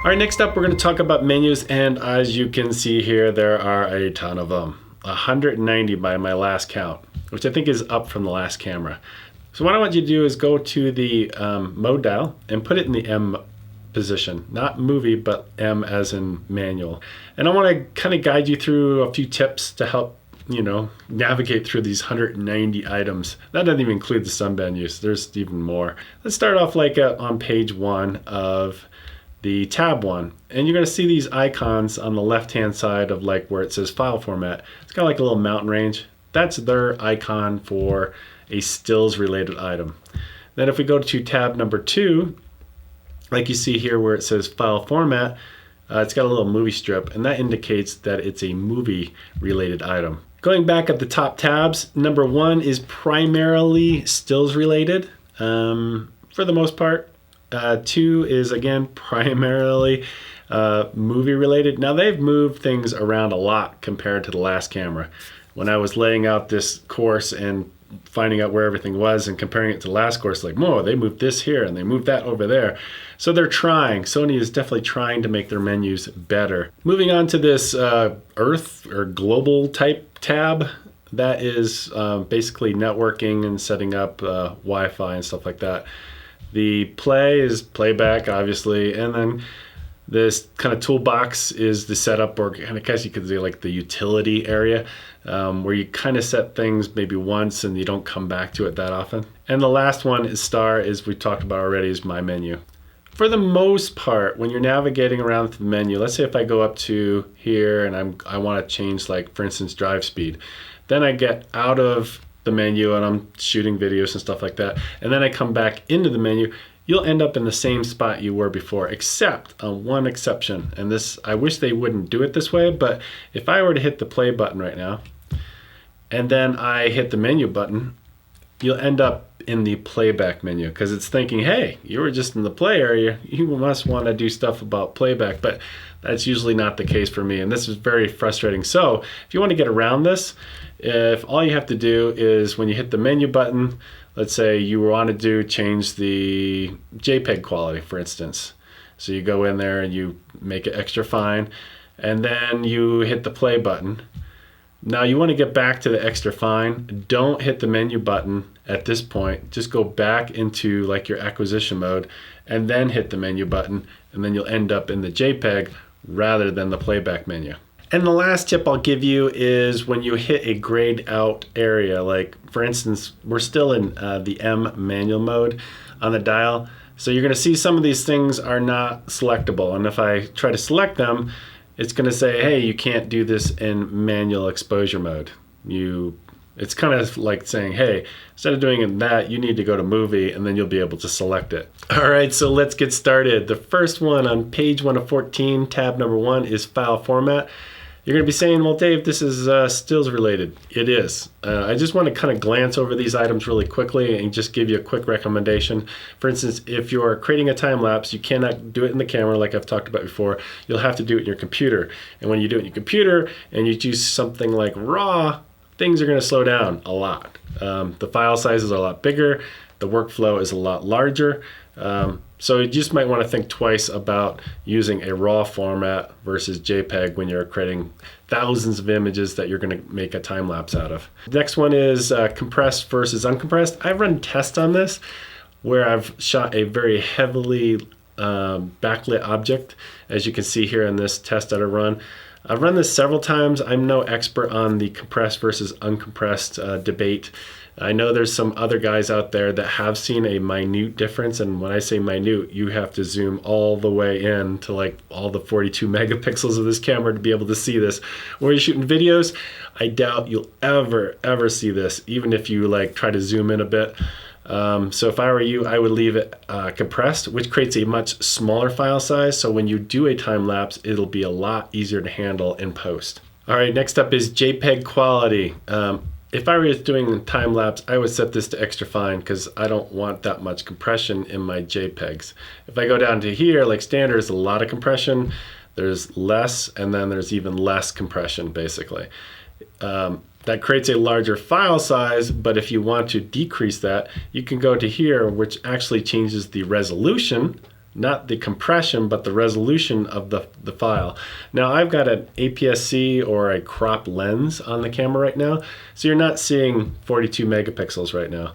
All right, next up, we're going to talk about menus, and as you can see here, there are a ton of them. 190 by my last count, which I think is up from the last camera. So what I want you to do is go to the mode dial and put it in the M position, not movie, but M as in manual. And I want to kind of guide you through a few tips to help navigate through these 190 items. That doesn't even include the sub menus. There's even more. Let's start off like on page 1 of the tab 1, and you're going to see these icons on the left hand side of like where it says file format. It's kind of like a little mountain range. That's their icon for a stills related item. Then if we go to tab number 2, like you see here where it says file format, it's got a little movie strip, and that indicates that it's a movie related item. Going back at the top tabs, number 1 is primarily stills related for the most part. 2 is again primarily movie related. Now they've moved things around a lot compared to the last camera. When I was laying out this course and finding out where everything was and comparing it to the last course, like, whoa, they moved this here and they moved that over there. So they're trying. Sony is definitely trying to make their menus better. Moving on to this Earth or global type tab, that is basically networking and setting up Wi-Fi and stuff like that. The play is playback, obviously, and then this kind of toolbox is the setup, or I guess you could say like the utility area, where you kind of set things maybe once and you don't come back to it that often. And the last one is star, as we talked about already, is my menu. For the most part, when you're navigating around the menu, let's say if I go up to here and I want to change, like for instance, drive speed, then I get out of the menu and I'm shooting videos and stuff like that, and then I come back into the menu, you'll end up in the same spot you were before, except on one exception. And this, I wish they wouldn't do it this way, but if I were to hit the play button right now and then I hit the menu button, you'll end up in the playback menu, because it's thinking, hey, you were just in the play area, you must want to do stuff about playback. But that's usually not the case for me, and this is very frustrating. So if you want to get around this, if all you have to do is when you hit the menu button, let's say you want to change the JPEG quality, for instance. So you go in there and you make it extra fine, and then you hit the play button. Now you want to get back to the extra fine. Don't hit the menu button at this point. Just go back into like your acquisition mode and then hit the menu button, and then you'll end up in the JPEG rather than the playback menu. And the last tip I'll give you is when you hit a grayed out area, like for instance, we're still in the M manual mode on the dial. So you're going to see some of these things are not selectable. And if I try to select them, it's going to say, hey, you can't do this in manual exposure mode. It's kind of like saying, hey, instead of doing that, you need to go to movie, and then you'll be able to select it. All right, so let's get started. The first one on page 1 of 14, tab number 1 is file format. You're going to be saying, well, Dave, this is stills related. It is. I just want to kind of glance over these items really quickly and just give you a quick recommendation. For instance, if you're creating a time lapse, you cannot do it in the camera like I've talked about before. You'll have to do it in your computer. And when you do it in your computer and you choose something like RAW, things are going to slow down a lot. The file sizes are a lot bigger. The workflow is a lot larger. So you just might want to think twice about using a RAW format versus JPEG when you're creating thousands of images that you're going to make a time lapse out of. Next one is compressed versus uncompressed. I've run tests on this where I've shot a very heavily backlit object, as you can see here in this test that I run. I've run this several times. I'm no expert on the compressed versus uncompressed debate. I know there's some other guys out there that have seen a minute difference, and when I say minute, you have to zoom all the way in to like all the 42 megapixels of this camera to be able to see this. When you're shooting videos, I doubt you'll ever see this, even if you like try to zoom in a bit. So if I were you, I would leave it compressed, which creates a much smaller file size. So when you do a time lapse, it'll be a lot easier to handle in post. All right, next up is JPEG quality. If I were doing time lapse, I would set this to extra fine because I don't want that much compression in my JPEGs. If I go down to here, like standard, there's a lot of compression. There's less, and then there's even less compression, basically. That creates a larger file size, but if you want to decrease that, you can go to here, which actually changes the resolution, not the compression, but the resolution of the file. Now I've got an APS-C or a crop lens on the camera right now, so you're not seeing 42 megapixels right now.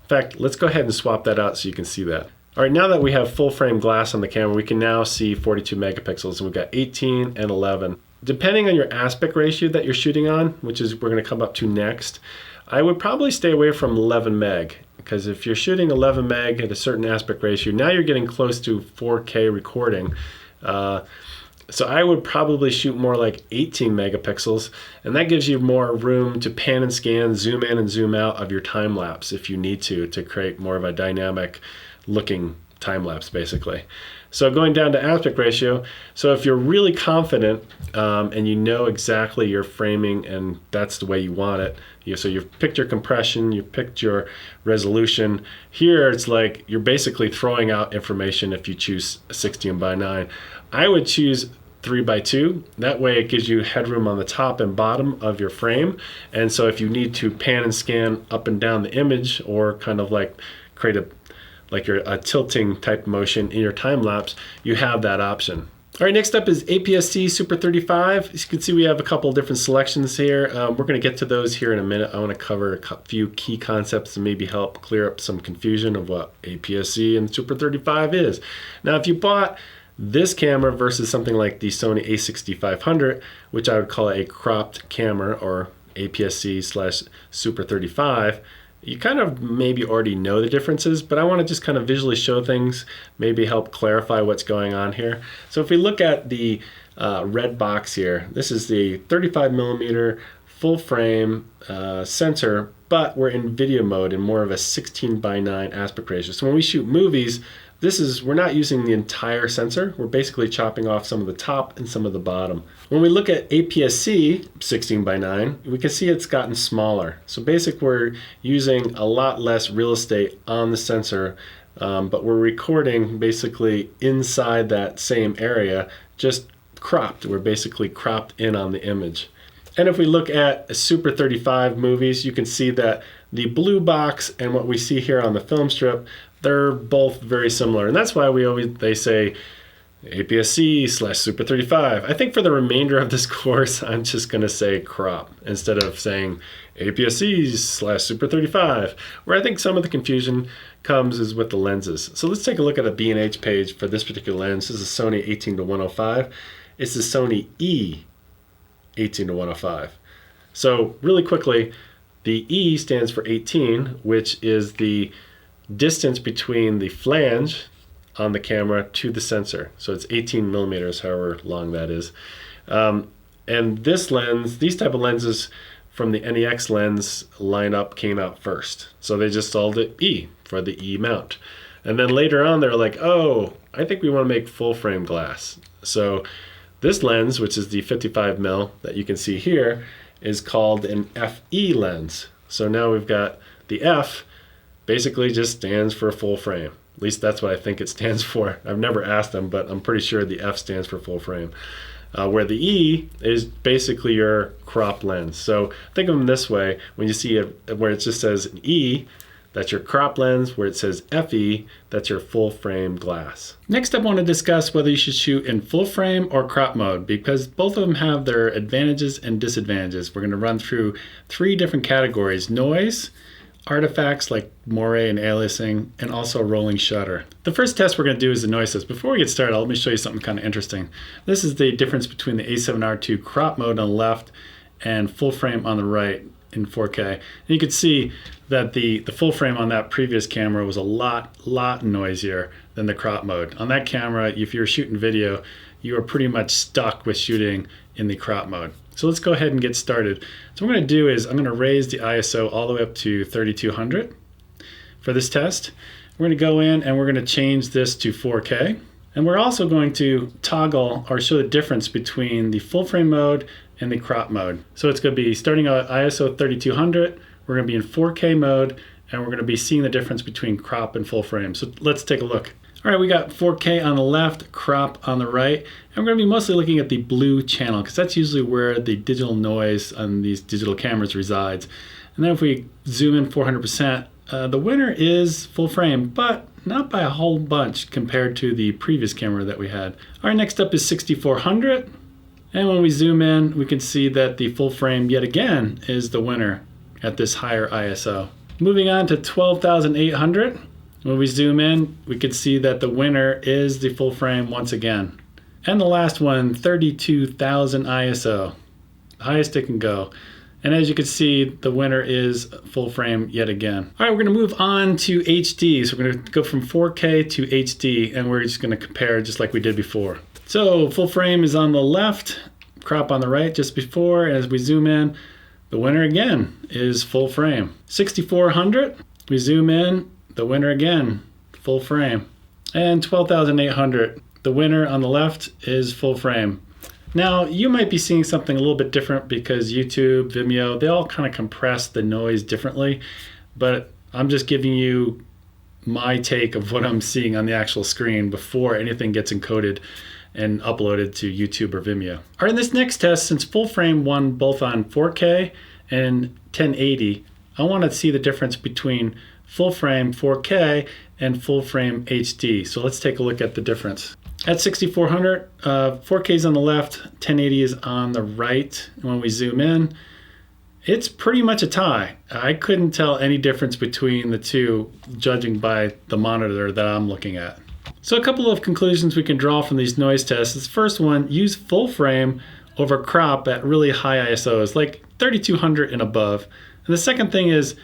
In fact, let's go ahead and swap that out so you can see that. All right, now that we have full frame glass on the camera, we can now see 42 megapixels, and we've got 18 and 11. Depending on your aspect ratio that you're shooting on, which is we're gonna come up to next, I would probably stay away from 11 meg, because if you're shooting 11 meg at a certain aspect ratio, now you're getting close to 4K recording. So I would probably shoot more like 18 megapixels, and that gives you more room to pan and scan, zoom in and zoom out of your time lapse if you need to create more of a dynamic looking time lapse basically. So going down to aspect ratio, so if you're really confident and you know exactly your framing and that's the way you want it, so you've picked your compression, you've picked your resolution. Here it's like you're basically throwing out information if you choose 16:9. I would choose 3:2. That way it gives you headroom on the top and bottom of your frame. And so if you need to pan and scan up and down the image or kind of like create a tilting type motion in your time lapse, you have that option. All right, next up is Aps-C Super 35. As you can see, we have a couple of different selections here. We're going to get to those here in a minute. I want to cover a few key concepts and maybe help clear up some confusion of what Aps-C and Super 35 is. Now, if you bought this camera versus something like the Sony a6500, which I would call a cropped camera, or Aps-C / Super 35, you kind of maybe already know the differences, but I want to just kind of visually show things, maybe help clarify what's going on here. So if we look at the red box here, this is the 35mm full frame sensor, but we're in video mode in more of a 16:9 aspect ratio. So when we shoot movies, we're not using the entire sensor. We're basically chopping off some of the top and some of the bottom. When we look at Aps-C 16:9, we can see it's gotten smaller. So basically we're using a lot less real estate on the sensor, but we're recording basically inside that same area, just cropped. We're basically cropped in on the image. And if we look at Super 35 movies, you can see that the blue box and what we see here on the film strip, they're both very similar. And that's why they say Aps-C / Super 35. I think for the remainder of this course, I'm just gonna say crop instead of saying Aps-C / Super 35, where I think some of the confusion comes is with the lenses. So let's take a look at a B&H page for this particular lens. This is a Sony 18-105. It's the Sony E 18-105. So really quickly, the E stands for 18, which is the distance between the flange on the camera to the sensor. So it's 18 millimeters, however long that is. And this lens, these type of lenses from the NEX lens lineup came out first. So they just sold it E for the E mount. And then later on, they're like, oh, I think we want to make full frame glass. So this lens, which is the 55mm that you can see here, is called an FE lens. So now we've got the F, basically just stands for full frame. At least that's what I think it stands for. I've never asked them, but I'm pretty sure the F stands for full frame. Where the E is basically your crop lens. So think of them this way. When you see where it just says E, that's your crop lens. Where it says FE, that's your full frame glass. Next, I want to discuss whether you should shoot in full frame or crop mode, because both of them have their advantages and disadvantages. We're going to run through 3 different categories: noise, artifacts like moire and aliasing, and also rolling shutter. The first test we're going to do is the noise test. Before we get started, let me show you something kind of interesting. This is the difference between the A7R II crop mode on the left and full frame on the right in 4K. And you can see that the full frame on that previous camera was a lot noisier than the crop mode. On that camera, if you're shooting video, you are pretty much stuck with shooting in the crop mode. So let's go ahead and get started. So what I'm going to do is I'm going to raise the ISO all the way up to 3200 for this test. We're going to go in and we're going to change this to 4K. And we're also going to toggle or show the difference between the full frame mode and the crop mode. So it's going to be starting at ISO 3200, we're going to be in 4K mode, and we're going to be seeing the difference between crop and full frame. So let's take a look. All right, we got 4K on the left, crop on the right, and we're going to be mostly looking at the blue channel because that's usually where the digital noise on these digital cameras resides. And then if we zoom in 400%, the winner is full frame, but not by a whole bunch compared to the previous camera that we had. All right, next up is 6400. And when we zoom in, we can see that the full frame yet again is the winner at this higher ISO. Moving on to 12,800. When we zoom in, we can see that the winner is the full frame once again. And the last one, 32,000 ISO, highest it can go. And as you can see, the winner is full frame yet again. All right, we're gonna move on to HD. So we're gonna go from 4K to HD, and we're just gonna compare just like we did before. So full frame is on the left, crop on the right just before. As we zoom in, the winner again is full frame. 6400, we zoom in, the winner again, full frame. And 12,800, the winner on the left is full frame. Now, you might be seeing something a little bit different because YouTube, Vimeo, they all kind of compress the noise differently, but I'm just giving you my take of what I'm seeing on the actual screen before anything gets encoded and uploaded to YouTube or Vimeo. All right, in this next test, since full frame won both on 4K and 1080, I want to see the difference between full frame 4K and full frame HD. So let's take a look at the difference. At 6400, 4K is on the left, 1080 is on the right. And when we zoom in, it's pretty much a tie. I couldn't tell any difference between the two, judging by the monitor that I'm looking at. So a couple of conclusions we can draw from these noise tests. The first one, use full frame over crop at really high ISOs, like 3200 and above. And the second thing is,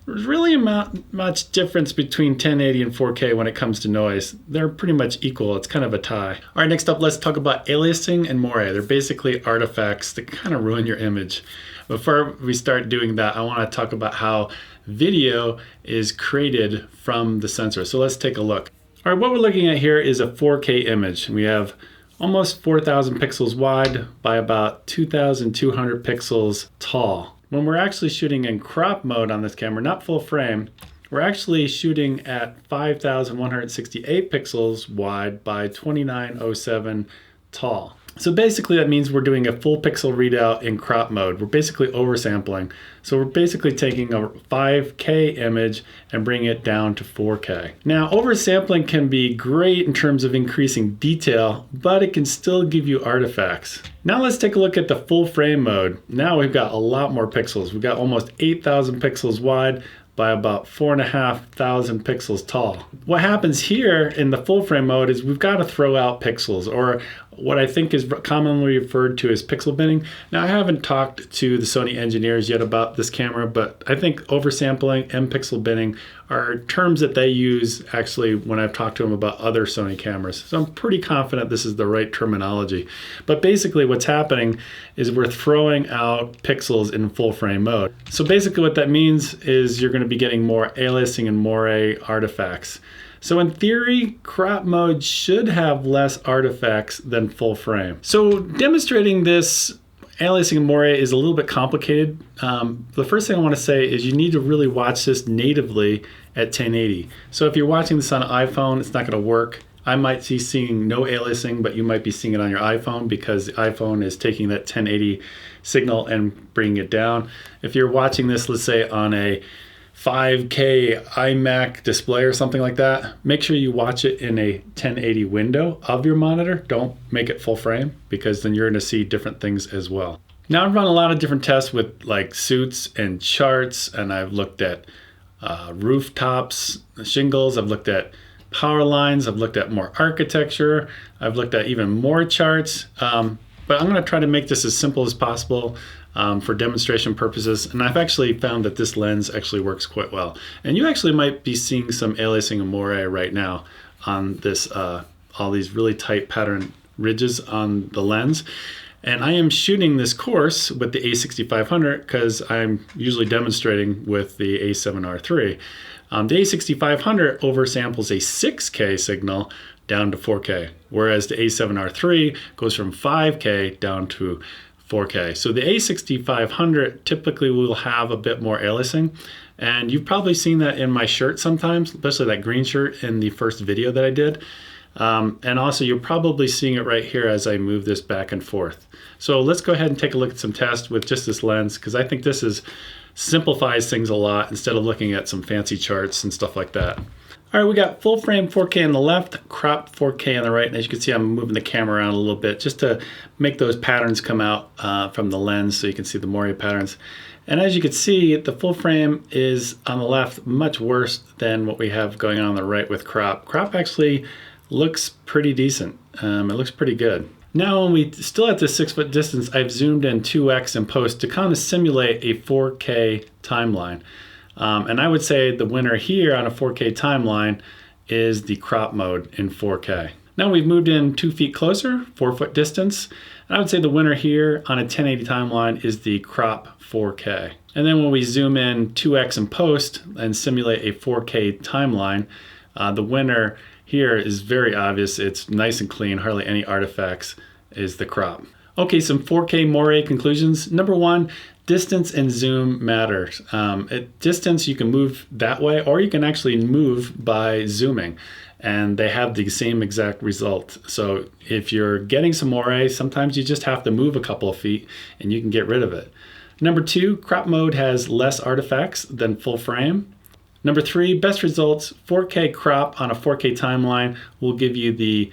there's really not much difference between 1080 and 4K when it comes to noise. They're pretty much equal. It's kind of a tie. All right, next up, let's talk about aliasing and moire. They're basically artifacts that kind of ruin your image. Before we start doing that, I want to talk about how video is created from the sensor. So let's take a look. All right, what we're looking at here is a 4K image. We have almost 4,000 pixels wide by about 2,200 pixels tall. When we're actually shooting in crop mode on this camera, not full frame, we're actually shooting at 5,168 pixels wide by 2907 tall. So basically that means we're doing a full pixel readout in crop mode. We're basically oversampling. So we're basically taking a 5K image and bringing it down to 4K. Now, oversampling can be great in terms of increasing detail, but it can still give you artifacts. Now let's take a look at the full frame mode. Now we've got a lot more pixels. We've got almost 8,000 pixels wide by about 4,500 pixels tall. What happens here in the full frame mode is we've got to throw out pixels, or what I think is commonly referred to as pixel binning. Now, I haven't talked to the Sony engineers yet about this camera, but I think oversampling and pixel binning are terms that they use actually when I've talked to them about other Sony cameras. So I'm pretty confident this is the right terminology. But basically what's happening is we're throwing out pixels in full frame mode. So basically what that means is you're going to be getting more aliasing and moire artifacts. So in theory, crop mode should have less artifacts than full frame. So demonstrating this aliasing and moire is a little bit complicated. The first thing I want to say is you need to really watch this natively at 1080. So if you're watching this on an iPhone, it's not going to work. I might be seeing no aliasing, but you might be seeing it on your iPhone because the iPhone is taking that 1080 signal and bringing it down. If you're watching this, let's say on a 5K iMac display or something like that, make sure you watch it in a 1080 window of your monitor. Don't make it full frame because then you're going to see different things as well. Now I've run a lot of different tests with like suits and charts, and I've looked at rooftops, shingles, I've looked at power lines, I've looked at more architecture, I've looked at even more charts, but I'm going to try to make this as simple as possible for demonstration purposes, and I've actually found that this lens actually works quite well. And you actually might be seeing some aliasing and moire right now on this, all these really tight pattern ridges on the lens. And I am shooting this course with the A6500 because I'm usually demonstrating with the A7R3. The A6500 oversamples a 6K signal down to 4K, whereas the A7R3 goes from 5K down to 4K. So the A6500 typically will have a bit more aliasing, and you've probably seen that in my shirt sometimes, especially that green shirt in the first video that I did. And also you're probably seeing it right here as I move this back and forth. So let's go ahead and take a look at some tests with just this lens, because I think this is simplifies things a lot instead of looking at some fancy charts and stuff like that. All right, we got full frame 4K on the left, crop 4K on the right. And as you can see, I'm moving the camera around a little bit just to make those patterns come out from the lens so you can see the moire patterns. And as you can see, the full frame is on the left much worse than what we have going on the right with crop. Crop actually looks pretty decent. It looks pretty good. Now when we still at this 6-foot distance, I've zoomed in 2x in post to kind of simulate a 4K timeline. And I would say the winner here on a 4K timeline is the crop mode in 4K. Now we've moved in 2 feet closer, 4-foot distance. And I would say the winner here on a 1080 timeline is the crop 4K. And then when we zoom in 2x in post and simulate a 4K timeline, the winner here is very obvious. It's nice and clean, hardly any artifacts, is the crop. Okay, some 4K moire conclusions. Number one, distance and zoom matters. At distance, you can move that way, or you can actually move by zooming, and they have the same exact result. So if you're getting some moire, sometimes you just have to move a couple of feet and you can get rid of it. Number two, crop mode has less artifacts than full frame. Number three, best results, 4K crop on a 4K timeline will give you the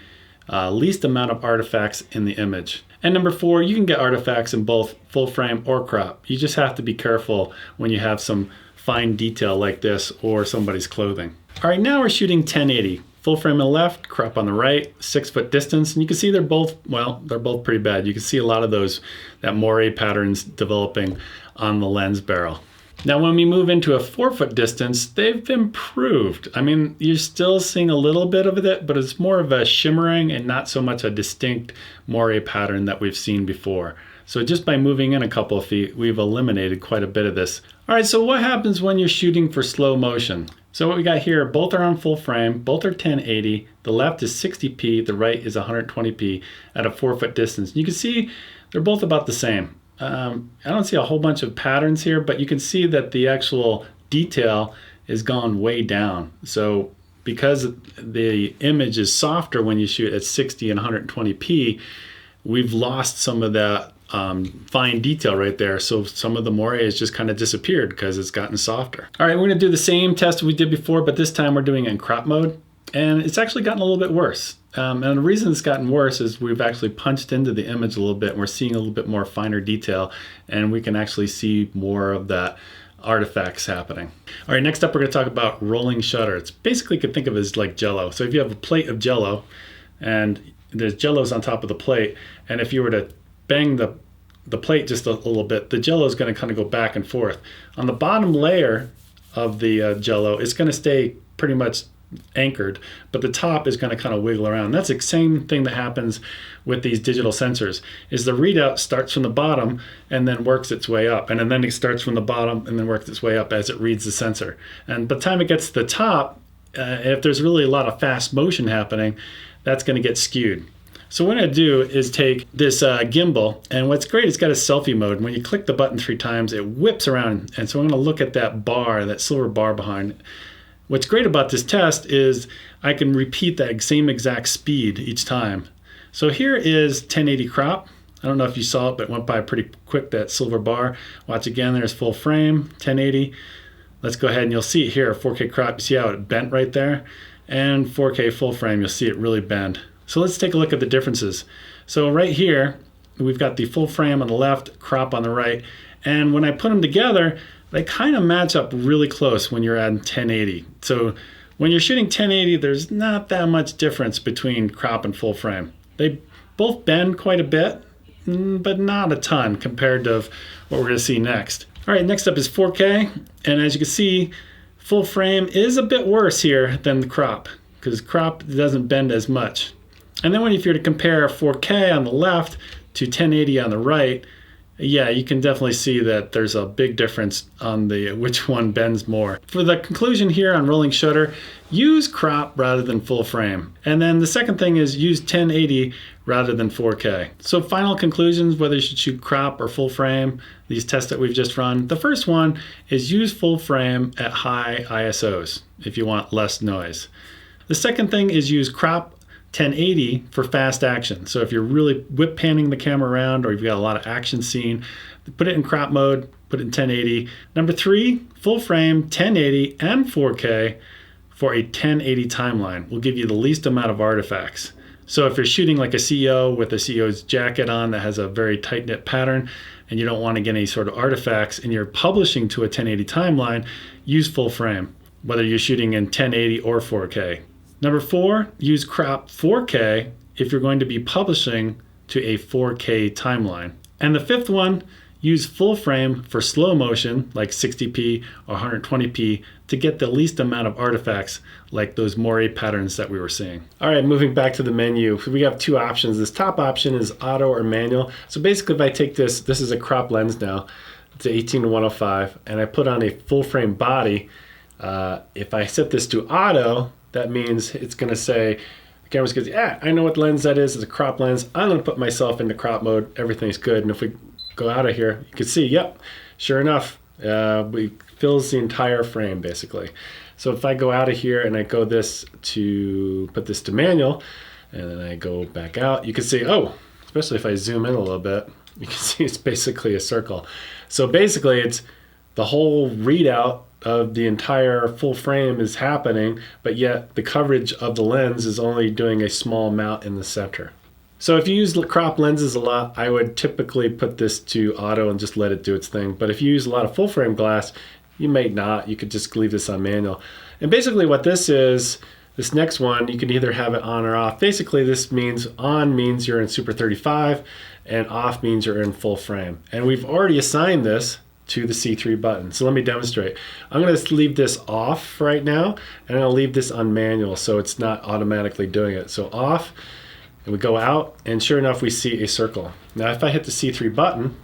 least amount of artifacts in the image. And number four, you can get artifacts in both full frame or crop. You just have to be careful when you have some fine detail like this or somebody's clothing. All right, now we're shooting 1080. Full frame on the left, crop on the right, 6-foot distance. And you can see they're both pretty bad. You can see a lot of that moire patterns developing on the lens barrel. Now when we move into a 4-foot distance, they've improved. I mean, you're still seeing a little bit of it, but it's more of a shimmering and not so much a distinct moire pattern that we've seen before. So just by moving in a couple of feet, we've eliminated quite a bit of this. All right, so what happens when you're shooting for slow motion? So what we got here, both are on full frame, both are 1080. The left is 60p, the right is 120p at a 4-foot distance. You can see they're both about the same. I don't see a whole bunch of patterns here, but you can see that the actual detail is gone way down. So because the image is softer when you shoot at 60 and 120p, we've lost some of that fine detail right there. So some of the moire has just kind of disappeared because it's gotten softer. All right, we're gonna do the same test we did before, but this time we're doing it in crop mode. And it's actually gotten a little bit worse. And the reason it's gotten worse is we've actually punched into the image a little bit and we're seeing a little bit more finer detail, and we can actually see more of that artifacts happening. All right, next up we're gonna talk about rolling shutter. It's basically, you could think of it as like Jello. So if you have a plate of Jello and there's Jellos on top of the plate, and if you were to bang the plate just a little bit, the Jello is gonna kind of go back and forth. On the bottom layer of the Jello, it's gonna stay pretty much anchored, but the top is going to kind of wiggle around. That's the same thing that happens with these digital sensors, is the readout starts from the bottom and then works its way up, and then it starts from the bottom and then works its way up as it reads the sensor. And by the time it gets to the top, if there's really a lot of fast motion happening, that's going to get skewed. So what I'm going to do is take this gimbal, and what's great, it's got a selfie mode. When you click the button 3 times, it whips around, and so I'm going to look at that bar, that silver bar behind it. What's great about this test is I can repeat that same exact speed each time. So here is 1080 crop. I don't know if you saw it, but it went by pretty quick, that silver bar. Watch again, there's full frame, 1080. Let's go ahead and you'll see it here, 4K crop. You see how it bent right there? And 4K full frame, you'll see it really bend. So let's take a look at the differences. So right here, we've got the full frame on the left, crop on the right. And when I put them together, they kind of match up really close when you're at 1080. So when you're shooting 1080, there's not that much difference between crop and full frame. They both bend quite a bit, but not a ton compared to what we're going to see next. All right, next up is 4K. And as you can see, full frame is a bit worse here than the crop, because crop doesn't bend as much. And then if you're to compare 4K on the left to 1080 on the right, yeah, you can definitely see that there's a big difference on which one bends more. For the conclusion here on rolling shutter, use crop rather than full frame. And then the second thing is use 1080 rather than 4K. So final conclusions, whether you should shoot crop or full frame, these tests that we've just run. The first one is use full frame at high ISOs if you want less noise. The second thing is use crop 1080 for fast action. So if you're really whip panning the camera around or you've got a lot of action scene, put it in crop mode, put it in 1080. Number 3, full frame, 1080 and 4K for a 1080 timeline will give you the least amount of artifacts. So if you're shooting like a CEO with a CEO's jacket on that has a very tight-knit pattern and you don't want to get any sort of artifacts and you're publishing to a 1080 timeline, use full frame, whether you're shooting in 1080 or 4K. Number 4, use crop 4K if you're going to be publishing to a 4K timeline. And the 5th one, use full frame for slow motion like 60p or 120p to get the least amount of artifacts like those moire patterns that we were seeing. All right, moving back to the menu, we have 2 options. This top option is auto or manual. So basically if I take this is a crop lens now, it's 18-105, and I put on a full frame body. If I set this to auto, that means it's gonna say, the camera's gonna say, yeah, I know what lens that is, it's a crop lens. I'm gonna put myself into crop mode, everything's good. And if we go out of here, you can see, yep, sure enough, it fills the entire frame basically. So if I go out of here and I go this to, put this to manual, and then I go back out, you can see, oh, especially if I zoom in a little bit, you can see it's basically a circle. So basically it's the whole readout of the entire full frame is happening, but yet the coverage of the lens is only doing a small amount in the center. So if you use crop lenses a lot, I would typically put this to auto and just let it do its thing. But if you use a lot of full frame glass, you may not. You could just leave this on manual. And basically what this is, this next one, you can either have it on or off. Basically this means on means you're in Super 35 and off means you're in full frame. And we've already assigned this to the C3 button. So let me demonstrate. I'm going to leave this off right now, and I'll leave this on manual so it's not automatically doing it. So off, and we go out, and sure enough we see a circle. Now if I hit the C3 button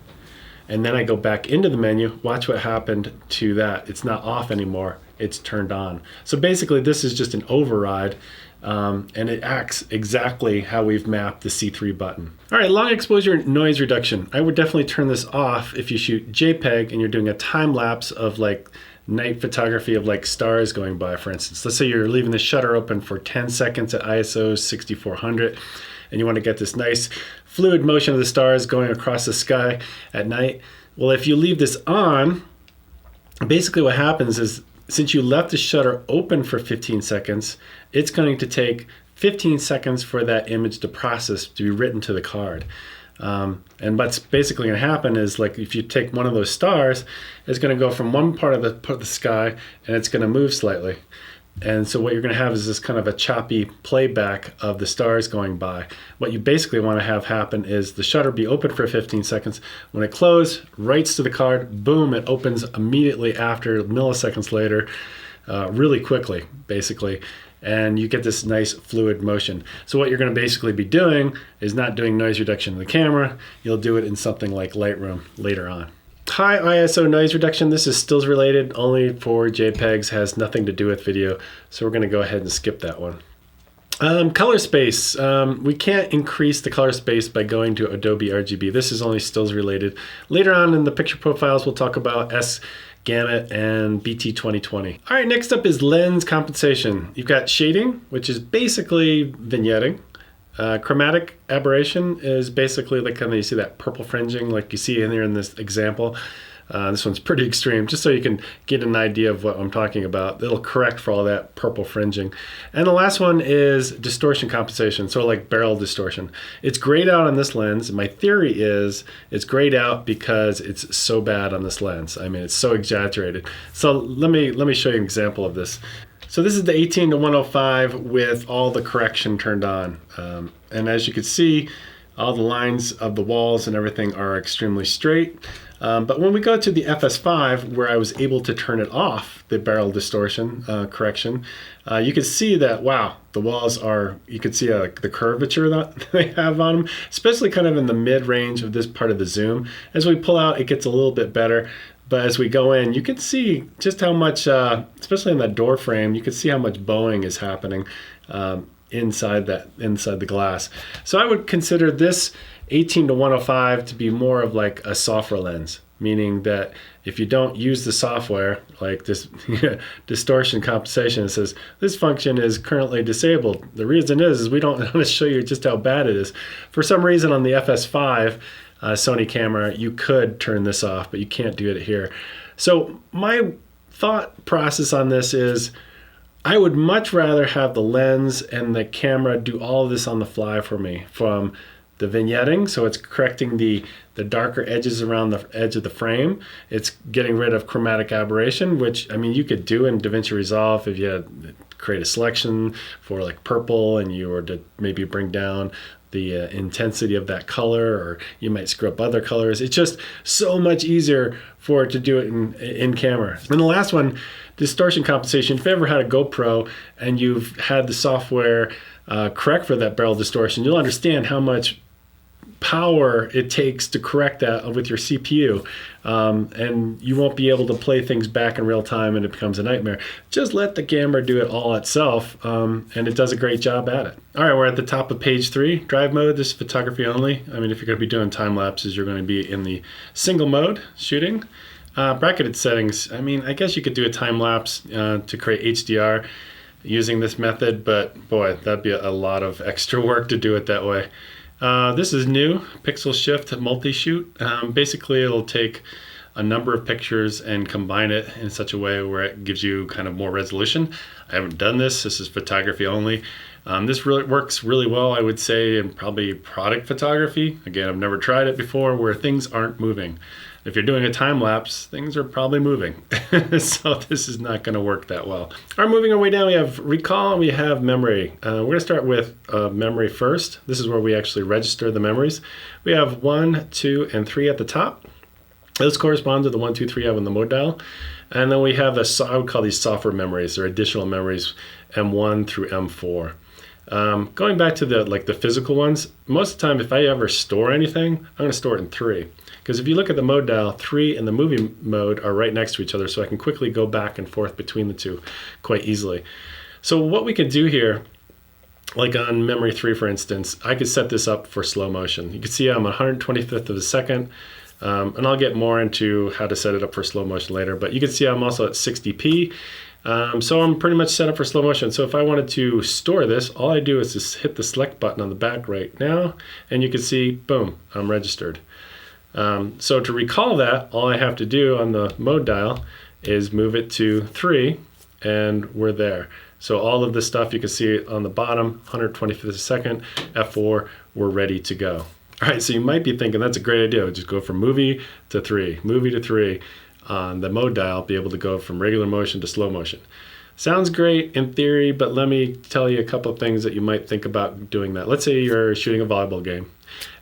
and then I go back into the menu, watch what happened to that. It's not off anymore, it's turned on. So basically this is just an override, and it acts exactly how we've mapped the C3 button. All right, long exposure noise reduction. I would definitely turn this off if you shoot JPEG and you're doing a time lapse of like night photography of like stars going by, for instance. Let's say you're leaving the shutter open for 10 seconds at ISO 6400 and you want to get this nice fluid motion of the stars going across the sky at night. Well, if you leave this on, basically what happens is since you left the shutter open for 15 seconds, it's going to take 15 seconds for that image to process to be written to the card. And what's basically going to happen is, like, if you take one of those stars, it's going to go from one part of the sky and it's going to move slightly. And so what you're going to have is this kind of a choppy playback of the stars going by. What you basically want to have happen is the shutter be open for 15 seconds. When it closes, writes to the card, boom, it opens immediately after, milliseconds later, really quickly, basically. And you get this nice fluid motion. So what you're going to basically be doing is not doing noise reduction in the camera. You'll do it in something like Lightroom later on. High ISO noise reduction. This is stills related, only for JPEGs, has nothing to do with video. So we're going to go ahead and skip that one. Color space. We can't increase the color space by going to AdobeRGB. This is only stills related. Later on in the picture profiles, we'll talk about S Gamut and BT 2020. All right, next up is lens compensation. You've got shading, which is basically vignetting. Chromatic aberration is basically like kind of, you see that purple fringing like you see in there in this example. This one's pretty extreme, just so you can get an idea of what I'm talking about. It'll correct for all that purple fringing. And the last one is distortion compensation, so like barrel distortion. It's grayed out on this lens. My theory is it's grayed out because it's so bad on this lens. I mean, it's so exaggerated. So let me show you an example of this. So this is the 18-105 with all the correction turned on. And as you can see, all the lines of the walls and everything are extremely straight. But when we go to the FS5, where I was able to turn it off, the barrel distortion correction, you can see that, wow, the walls are, you can see the curvature that they have on them, especially kind of in the mid-range of this part of the zoom. As we pull out, it gets a little bit better. But as we go in, you can see just how much, especially in that door frame, you can see how much bowing is happening inside the glass. So I would consider this 18-105 to be more of like a software lens. meaning that if you don't use the software, like this distortion compensation, it says this function is currently disabled. The reason is we don't want to show you just how bad it is. For some reason on the FS5 Sony camera, you could turn this off, but you can't do it here. So my thought process on this is I would much rather have the lens and the camera do all of this on the fly for me, from the vignetting, so it's correcting the darker edges around the edge of the frame. It's getting rid of chromatic aberration, which, I mean, you could do in DaVinci Resolve if you had create a selection for like purple and you were to maybe bring down the intensity of that color, or you might screw up other colors. It's just so much easier for it to do it in camera. And the last one, distortion compensation. If you ever had a GoPro and you've had the software correct for that barrel distortion, you'll understand how much power it takes to correct that with your CPU, and you won't be able to play things back in real time and it becomes a nightmare. Just let the camera do it all itself, and it does a great job at it. All right, we're at the top of page 3, drive mode. This is photography only. I mean, if you're going to be doing time lapses, you're going to be in the single mode shooting. Bracketed settings, I mean, I guess you could do a time lapse to create HDR using this method, but boy, that'd be a lot of extra work to do it that way. This is new, pixel shift multi-shoot. Basically, it'll take a number of pictures and combine it in such a way where it gives you kind of more resolution. I haven't done this. This is photography only. This really works really well, I would say, in probably product photography. Again, I've never tried it before, where things aren't moving. If you're doing a time lapse, things are probably moving. So this is not going to work that well. All right, moving our way down, we have recall and we have memory. We're going to start with memory first. This is where we actually register the memories. We have 1, 2, and 3 at the top. Those correspond to the 1, 2, 3 I have on the mode dial. And then we have the, I would call these software memories or additional memories, M1 through M4. Going back to the physical ones, most of the time if I ever store anything, I'm going to store it in 3. Because if you look at the mode dial, 3 and the movie mode are right next to each other, so I can quickly go back and forth between the two quite easily. So what we can do here, like on memory 3 for instance, I could set this up for slow motion. You can see I'm 125th of a second, and I'll get more into how to set it up for slow motion later, but you can see I'm also at 60p. So I'm pretty much set up for slow motion. So if I wanted to store this, all I do is just hit the select button on the back right now, and you can see, boom, I'm registered. So to recall that, all I have to do on the mode dial is move it to 3, and we're there. So all of this stuff you can see on the bottom, 125th of a second, F4, we're ready to go. All right, so you might be thinking that's a great idea. Just go from movie to 3, movie to 3 on the mode dial, be able to go from regular motion to slow motion. Sounds great in theory, but let me tell you a couple of things that you might think about doing that. Let's say you're shooting a volleyball game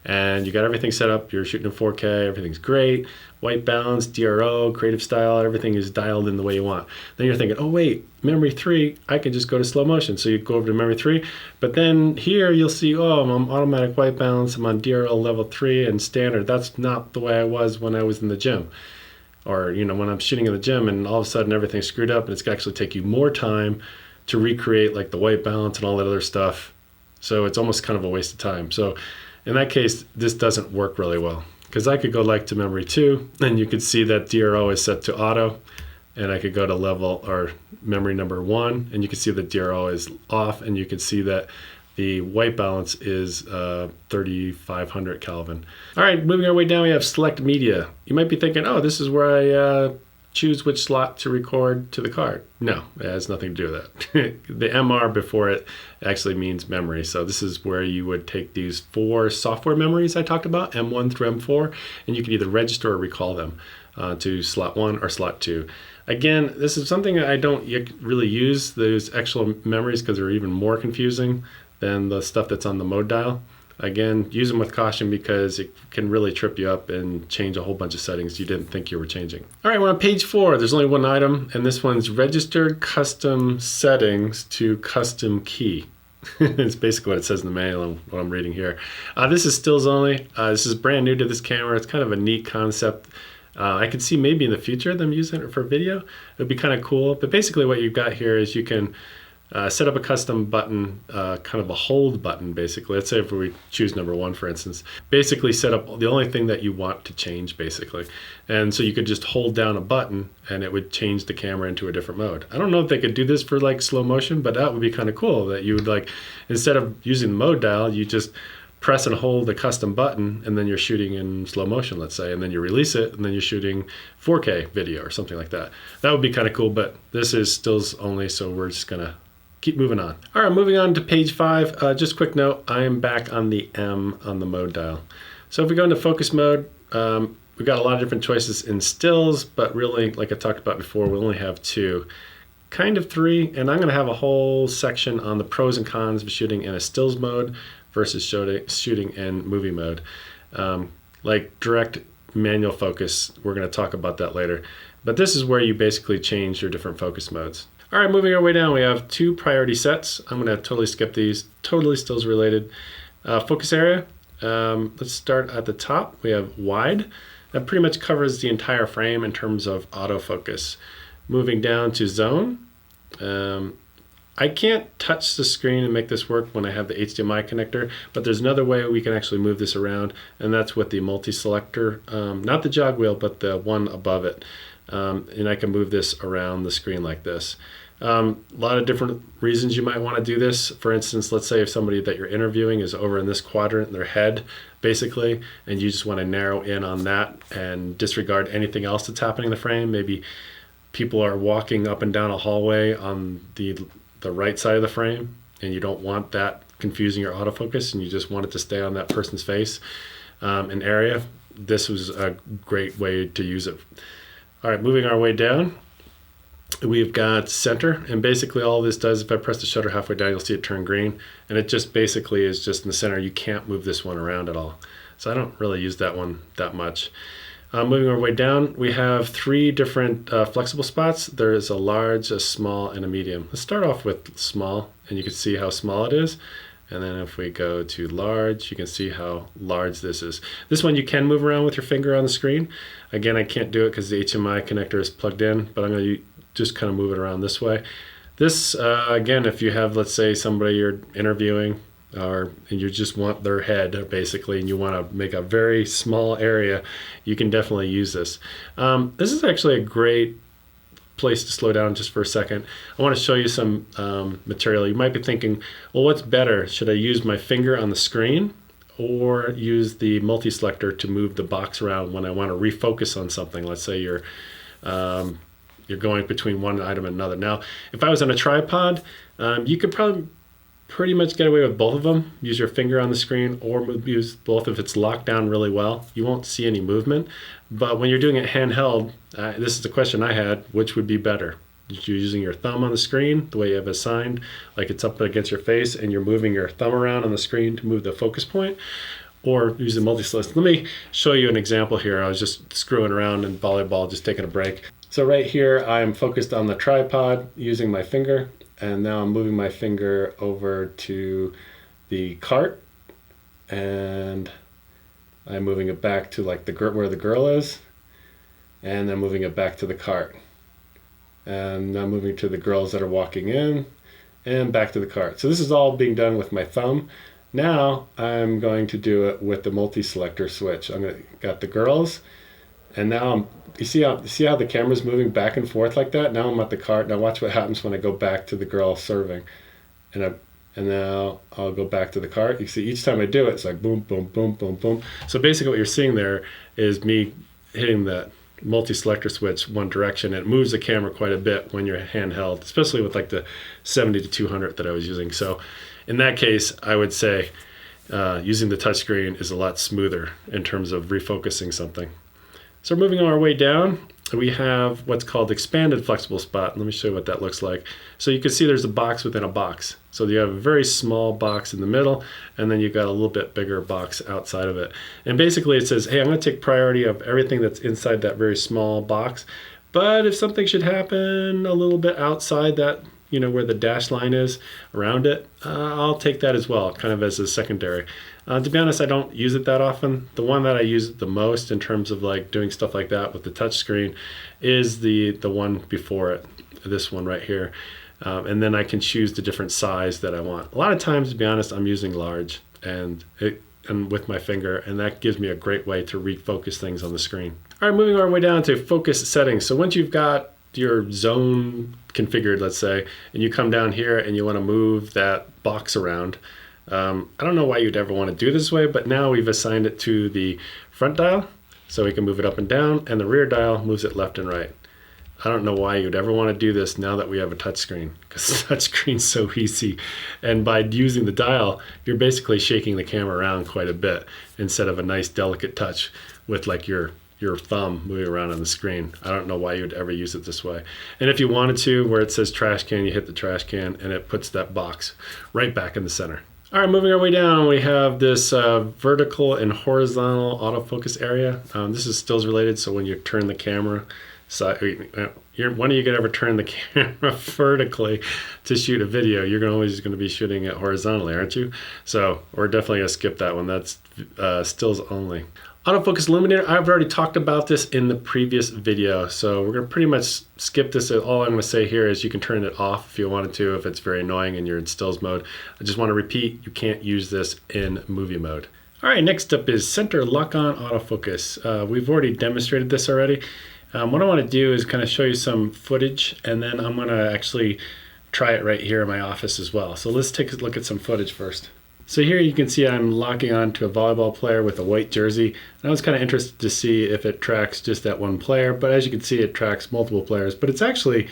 and you got everything set up, you're shooting in 4K, everything's great, white balance, DRO, creative style, everything is dialed in the way you want. Then you're thinking, oh wait, memory 3, I can just go to slow motion. So you go over to memory 3, but then here you'll see, oh, I'm on automatic white balance, I'm on DRO level 3 and standard. That's not the way I was when I was in the gym. Or, you know, when I'm shooting in the gym and all of a sudden everything's screwed up, and it's actually take you more time to recreate like the white balance and all that other stuff. So it's almost kind of a waste of time. So in that case, this doesn't work really well, because I could go like to memory 2 and you could see that DRO is set to auto, and I could go to level or memory number 1 and you can see that DRO is off, and you can see that the white balance is 3500 Kelvin. All right, moving our way down, we have select media. You might be thinking, oh, this is where I choose which slot to record to the card. No, it has nothing to do with that. The MR before it actually means memory. So this is where you would take these 4 software memories I talked about, M1 through M4, and you can either register or recall them to slot 1 or slot 2. Again, this is something I don't really use, those actual memories, because they're even more confusing than the stuff that's on the mode dial. Again, use them with caution, because it can really trip you up and change a whole bunch of settings you didn't think you were changing. All right, we're on page 4. There's only one item, and this one's registered custom settings to custom key. It's basically what it says in the manual and what I'm reading here. This is stills only. This is brand new to this camera. It's kind of a neat concept. I could see maybe in the future them using it for video. It would be kind of cool. But basically what you've got here is you can set up a custom button, kind of a hold button basically. Let's say if we choose number 1 for instance, basically set up the only thing that you want to change basically. And so you could just hold down a button and it would change the camera into a different mode. I don't know if they could do this for like slow motion, but that would be kind of cool, that you would like, instead of using the mode dial, you just press and hold a custom button and then you're shooting in slow motion, let's say, and then you release it and then you're shooting 4K video or something like that. That would be kind of cool, but this is stills only, so we're just gonna keep moving on. All right, moving on to page 5. Just a quick note, I am back on the M on the mode dial. So if we go into focus mode, we've got a lot of different choices in stills, but really, like I talked about before, we only have 2, kind of 3, and I'm gonna have a whole section on the pros and cons of shooting in a stills mode versus shooting in movie mode. Like direct manual focus, we're gonna talk about that later. But this is where you basically change your different focus modes. All right, moving our way down, we have 2 priority sets. I'm gonna totally skip these, totally stills related. Focus area, let's start at the top. We have wide. That pretty much covers the entire frame in terms of autofocus. Moving down to zone. I can't touch the screen and make this work when I have the HDMI connector, but there's another way we can actually move this around, and that's with the multi-selector, not the jog wheel, but the one above it. And I can move this around the screen like this. A lot of different reasons you might want to do this. For instance, let's say if somebody that you're interviewing is over in this quadrant, their head basically, and you just want to narrow in on that and disregard anything else that's happening in the frame. Maybe people are walking up and down a hallway on the right side of the frame, and you don't want that confusing your autofocus, and you just want it to stay on that person's face and area. This was a great way to use it. All right, moving our way down, we've got center, and basically all this does, if I press the shutter halfway down, you'll see it turn green, and it just basically is just in the center. You can't move this one around at all. So I don't really use that one that much. Moving our way down, we have 3 different flexible spots. There is a large, a small, and a medium. Let's start off with small, and you can see how small it is. And then if we go to large, you can see how large this is. This one you can move around with your finger on the screen. Again, I can't do it because the HDMI connector is plugged in, but I'm going to just kind of move it around this way. This, again, if you have, let's say, somebody you're interviewing, and you just want their head basically, and you want to make a very small area, you can definitely use this. This is actually a great place to slow down just for a second. I want to show you some material. You might be thinking, well, what's better? Should I use my finger on the screen or use the multi-selector to move the box around when I want to refocus on something? Let's say you're going between one item and another. Now, if I was on a tripod, you could probably pretty much get away with both of them. Use your finger on the screen or use both if it's locked down really well. You won't see any movement. But when you're doing it handheld, this is the question I had, which would be better? You're using your thumb on the screen the way you have assigned, like it's up against your face and you're moving your thumb around on the screen to move the focus point, or using multi-select. Let me show you an example here. I was just screwing around in volleyball, just taking a break. So right here, I'm focused on the tripod using my finger. And now I'm moving my finger over to the cart, and I'm moving it back to like where the girl is, and then moving it back to the cart. And now moving to the girls that are walking in, and back to the cart. So this is all being done with my thumb. Now I'm going to do it with the multi-selector switch. Got the girls, and now you see how the camera's moving back and forth like that? Now I'm at the cart. Now watch what happens when I go back to the girl serving. And now I'll go back to the cart. You see each time I do it, it's like boom, boom, boom, boom, boom. So basically what you're seeing there is me hitting that multi-selector switch one direction. It moves the camera quite a bit when you're handheld, especially with like the 70 to 200 that I was using. So in that case, I would say using the touchscreen is a lot smoother in terms of refocusing something. So moving our way down, we have what's called expanded flexible spot. Let me show you what that looks like. So you can see there's a box within a box. So you have a very small box in the middle, and then you've got a little bit bigger box outside of it. And basically it says, hey, I'm going to take priority of everything that's inside that very small box. But if something should happen a little bit outside that, where the dash line is around it, I'll take that as well, kind of as a secondary. To be honest, I don't use it that often. The one that I use the most in terms of like doing stuff like that with the touch screen is the one before it, this one right here. And then I can choose the different size that I want. A lot of times, to be honest, I'm using large and with my finger, and that gives me a great way to refocus things on the screen. All right, moving our way down to focus settings. So once you've got your zone configured, let's say, and you come down here and you want to move that box around, I don't know why you'd ever want to do this way, but now we've assigned it to the front dial, so we can move it up and down, and the rear dial moves it left and right. I don't know why you'd ever want to do this now that we have a touchscreen, because the touchscreen's so easy. And by using the dial, you're basically shaking the camera around quite a bit instead of a nice delicate touch with like your thumb moving around on the screen. I don't know why you'd ever use it this way. And if you wanted to, where it says trash can, you hit the trash can and it puts that box right back in the center. All right, moving our way down, we have this vertical and horizontal autofocus area. This is stills related, so when you turn the camera, when are you gonna ever turn the camera vertically to shoot a video? You're always gonna be shooting it horizontally, aren't you? So we're definitely gonna skip that one. That's stills only. Autofocus Illuminator, I've already talked about this in the previous video, so we're gonna pretty much skip this. All I'm gonna say here is you can turn it off if you wanted to, if it's very annoying and you're in stills mode. I just wanna repeat, you can't use this in movie mode. All right, next up is center lock-on autofocus. We've already demonstrated this already. What I wanna do is kind of show you some footage, and then I'm gonna actually try it right here in my office as well. So let's take a look at some footage first. So here you can see I'm locking on to a volleyball player with a white jersey. And I was kind of interested to see if it tracks just that one player, but as you can see, it tracks multiple players, but it's actually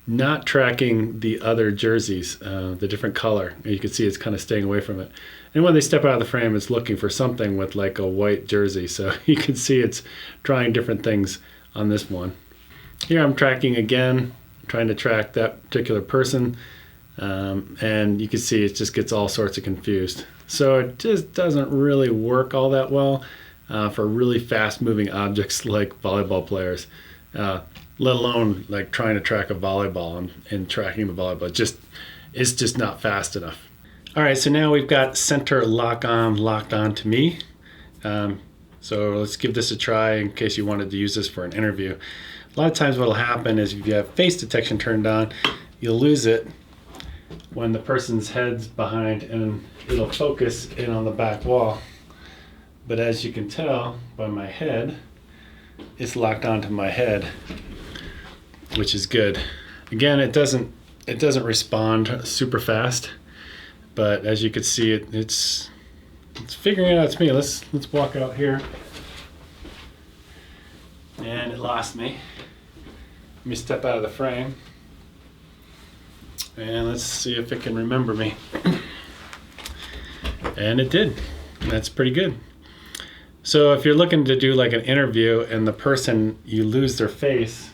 not tracking the other jerseys, the different color. And you can see it's kind of staying away from it. And when they step out of the frame, it's looking for something with like a white jersey. So you can see it's trying different things on this one. Here I'm tracking again, trying to track that particular person. And you can see it just gets all sorts of confused. So it just doesn't really work all that well for really fast moving objects like volleyball players, let alone like trying to track a volleyball and tracking the volleyball. It's just not fast enough. All right, so now we've got center locked on to me. So let's give this a try in case you wanted to use this for an interview. A lot of times what'll happen is if you have face detection turned on, you'll lose it when the person's head's behind and it'll focus in on the back wall. But as you can tell by my head, it's locked onto my head, which is good. Again, it doesn't respond super fast, but as you can see, it's figuring it out to me. Let's walk out here. And it lost me. Let me step out of the frame. And let's see if it can remember me. And it did. That's pretty good. So if you're looking to do like an interview and the person, you lose their face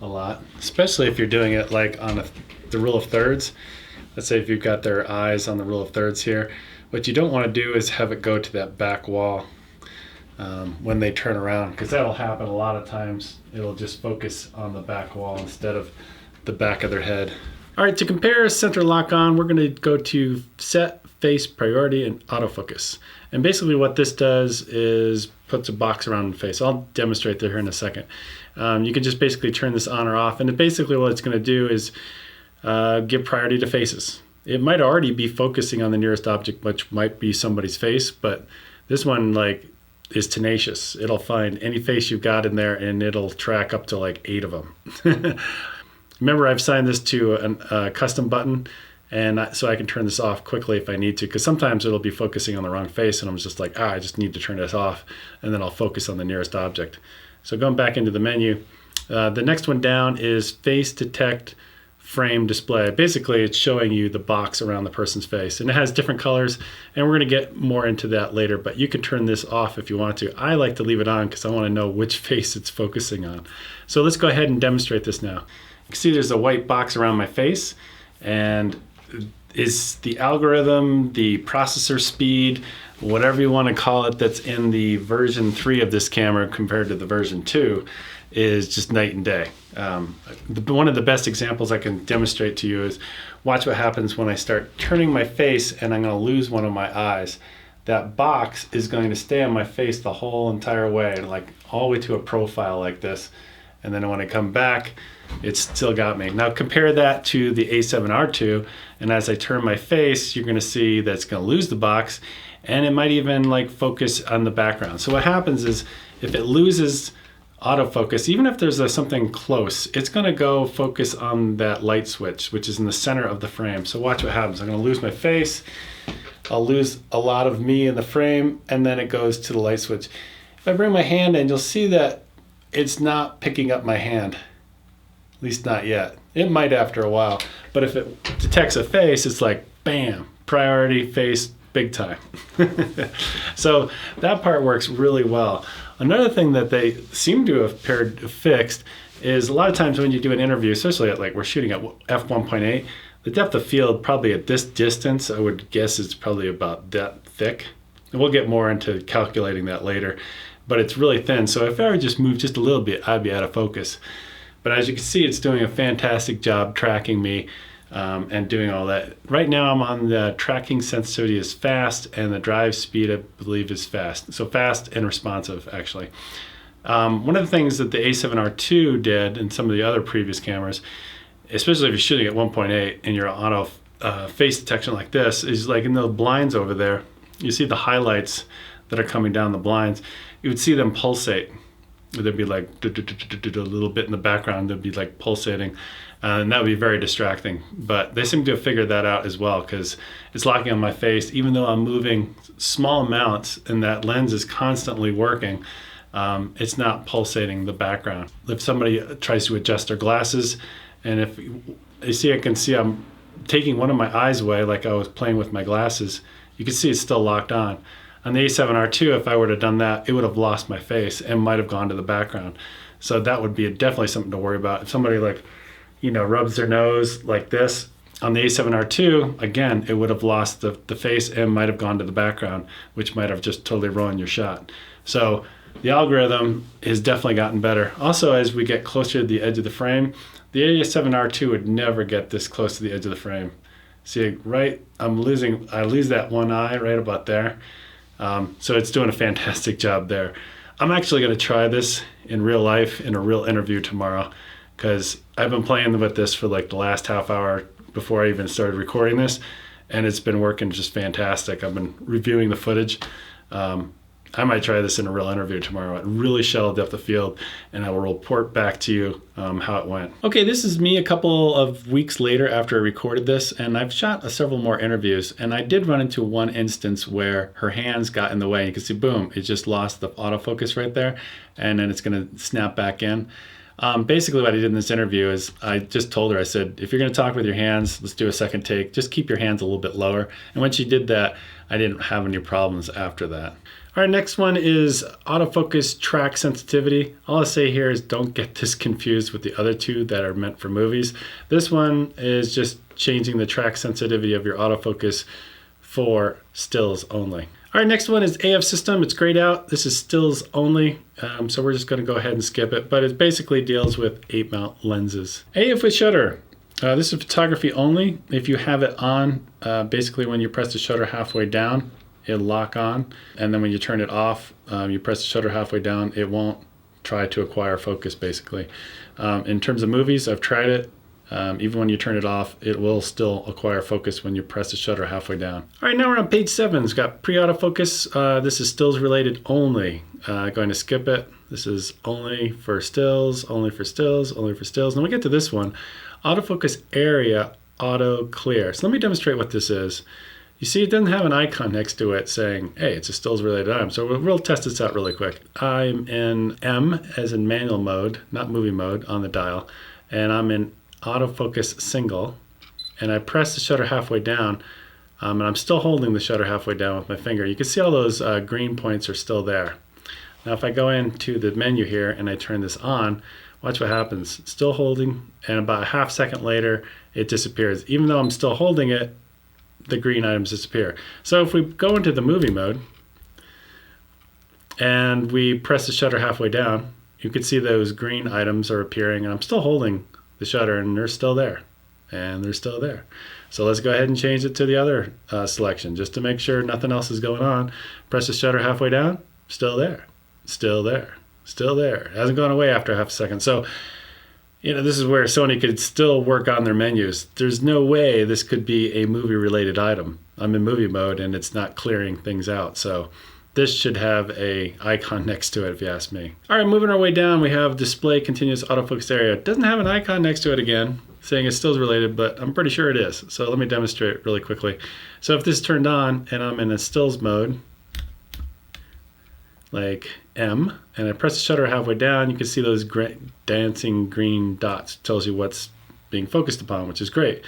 a lot, especially if you're doing it like on the rule of thirds. Let's say if you've got their eyes on the rule of thirds here, what you don't want to do is have it go to that back wall when they turn around, because that'll happen a lot of times. It'll just focus on the back wall instead of the back of their head. All right, to compare center lock on, we're going to go to set, face, priority, and autofocus. And basically what this does is puts a box around the face. I'll demonstrate that here in a second. You can just basically turn this on or off, and basically what it's going to do is give priority to faces. It might already be focusing on the nearest object, which might be somebody's face, but this one like is tenacious. It'll find any face you've got in there and it'll track up to like 8 of them. Remember, I've signed this to a custom button, and so I can turn this off quickly if I need to, because sometimes it'll be focusing on the wrong face and I'm just like, I just need to turn this off, and then I'll focus on the nearest object. So going back into the menu, the next one down is face detect frame display. Basically, it's showing you the box around the person's face, and it has different colors, and we're going to get more into that later, but you can turn this off if you want to. I like to leave it on because I want to know which face it's focusing on. So let's go ahead and demonstrate this now. You can see there's a white box around my face, and is the algorithm, the processor speed, whatever you want to call it, that's in the version 3 of this camera compared to the version 2 is just night and day. One of the best examples I can demonstrate to you is watch what happens when I start turning my face and I'm going to lose one of my eyes. That box is going to stay on my face the whole entire way, like all the way to a profile like this. And then when I come back, it's still got me. Now compare that to the A7R2, and as I turn my face, you're gonna see that it's gonna lose the box, and it might even like focus on the background. So what happens is, if it loses autofocus, even if there's something close, it's gonna go focus on that light switch, which is in the center of the frame. So watch what happens. I'm gonna lose my face, I'll lose a lot of me in the frame, and then it goes to the light switch. If I bring my hand in, you'll see that it's not picking up my hand. At least not yet. It might after a while, but if it detects a face, it's like, bam, priority face, big time. So that part works really well. Another thing that they seem to have fixed is a lot of times when you do an interview, especially at like we're shooting at f1.8, the depth of field probably at this distance, I would guess it's probably about that thick. And we'll get more into calculating that later, but it's really thin. So if I would just move just a little bit, I'd be out of focus. But as you can see, it's doing a fantastic job tracking me and doing all that. Right now I'm on the tracking sensitivity is fast, and the drive speed I believe is fast. So fast and responsive actually. One of the things that the A7R2 did and some of the other previous cameras, especially if you're shooting at 1.8 and you're auto face detection like this, is like in the blinds over there, you see the highlights that are coming down the blinds, you would see them pulsate. There'd be like a little bit in the background, there'd be like pulsating, and that would be very distracting. But they seem to have figured that out as well, because it's locking on my face, even though I'm moving small amounts and that lens is constantly working, it's not pulsating the background. If somebody tries to adjust their glasses, and if you see, I can see I'm taking one of my eyes away like I was playing with my glasses, you can see it's still locked on. On the A7R2, if I would have done that, it would have lost my face and might have gone to the background. So that would be definitely something to worry about. If somebody like, you know, rubs their nose like this, on the A7R2, again, it would have lost the face and might have gone to the background, which might have just totally ruined your shot. So the algorithm has definitely gotten better. Also, as we get closer to the edge of the frame, the A7R2 would never get this close to the edge of the frame. See, right, I lose that one eye right about there. So it's doing a fantastic job there. I'm actually going to try this in real life in a real interview tomorrow, because I've been playing with this for like the last half hour before I even started recording this, and it's been working just fantastic. I've been reviewing the footage. I might try this in a real interview tomorrow. It really shall depth of field, and I will report back to you how it went. Okay, this is me a couple of weeks later after I recorded this, and I've shot several more interviews, and I did run into one instance where her hands got in the way. You can see, boom, it just lost the autofocus right there, and then it's gonna snap back in. Basically what I did in this interview is I just told her, I said, if you're gonna talk with your hands, let's do a second take. Just keep your hands a little bit lower. And when she did that, I didn't have any problems after that. All right, next one is autofocus track sensitivity. All I say here is don't get this confused with the other two that are meant for movies. This one is just changing the track sensitivity of your autofocus for stills only. All right, next one is AF system. It's grayed out. This is stills only, so we're just gonna go ahead and skip it, but it basically deals with 8-mount lenses. AF with shutter. This is photography only. If you have it on, basically when you press the shutter halfway down, it'll lock on, and then when you turn it off, you press the shutter halfway down, it won't try to acquire focus basically. In terms of movies, I've tried it. Even when you turn it off, it will still acquire focus when you press the shutter halfway down. All right, now we're on page 7. It's got pre-autofocus. This is stills related only. Going to skip it. This is only for stills, only for stills, only for stills. Then we get to this one, autofocus area auto clear. So let me demonstrate what this is. You see it doesn't have an icon next to it saying, hey, it's a stills related item. So we'll test this out really quick. I'm in M as in manual mode, not movie mode on the dial. And I'm in autofocus single. And I press the shutter halfway down. And I'm still holding the shutter halfway down with my finger. You can see all those green points are still there. Now if I go into the menu here and I turn this on, watch what happens. Still holding, and about a half second later, it disappears. Even though I'm still holding it, the green items disappear. So if we go into the movie mode and we press the shutter halfway down, you can see those green items are appearing, and I'm still holding the shutter and they're still there, and they're still there. So let's go ahead and change it to the other selection just to make sure nothing else is going on. Press the shutter halfway down, still there, still there, Still there. It hasn't gone away after half a second. So, you know, this is where Sony could still work on their menus. There's no way this could be a movie-related item. I'm in movie mode and it's not clearing things out. So this should have a icon next to it, if you ask me. All right, moving our way down, we have display continuous autofocus area. It doesn't have an icon next to it again, saying it's still related, but I'm pretty sure it is. So let me demonstrate really quickly. So if this is turned on and I'm in a stills mode, like M, and I press the shutter halfway down, you can see those dancing green dots. It tells you what's being focused upon, which is great.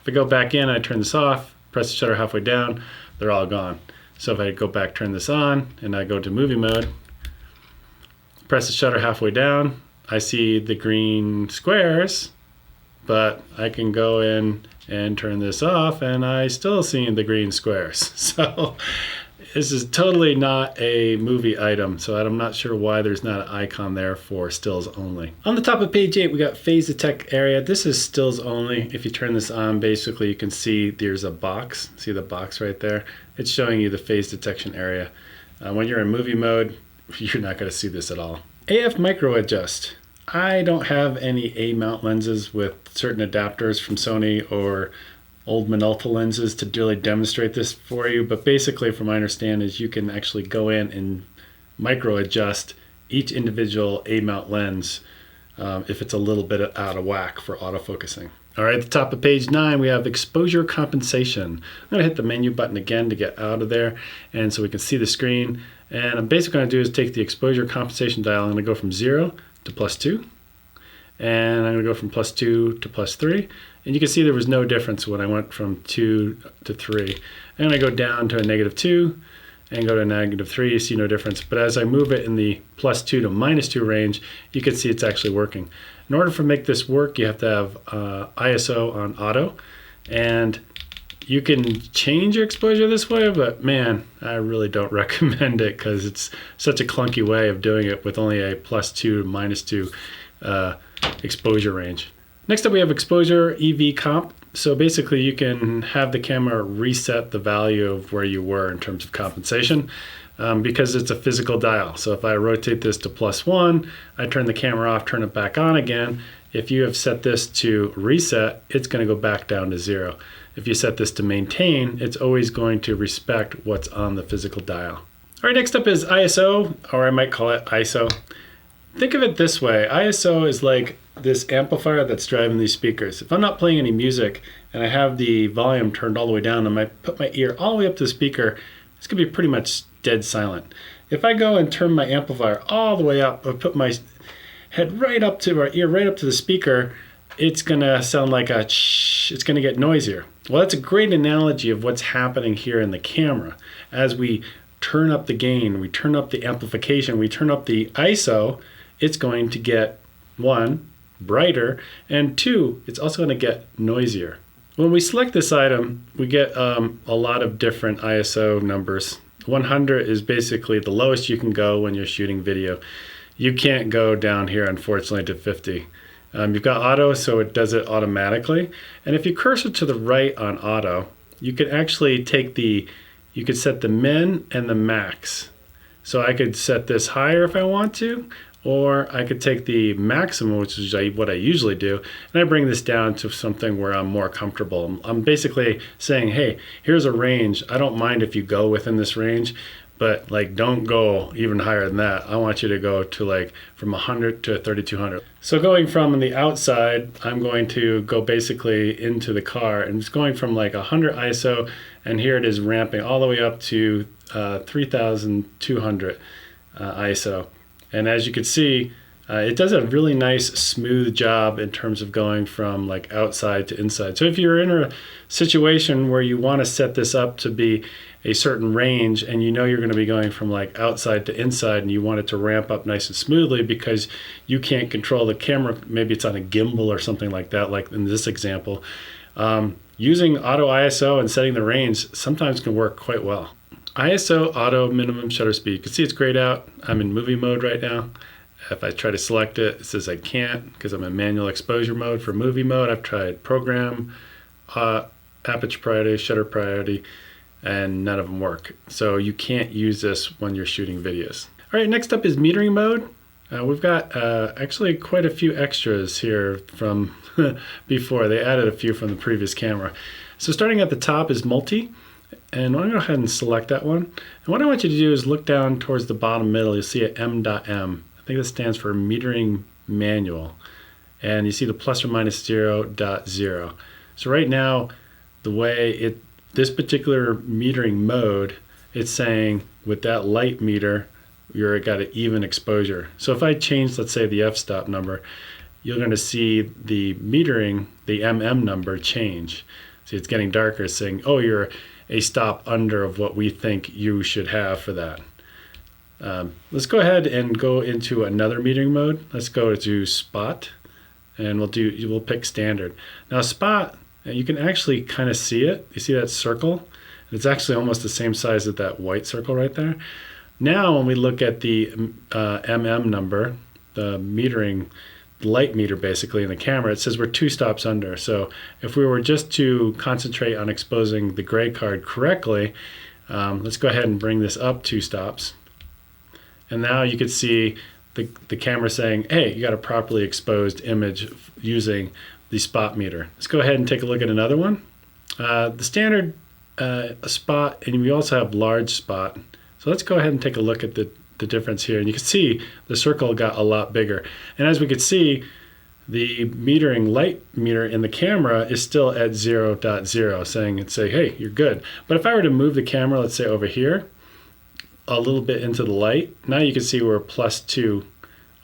If I go back in, I turn this off, press the shutter halfway down, they're all gone. So if I go back, turn this on, and I go to movie mode, press the shutter halfway down, I see the green squares, but I can go in and turn this off, and I still see the green squares. So this is totally not a movie item, so I'm not sure why there's not an icon there for stills only. On the top of page 8, we got phase detect area. This is stills only. If you turn this on, basically you can see there's a box. See the box right there? It's showing you the phase detection area. When you're in movie mode, you're not going to see this at all. AF micro adjust. I don't have any A mount lenses with certain adapters from Sony or old Minolta lenses to really demonstrate this for you, but basically from my understanding is you can actually go in and micro adjust each individual A mount lens if it's a little bit out of whack for autofocusing. All right, at the top of page 9, we have exposure compensation. I'm gonna hit the menu button again to get out of there, and so we can see the screen. And I'm basically gonna do is take the exposure compensation dial. I'm gonna go from 0 to +2, and I'm gonna go from +2 to +3. And you can see there was no difference when I went from 2 to 3. I'm gonna go down to a -2 and go to a -3, you see no difference. But as I move it in the +2 to -2 range, you can see it's actually working. In order for make this work, you have to have ISO on auto, and you can change your exposure this way, but man, I really don't recommend it because it's such a clunky way of doing it with only a +2 to -2 exposure range. Next up, we have exposure EV comp. So basically you can have the camera reset the value of where you were in terms of compensation because it's a physical dial. So if I rotate this to +1, I turn the camera off, turn it back on again. If you have set this to reset, it's going to go back down to 0. If you set this to maintain, it's always going to respect what's on the physical dial. All right, next up is ISO, or I might call it ISO. Think of it this way. ISO is like this amplifier that's driving these speakers. If I'm not playing any music and I have the volume turned all the way down and I put my ear all the way up to the speaker, it's gonna be pretty much dead silent. If I go and turn my amplifier all the way up, or put my head right up to our ear, right up to the speaker, it's gonna sound like a shh, it's gonna get noisier. Well, that's a great analogy of what's happening here in the camera. As we turn up the gain, we turn up the amplification, we turn up the ISO, it's going to get, 1, brighter, and 2, it's also going to get noisier. When we select this item, we get a lot of different ISO numbers. 100 is basically the lowest you can go when you're shooting video. You can't go down here, unfortunately, to 50. You've got auto, so it does it automatically. And if you cursor to the right on auto, you can actually take you could set the min and the max. So I could set this higher if I want to, or I could take the maximum, which is what I usually do, and I bring this down to something where I'm more comfortable. I'm basically saying, hey, here's a range. I don't mind if you go within this range, but like don't go even higher than that. I want you to go to like from 100 to 3200. So going from the outside, I'm going to go basically into the car, and it's going from like 100 ISO, and here it is ramping all the way up to 3200 ISO. And as you can see, it does a really nice smooth job in terms of going from like outside to inside. So if you're in a situation where you want to set this up to be a certain range and you know you're going to be going from like outside to inside and you want it to ramp up nice and smoothly because you can't control the camera, maybe it's on a gimbal or something like that, like in this example, using auto ISO and setting the range sometimes can work quite well. ISO auto minimum shutter speed. You can see it's grayed out. I'm in movie mode right now. If I try to select it, it says I can't because I'm in manual exposure mode. For movie mode, I've tried program, aperture priority, shutter priority, and none of them work. So you can't use this when you're shooting videos. All right, next up is metering mode. We've got actually quite a few extras here from before. They added a few from the previous camera. So starting at the top is multi, and I'm going to go ahead and select that one. And what I want you to do is look down towards the bottom middle. You'll see a M.M. I think that stands for metering manual. And you see the plus or minus 0.0. So right now, the way this particular metering mode, it's saying with that light meter, you're got an even exposure. So if I change, let's say, the f-stop number, you're going to see the metering, the MM number change. See, it's getting darker, saying, oh, you're a stop under of what we think you should have for that. Let's go ahead and go into another metering mode. Let's go to spot, and we'll pick standard. Now spot, you can actually kind of see it. You see that circle? It's actually almost the same size as that white circle right there. Now when we look at the MM number, the metering, light meter basically in the camera, it says we're 2 stops under. So if we were just to concentrate on exposing the gray card correctly, let's go ahead and bring this up 2 stops. And now you can see the camera saying, hey, you got a properly exposed image using the spot meter. Let's go ahead and take a look at another one. The standard spot, and we also have large spot. So let's go ahead and take a look at the difference here. And you can see the circle got a lot bigger. And as we could see, the metering light meter in the camera is still at 0.0, saying, hey, you're good. But if I were to move the camera, let's say over here, a little bit into the light, now you can see we're +2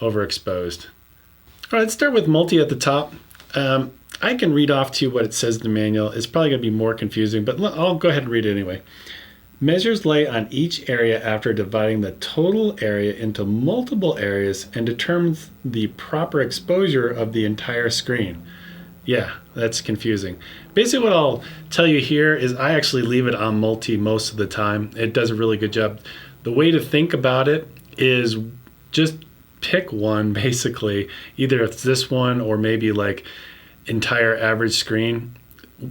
overexposed. All right, let's start with multi at the top. I can read off to you what it says in the manual. It's probably going to be more confusing, but I'll go ahead and read it anyway. Measures light on each area after dividing the total area into multiple areas and determines the proper exposure of the entire screen. Yeah, that's confusing. Basically what I'll tell you here is I actually leave it on multi most of the time. It does a really good job. The way to think about it is just pick one basically. Either it's this one or maybe like entire average screen.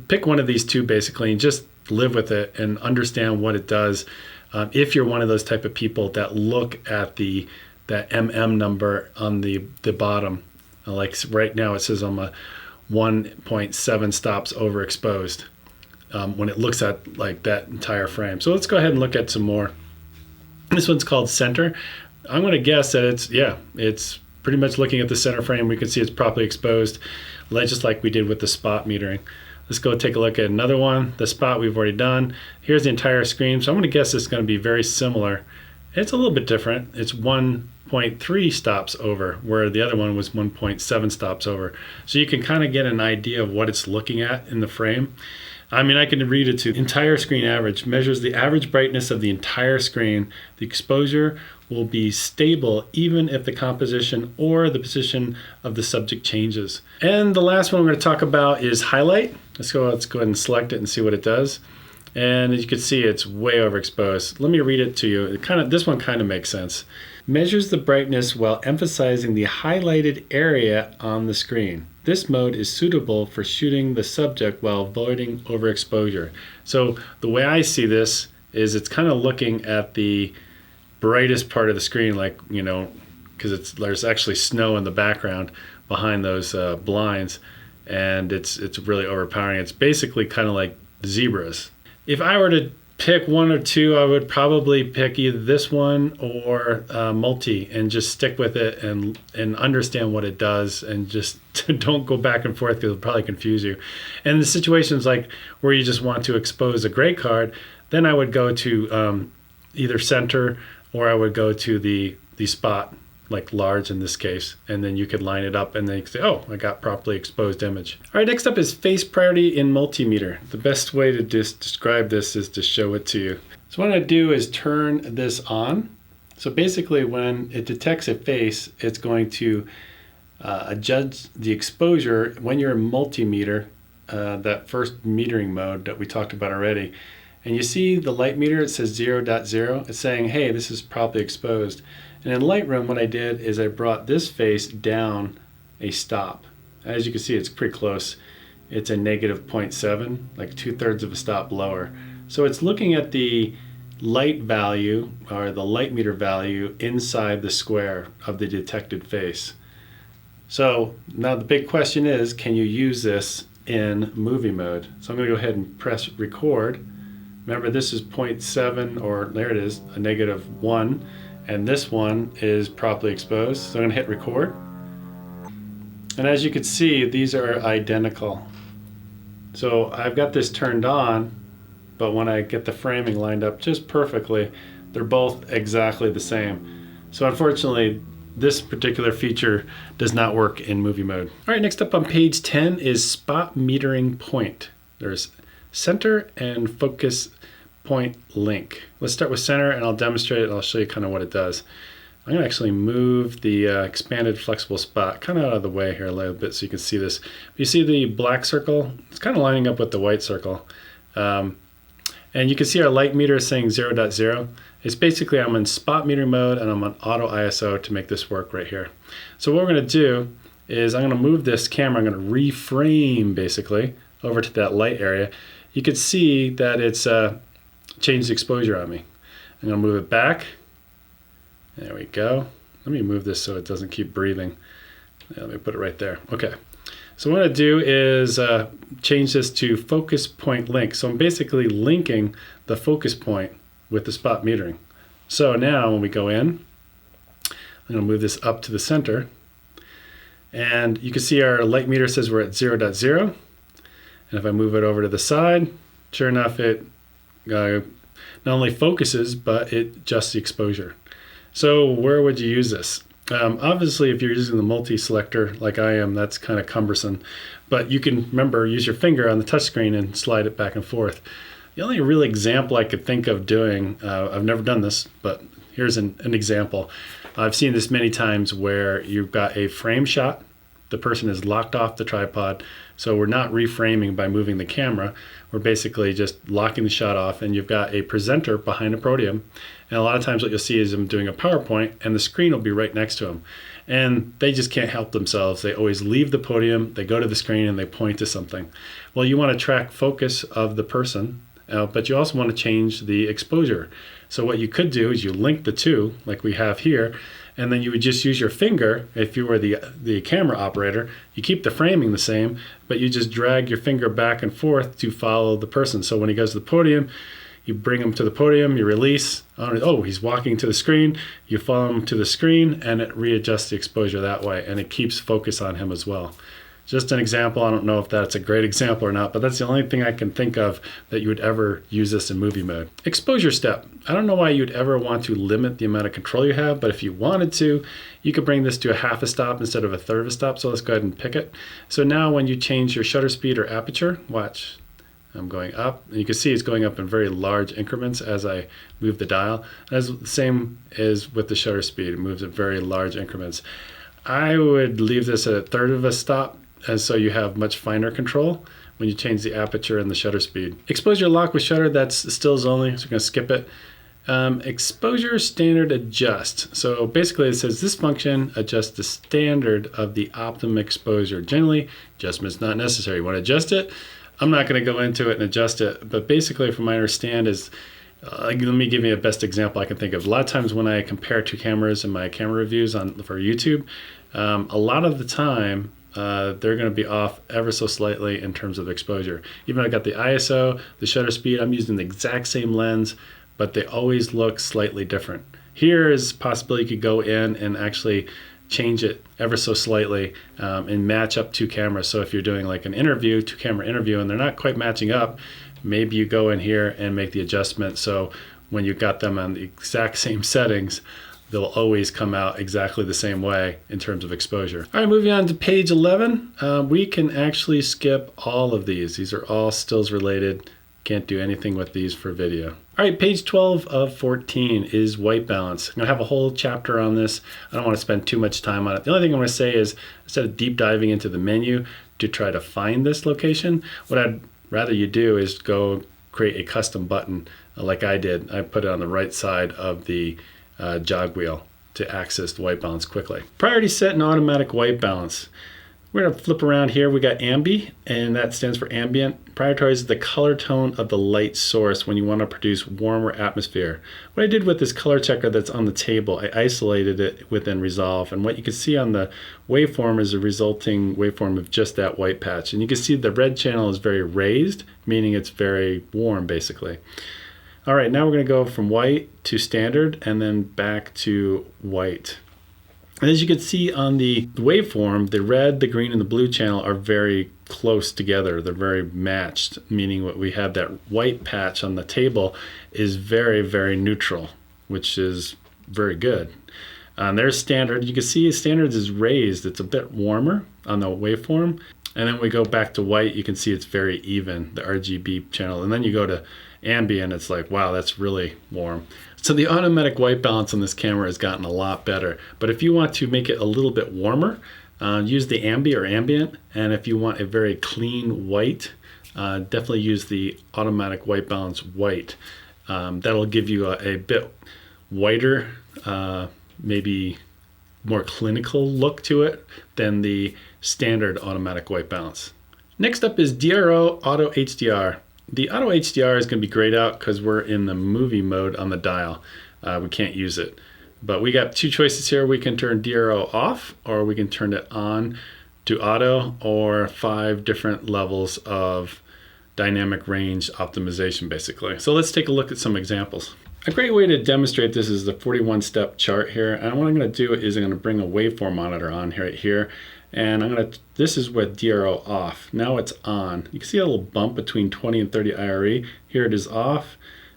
Pick one of these two basically and just live with it and understand what it does. If you're one of those type of people that look at that MM number on the bottom, like right now it says I'm a 1.7 stops overexposed when it looks at like that entire frame. So let's go ahead and look at some more. This one's called center. I'm going to guess that it's pretty much looking at the center frame. We can see it's properly exposed, just like we did with the spot metering. Let's go take a look at another one. The spot we've already done. Here's the entire screen. So I'm going to guess it's going to be very similar. It's a little bit different. It's 1.3 stops over, where the other one was 1.7 stops over. So you can kind of get an idea of what it's looking at in the frame. I mean, I can read it to entire screen average, measures the average brightness of the entire screen. The exposure will be stable even if the composition or the position of the subject changes. And the last one we're going to talk about is highlight. Let's go ahead and select it and see what it does. And as you can see, it's way overexposed. Let me read it to you. This one kind of makes sense. Measures the brightness while emphasizing the highlighted area on the screen. This mode is suitable for shooting the subject while avoiding overexposure. So the way I see this is it's kind of looking at the brightest part of the screen, like, you know, because there's actually snow in the background behind those blinds, and it's really overpowering. It's basically kind of like zebras. If I were to pick one or two, I would probably pick either this one or multi and just stick with it and understand what it does, and just don't go back and forth because it'll probably confuse you. And the situations like where you just want to expose a gray card, then I would go to either center, or I would go to the spot, like large in this case, and then you could line it up and then you can say, oh, I got properly exposed image. All right, next up is face priority in Multimeter. The best way to describe this is to show it to you. So what I do is turn this on. So basically when it detects a face, it's going to adjust the exposure when you're in Multimeter, that first metering mode that we talked about already. And you see the light meter, it says 0.0. It's saying, hey, this is properly exposed. And in Lightroom, what I did is I brought this face down a stop. As you can see, it's pretty close. It's a -0.7, like 2/3 of a stop lower. So it's looking at the light value, or the light meter value, inside the square of the detected face. So now the big question is, can you use this in movie mode? So I'm going to go ahead and press record. Remember, this is 0.7, or there it is, a -1, and this one is properly exposed. So I'm going to hit record. And as you can see, these are identical. So I've got this turned on, but when I get the framing lined up just perfectly, they're both exactly the same. So unfortunately, this particular feature does not work in movie mode. All right, next up on page 10 is spot metering point. There's center and focus point link. Let's start with center, and I'll demonstrate it, and I'll show you kind of what it does. I'm going to actually move the expanded flexible spot kind of out of the way here a little bit so you can see this. You see the black circle? It's kind of lining up with the white circle. And you can see our light meter is saying 0.0. It's basically I'm in spot metering mode and I'm on auto ISO to make this work right here. So what we're going to do is I'm going to move this camera, I'm going to reframe basically over to that light area. You can see that it's changed the exposure on me. I'm going to move it back. There we go. Let me move this so it doesn't keep breathing. Yeah, let me put it right there. Okay. So what I'm going to do is change this to focus point link. So I'm basically linking the focus point with the spot metering. So now when we go in, I'm going to move this up to the center. And you can see our light meter says we're at 0.0. And if I move it over to the side, sure enough, it not only focuses, but it adjusts the exposure. So where would you use this? Obviously, if you're using the multi-selector like I am, that's kind of cumbersome. But you can, remember, use your finger on the touchscreen and slide it back and forth. The only real example I could think of doing, I've never done this, but here's an example. I've seen this many times where you've got a frame shot. The person is locked off the tripod, so we're not reframing by moving the camera. We're basically just locking the shot off, and you've got a presenter behind a podium. And a lot of times what you'll see is them doing a PowerPoint, and the screen will be right next to them. And they just can't help themselves. They always leave the podium, they go to the screen, and they point to something. Well, you want to track focus of the person, but you also want to change the exposure. So what you could do is you link the two, like we have here, and then you would just use your finger. If you were the camera operator, you keep the framing the same, but you just drag your finger back and forth to follow the person. So when he goes to the podium, you bring him to the podium, you release. Oh, he's walking to the screen. You follow him to the screen, and it readjusts the exposure that way, and it keeps focus on him as well. Just an example. I don't know if that's a great example or not, but that's the only thing I can think of that you would ever use this in movie mode. Exposure step. I don't know why you'd ever want to limit the amount of control you have, but if you wanted to, you could bring this to a half a stop instead of a third of a stop. So let's go ahead and pick it. So now when you change your shutter speed or aperture, watch. I'm going up, and you can see it's going up in very large increments as I move the dial. As the same as with the shutter speed, it moves at very large increments. I would leave this at a third of a stop, and so you have much finer control when you change the aperture and the shutter speed. Exposure lock with shutter, that's stills only, so we're going to skip it. Exposure standard adjust. So basically it says this function adjusts the standard of the optimum exposure. Generally, adjustment's not necessary. You want to adjust it? I'm not going to go into it and adjust it, but basically from my understand is, let me give you a best example I can think of. A lot of times when I compare two cameras in my camera reviews for YouTube, a lot of the time they're going to be off ever so slightly in terms of exposure. Even though I got the ISO, the shutter speed, I'm using the exact same lens, but they always look slightly different. Here is a possibility you could go in and actually change it ever so slightly and match up two cameras. So if you're doing like an interview, two camera interview, and they're not quite matching up, maybe you go in here and make the adjustment. So when you got them on the exact same settings, they'll always come out exactly the same way in terms of exposure. All right, moving on to page 11, we can actually skip all of these. These are all stills related. Can't do anything with these for video. All right, page 12 of 14 is white balance. I'm gonna have a whole chapter on this. I don't want to spend too much time on it. The only thing I'm gonna say is, instead of deep diving into the menu to try to find this location, what I'd rather you do is go create a custom button like I did. I put it on the right side of the jog wheel to access the white balance quickly. Priority set and automatic white balance. We're going to flip around here. We got ambi, and that stands for ambient. Prioritizes the color tone of the light source when you want to produce warmer atmosphere. What I did with this color checker that's on the table, I isolated it within Resolve, and what you can see on the waveform is a resulting waveform of just that white patch. And you can see the red channel is very raised, meaning it's very warm basically. All right, now we're going to go from white to standard and then back to white. And as you can see on the waveform, the red, the green, and the blue channel are very close together. They're very matched, meaning what we have, that white patch on the table is very, very neutral, which is very good. There's standard. You can see standards is raised. It's a bit warmer on the waveform. And then we go back to white, you can see it's very even, the RGB channel. And then you go to ambient, it's like, wow, that's really warm. So the automatic white balance on this camera has gotten a lot better. But if you want to make it a little bit warmer, use the ambi or ambient. And if you want a very clean white, definitely use the automatic white balance white. That'll give you a bit whiter, maybe more clinical look to it than the standard automatic white balance. Next up is Dro Auto Hdr. The Auto Hdr is going to be grayed out because we're in the movie mode on the dial. We can't use it. But we got two choices here. We can turn Dro off, or we can turn it on to auto, or 5 different levels of dynamic range optimization basically. So let's take a look at some examples. A great way to demonstrate this is the 41-step chart here. And what I'm going to do is I'm going to bring a waveform monitor on right here. And this is with Dro off. Now it's on. You can see a little bump between 20 and 30 IRE. Here it is off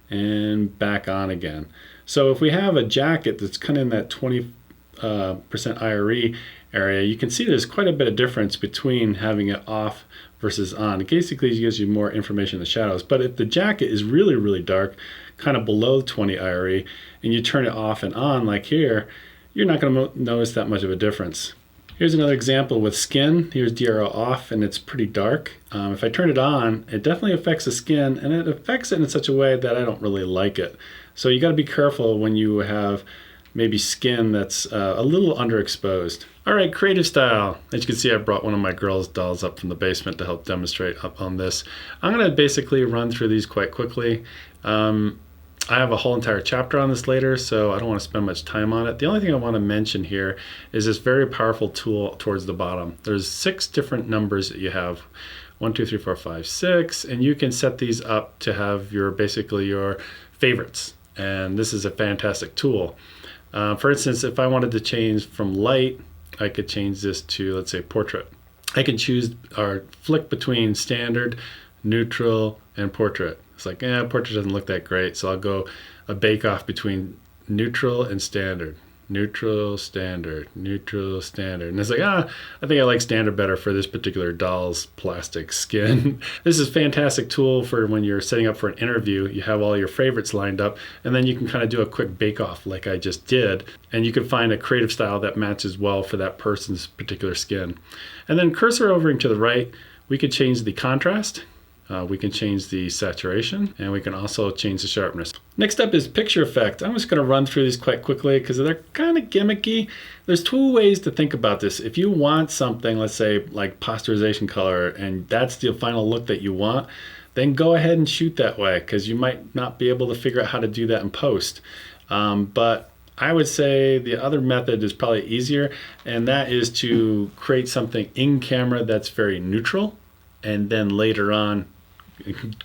and back on again. So if we have a jacket that's kind of in that 20% IRE area, you can see there's quite a bit of difference between having it off versus on. It basically gives you more information in the shadows. But if the jacket is really, really dark, kind of below 20 IRE, and you turn it off and on like here, you're not going to notice that much of a difference. Here's another example with skin. Here's Dro off and it's pretty dark. If I turn it on, it definitely affects the skin, and it affects it in such a way that I don't really like it. So you got to be careful when you have maybe skin that's a little underexposed. All right, creative style. As you can see, I brought one of my girls' dolls up from the basement to help demonstrate up on this. I'm going to basically run through these quite quickly. I have a whole entire chapter on this later, so I don't want to spend much time on it. The only thing I want to mention here is this very powerful tool towards the bottom. There's 6 different numbers that you have. 1, 2, 3, 4, 5, 6, and you can set these up to have basically your favorites. And this is a fantastic tool. For instance, if I wanted to change from light, I could change this to, let's say, portrait. I can choose or flick between standard, neutral, and portrait. It's like, portrait doesn't look that great, so I'll go a bake-off between neutral and standard. Neutral, standard, neutral, standard. And it's like, I think I like standard better for this particular doll's plastic skin. This is a fantastic tool for when you're setting up for an interview. You have all your favorites lined up, and then you can kind of do a quick bake-off like I just did, and you can find a creative style that matches well for that person's particular skin. And then cursor over to the right, we could change the contrast. We can change the saturation, and we can also change the sharpness. Next up is picture effect. I'm just going to run through these quite quickly because they're kind of gimmicky. There's 2 ways to think about this. If you want something, let's say like posterization color, and that's the final look that you want, then go ahead and shoot that way, because you might not be able to figure out how to do that in post. But I would say the other method is probably easier, and that is to create something in camera that's very neutral, and then later on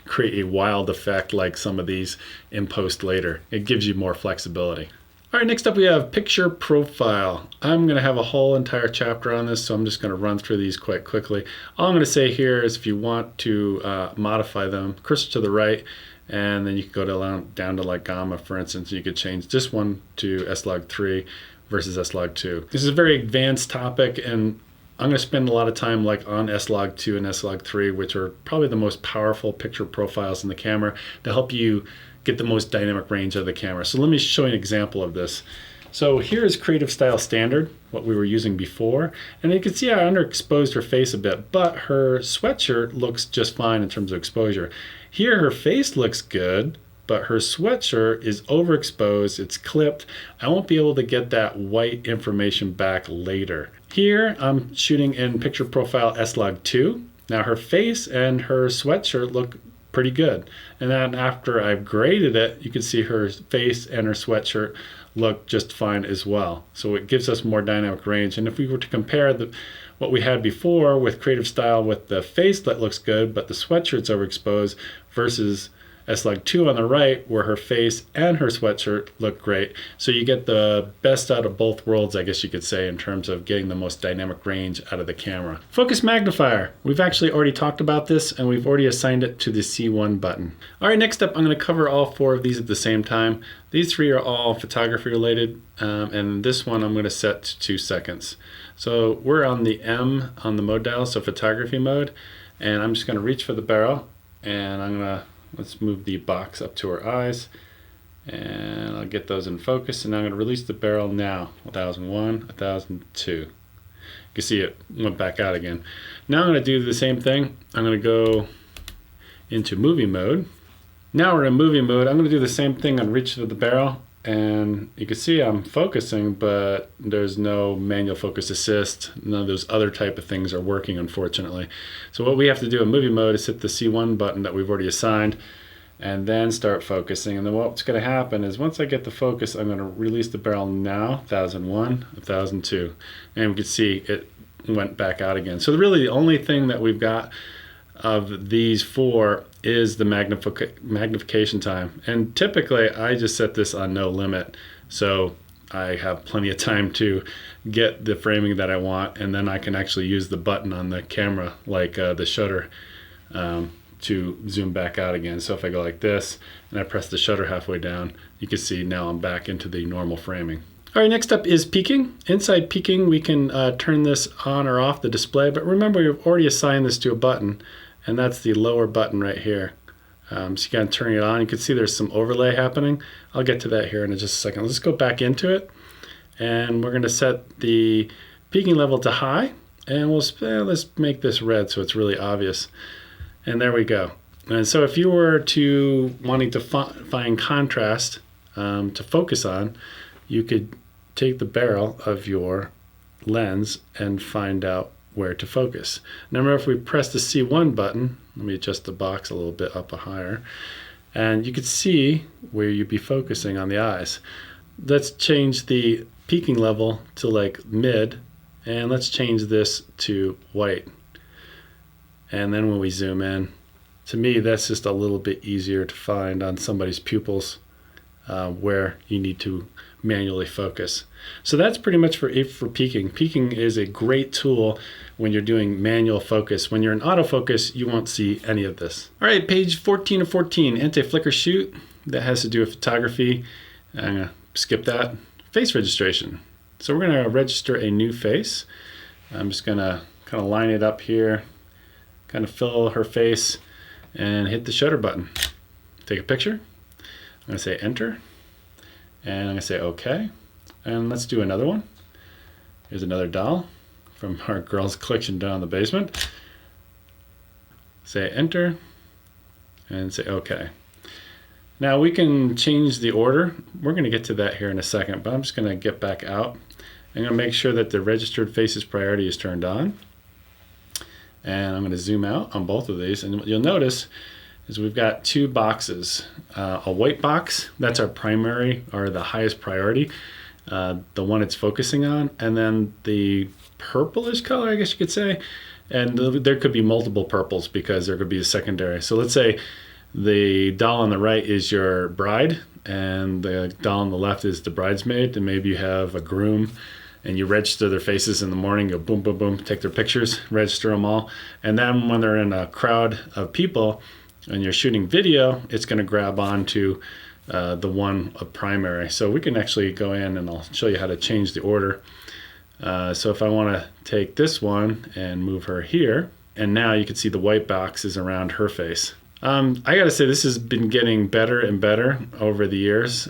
create a wild effect like some of these in post later. It gives you more flexibility. All right, next up we have picture profile. I'm going to have a whole entire chapter on this, so I'm just going to run through these quite quickly. All I'm going to say here is if you want to modify them, cursor to the right, and then you can go down to like gamma, for instance. You could change this one to S-Log3 versus S-Log2. This is a very advanced topic, and I'm going to spend a lot of time like on S-Log2 and S-Log3, which are probably the most powerful picture profiles in the camera to help you get the most dynamic range of the camera. So let me show you an example of this. So here is Creative Style Standard, what we were using before. And you can see I underexposed her face a bit, but her sweatshirt looks just fine in terms of exposure. Here her face looks good, but her sweatshirt is overexposed, it's clipped. I won't be able to get that white information back later. Here I'm shooting in picture profile S-Log2. Now her face and her sweatshirt look pretty good. And then after I've graded it, you can see her face and her sweatshirt look just fine as well. So it gives us more dynamic range. And if we were to compare what we had before with Creative Style with the face that looks good, but the sweatshirt's overexposed, versus S-Log2 on the right, where her face and her sweatshirt look great. So you get the best out of both worlds, I guess you could say, in terms of getting the most dynamic range out of the camera. Focus magnifier. We've actually already talked about this, and we've already assigned it to the C1 button. All right, next up, I'm going to cover all 4 of these at the same time. These 3 are all photography related, and this one I'm going to set to 2 seconds. So we're on the M on the mode dial, so photography mode, and I'm just going to reach for the barrel, and I'm going to let's move the box up to her eyes, and I'll get those in focus, and I'm going to release the barrel now. 1001, 1002. You can see it went back out again. Now I'm going to do the same thing. I'm going to go into movie mode. Now we're in movie mode. I'm going to do the same thing and reach for the barrel, and you can see I'm focusing, but there's no manual focus assist. None of those other type of things are working, unfortunately. So what we have to do in movie mode is hit the C1 button that we've already assigned, and then start focusing. And then what's going to happen is once I get the focus, I'm going to release the barrel now, 1001, 1002, and we can see it went back out again. So really the only thing that we've got of these 4 is the magnification time, and typically I just set this on no limit, so I have plenty of time to get the framing that I want, and then I can actually use the button on the camera, like the shutter, to zoom back out again. So if I go like this and I press the shutter halfway down, you can see now I'm back into the normal framing. All right, next up is peaking. Inside peaking, we can turn this on or off the display, but remember we've already assigned this to a button, and that's the lower button right here. So you can turn it on. You can see there's some overlay happening. I'll get to that here in just a second. Let's go back into it, and we're going to set the peaking level to high, and let's make this red so it's really obvious. And there we go. And so if you were to wanting to find contrast to focus on, you could take the barrel of your lens and find out where to focus. Now remember, if we press the C1 button, let me adjust the box a little bit up higher, and you can see where you'd be focusing on the eyes. Let's change the peaking level to like mid, and let's change this to white. And then when we zoom in, to me that's just a little bit easier to find on somebody's pupils where you need to manually focus. So that's pretty much for peaking. Peaking is a great tool when you're doing manual focus. When you're in autofocus, you won't see any of this. All right, page 14 of 14, anti-flicker shoot. That has to do with photography. I'm gonna skip that. Face registration. So we're gonna register a new face. I'm just gonna kind of line it up here, kind of fill her face, and hit the shutter button. Take a picture. I'm gonna say enter, and I'm gonna say okay. And let's do another one. Here's another doll from our girls' collection down in the basement. Say enter, and say okay. Now we can change the order. We're gonna get to that here in a second, but I'm just gonna get back out. I'm gonna make sure that the registered faces priority is turned on. And I'm gonna zoom out on both of these, and what you'll notice is we've got 2 boxes. A white box, that's our primary or the highest priority, the one it's focusing on, and then the purplish color, I guess you could say, and there could be multiple purples because there could be a secondary. So let's say the doll on the right is your bride, and the doll on the left is the bridesmaid, and maybe you have a groom, and you register their faces in the morning, go boom, boom, boom, take their pictures, register them all, and then when they're in a crowd of people, and you're shooting video, it's going to grab onto the one of primary. So we can actually go in and I'll show you how to change the order. So if I want to take this one and move her here, and now you can see the white box is around her face. I got to say, this has been getting better and better over the years.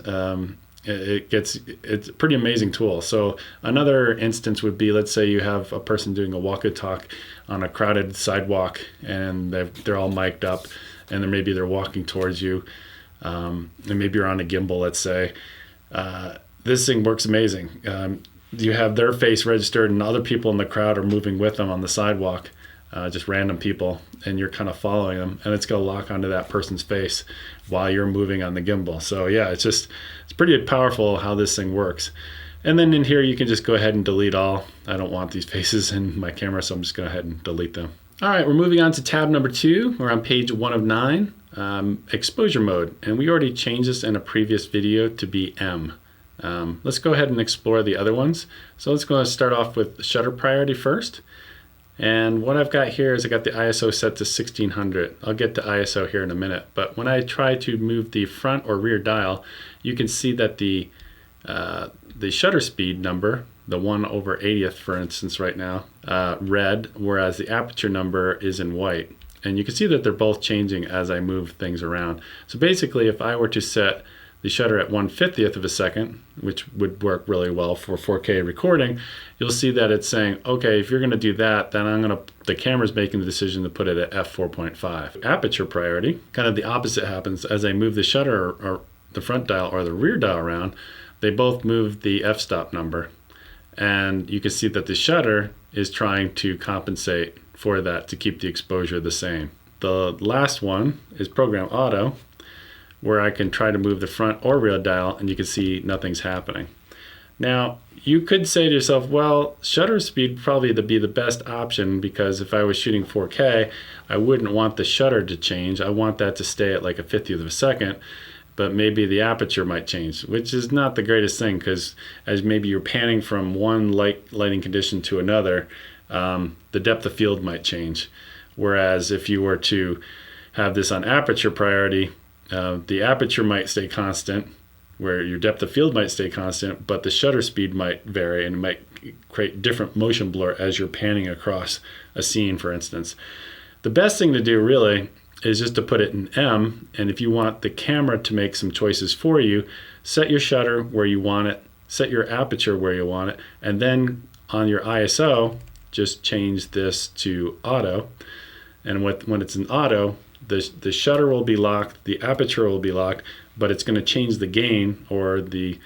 It's a pretty amazing tool. So another instance would be, let's say you have a person doing a walk and talk on a crowded sidewalk, and they're all mic'd up, and then maybe they're walking towards you. and maybe you're on a gimbal, let's say, this thing works amazing. You have their face registered and other people in the crowd are moving with them on the sidewalk, just random people, and you're kind of following them, and it's going to lock onto that person's face while you're moving on the gimbal. So yeah, it's pretty powerful how this thing works. And then in here, you can just go ahead and delete all. I don't want these faces in my camera, so I'm just going to go ahead and delete them. All right, we're moving on to tab number 2. We're on page 1 of 9, exposure mode. And we already changed this in a previous video to be M. Let's go ahead and explore the other ones. So let's go and start off with shutter priority first. And what I've got here is I got the ISO set to 1600. I'll get to ISO here in a minute. But when I try to move the front or rear dial, you can see that the shutter speed number, the 1/80th, for instance, right now, red, whereas the aperture number is in white. And you can see that they're both changing as I move things around. So basically, if I were to set the shutter at 1/50th of a second, which would work really well for 4K recording, you'll see that it's saying, okay, if you're going to do that, then the camera's making the decision to put it at f/4.5. Aperture priority, kind of the opposite happens. As I move the shutter or the front dial or the rear dial around, they both move the f-stop number. And you can see that the shutter is trying to compensate for that to keep the exposure the same. The last one is program auto, where I can try to move the front or rear dial, and you can see nothing's happening. Now, you could say to yourself, well, shutter speed probably would be the best option, because if I was shooting 4K, I wouldn't want the shutter to change. I want that to stay at like a 50th of a second, but maybe the aperture might change, which is not the greatest thing, because as maybe you're panning from one lighting condition to another, the depth of field might change. Whereas if you were to have this on aperture priority, the aperture might stay constant, where your depth of field might stay constant, but the shutter speed might vary and it might create different motion blur as you're panning across a scene, for instance. The best thing to do really is just to put it in M, and if you want the camera to make some choices for you, set your shutter where you want it, set your aperture where you want it, and then on your ISO, just change this to auto. And when it's in auto, the shutter will be locked, the aperture will be locked, but it's going to change the gain or the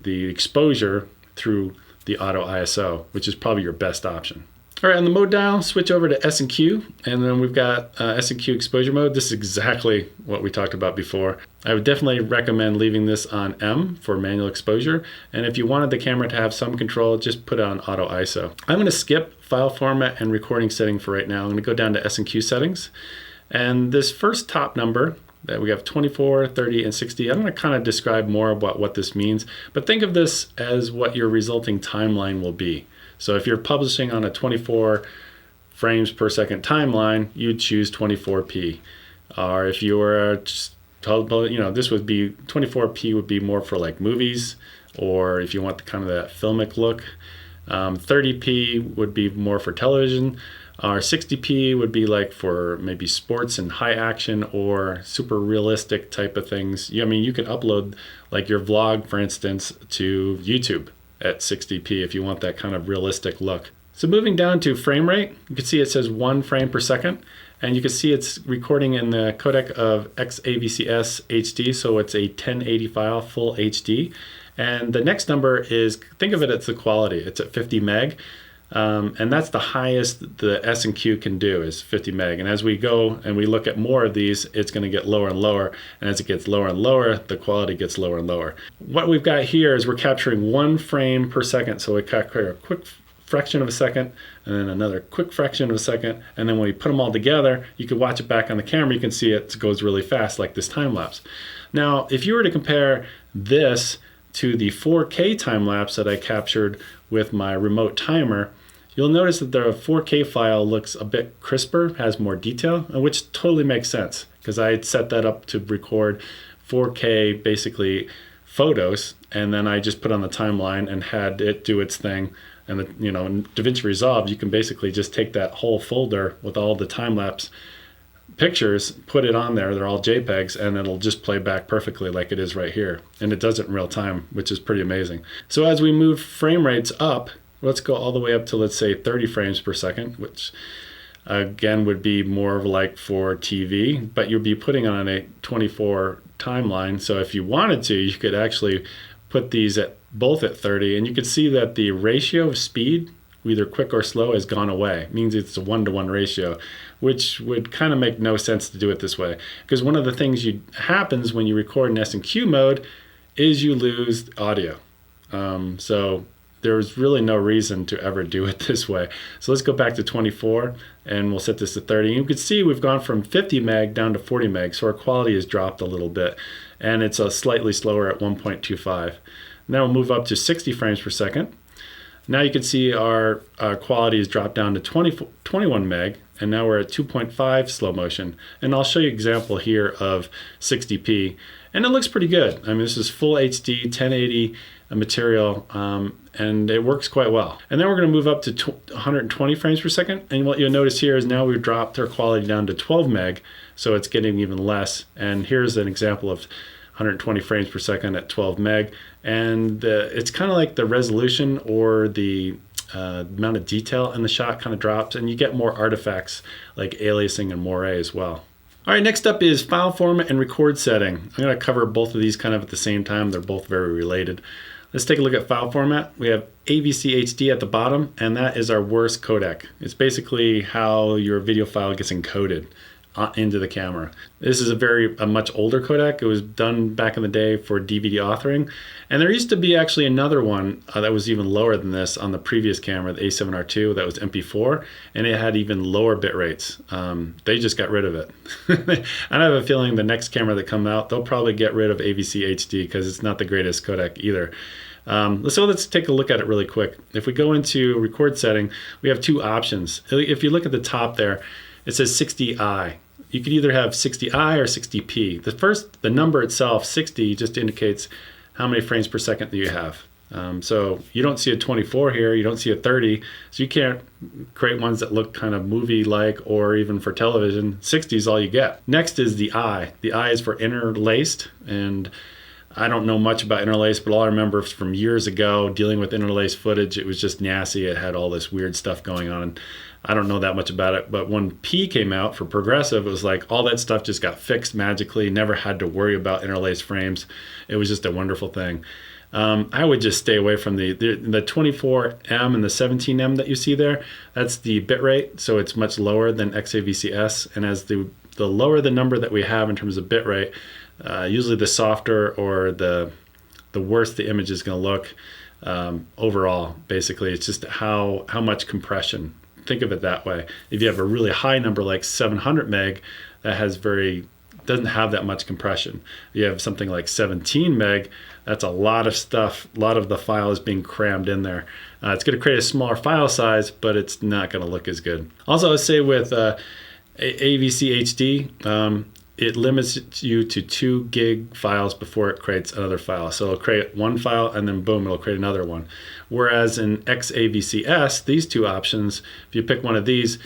exposure through the auto ISO, which is probably your best option. All right, on the mode dial, switch over to S&Q, and then we've got S&Q exposure mode. This is exactly what we talked about before. I would definitely recommend leaving this on M for manual exposure, and if you wanted the camera to have some control, just put it on auto ISO. I'm going to skip file format and recording setting for right now. I'm going to go down to S&Q settings, and this first top number that we have 24, 30, and 60, I'm going to kind of describe more about what this means, but think of this as what your resulting timeline will be. So if you're publishing on a 24 frames per second timeline, you'd choose 24p. Or if you were just told, this would be 24p would be more for like movies, or if you want the kind of that filmic look. 30p would be more for television. Or 60p would be like for maybe sports and high action or super realistic type of things. I mean, you can upload like your vlog, for instance, to YouTube at 60p if you want that kind of realistic look. So moving down to frame rate, you can see it says 1 frame per second, and you can see it's recording in the codec of Xavc-S HD, so it's a 1080 file, full HD. And the next number is, think of it as the quality. It's at 50 meg, and that's the highest the S&Q can do is 50 meg. And as we go and we look at more of these, it's going to get lower and lower. And as it gets lower and lower, the quality gets lower and lower. What we've got here is we're capturing 1 frame per second. So we capture a quick fraction of a second, and then another quick fraction of a second. And then when we put them all together, you can watch it back on the camera. You can see it goes really fast, like this time lapse. Now, if you were to compare this to the 4K time lapse that I captured with my remote timer, you'll notice that the 4K file looks a bit crisper, has more detail, which totally makes sense because I had set that up to record 4K basically photos, and then I just put on the timeline and had it do its thing. And in DaVinci Resolve, you can basically just take that whole folder with all the time-lapse pictures, put it on there, they're all JPEGs, and it'll just play back perfectly like it is right here. And it does it in real time, which is pretty amazing. So as we move frame rates up, let's go all the way up to, let's say, 30 frames per second, which again would be more of like for TV, but you'll be putting on a 24 timeline. So if you wanted to, you could actually put these at both at 30, and you could see that the ratio of speed, either quick or slow, has gone away. It means it's a 1-to-1 ratio, which would kind of make no sense to do it this way. Because one of the things happens when you record in S&Q mode is you lose audio. So there's really no reason to ever do it this way. So let's go back to 24 and we'll set this to 30. You can see we've gone from 50 meg down to 40 meg, so our quality has dropped a little bit, and it's slightly slower at 1.25. Now we'll move up to 60 frames per second. Now you can see our quality has dropped down to 21 meg, and now we're at 2.5 slow motion. And I'll show you an example here of 60p, and it looks pretty good. I mean, this is full HD 1080 material, and it works quite well. And then we're going to move up to 120 frames per second, and what you'll notice here is now we've dropped our quality down to 12 meg, so it's getting even less. And here's an example of 120 frames per second at 12 meg, and it's kind of like the resolution or the amount of detail in the shot kind of drops, and you get more artifacts like aliasing and moire as well. All right, next up is file format and record setting. I'm going to cover both of these kind of at the same time. They're both very related. Let's take a look at file format. We have AVC HD at the bottom, and that is our worst codec. It's basically how your video file gets encoded into the camera. This is a much older codec. It was done back in the day for DVD authoring, and there used to be actually another one that was even lower than this on the previous camera, the A7R II, that was MP4, and it had even lower bit rates. They just got rid of it. And I have a feeling the next camera that comes out, they'll probably get rid of AVC HD because it's not the greatest codec either. So let's take a look at it really quick. If we go into record setting, we have two options. If you look at the top there, it says 60i. You could either have 60i or 60p. The number itself, 60, just indicates how many frames per second that you have. So you don't see a 24 here, you don't see a 30, so you can't create ones that look kind of movie-like, or even for television. 60 is all you get. Next is the I. The I is for interlaced, and I don't know much about interlaced, but all I remember from years ago dealing with interlaced footage, it was just nasty. It had all this weird stuff going on. I don't know that much about it, but when P came out for progressive, it was like all that stuff just got fixed magically, never had to worry about interlaced frames. It was just a wonderful thing. I would just stay away from the 24M and the 17M that you see there. That's the bit rate, so it's much lower than Xavc-S, and as the lower the number that we have in terms of bit rate, usually the softer or the worse the image is going to look overall. Basically, it's just how much compression. Think of it that way. If you have a really high number like 700 meg, that doesn't have that much compression. If you have something like 17 meg, that's a lot of stuff. A lot of the file is being crammed in there. It's going to create a smaller file size, but it's not going to look as good. Also, I would say with AVC HD, it limits you to 2 gig files before it creates another file. So it'll create one file and then boom, it'll create another one. Whereas in Xavc-S, these two options, if you pick one of these,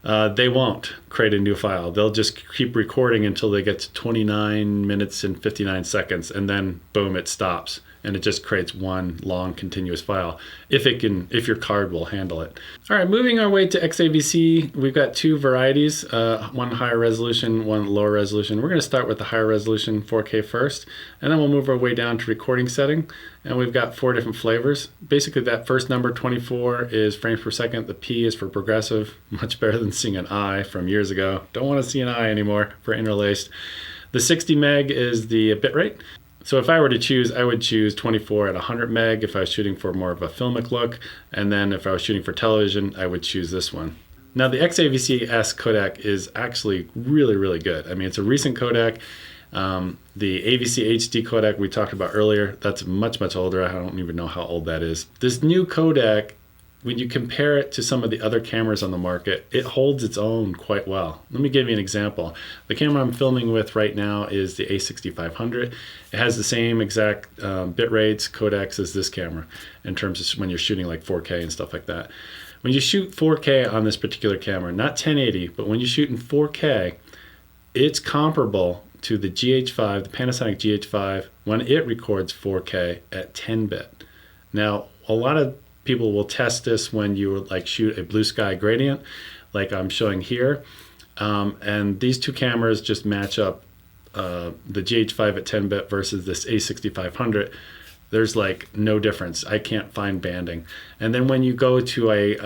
they won't create a new file. They'll just keep recording until they get to 29 minutes and 59 seconds, and then boom, it stops. And it just creates one long continuous file if your card will handle it. All right, moving our way to Xavc, we've got two varieties, one higher resolution, one lower resolution. We're going to start with the higher resolution 4K first, and then we'll move our way down to recording setting. And we've got 4 different flavors. Basically, that first number, 24, is frames per second. The P is for progressive, much better than seeing an I from years ago. Don't want to see an I anymore for interlaced. The 60 meg is the bitrate. So if I were to choose, I would choose 24 at 100 meg if I was shooting for more of a filmic look, and then if I was shooting for television, I would choose this one. Now the Xavc-S codec is actually really, really good. I mean, it's a recent codec. The AVC HD codec we talked about earlier, that's much, much older. I don't even know how old that is. This new codec, when you compare it to some of the other cameras on the market, it holds its own quite well. Let me give you an example. The camera I'm filming with right now is the A6500. It has the same exact bit rates, codecs as this camera in terms of when you're shooting like 4K and stuff like that. When you shoot 4K on this particular camera, not 1080, but when you shoot in 4K, it's comparable to the GH5, the Panasonic GH5, when it records 4K at 10-bit. Now, a lot of people will test this when you like shoot a blue sky gradient, like I'm showing here, and these two cameras just match up the GH5 at 10-bit versus this A6500, there's like no difference. I can't find banding. And then when you go to a,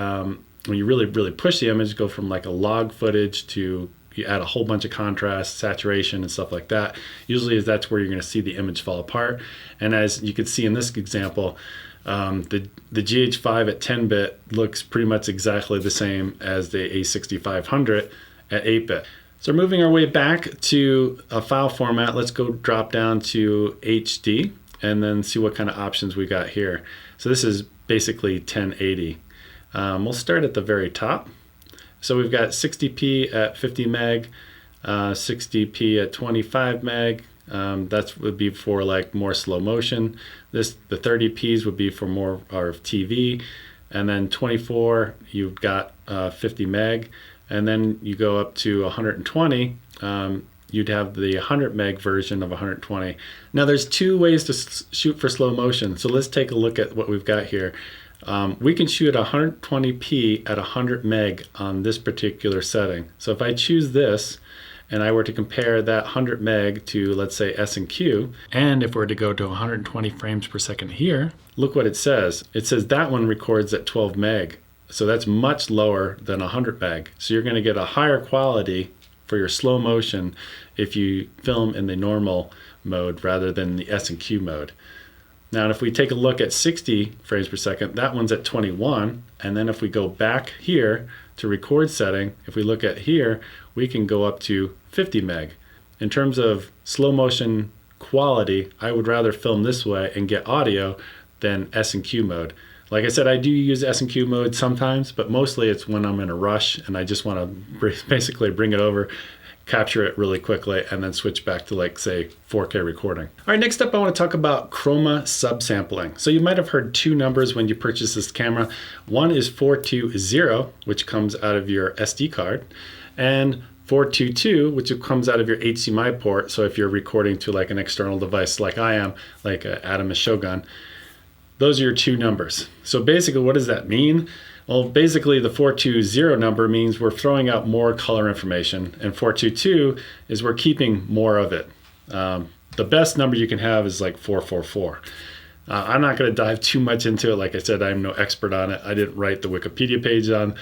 when you really push the image, go from like a log footage to you add a whole bunch of contrast, saturation, and stuff like that. Usually that's where you're going to see the image fall apart. And as you can see in this example, the GH5 at 10-bit looks pretty much exactly the same as the A6500 at 8-bit. So moving our way back to a file format, let's go drop down to HD and then see what kind of options we got here. So this is basically 1080. We'll start at the very top. So we've got 60p at 50 meg, 60p at 25 meg. That would be for like more slow motion. The 30p's would be for more of TV. And then 24, you've got 50 meg. And then you go up to 120, you'd have the 100 meg version of 120. Now there's two ways to shoot for slow motion. So let's take a look at what we've got here. We can shoot 120p at 100 meg on this particular setting. So if I choose this and I were to compare that 100 meg to, let's say, S&Q, and if we're to go to 120 frames per second here, look what it says. It says that one records at 12 meg. So that's much lower than 100 meg. So you're going to get a higher quality for your slow motion if you film in the normal mode rather than the S&Q mode. Now if we take a look at 60 frames per second, that one's at 21. And then if we go back here to record setting, if we look at here, we can go up to 50 meg. In terms of slow motion quality, I would rather film this way and get audio than S&Q mode. Like I said, I do use S&Q mode sometimes, but mostly it's when I'm in a rush and I just want to basically bring it over, capture it really quickly, and then switch back to, like, say, 4K recording. All right, next up I want to talk about Chroma Sub Sampling. So you might have heard two numbers when you purchase this camera. One is 420, which comes out of your SD card, and 422, which comes out of your HDMI port. So if you're recording to like an external device like I am, like Adam Shogun, those are your two numbers. So basically, what does that mean? Well, basically the 420 number means we're throwing out more color information, and 422 is we're keeping more of it. The best number you can have is like 444. I'm not going to dive too much into it. Like I said, I'm no expert on it. I didn't write the Wikipedia page on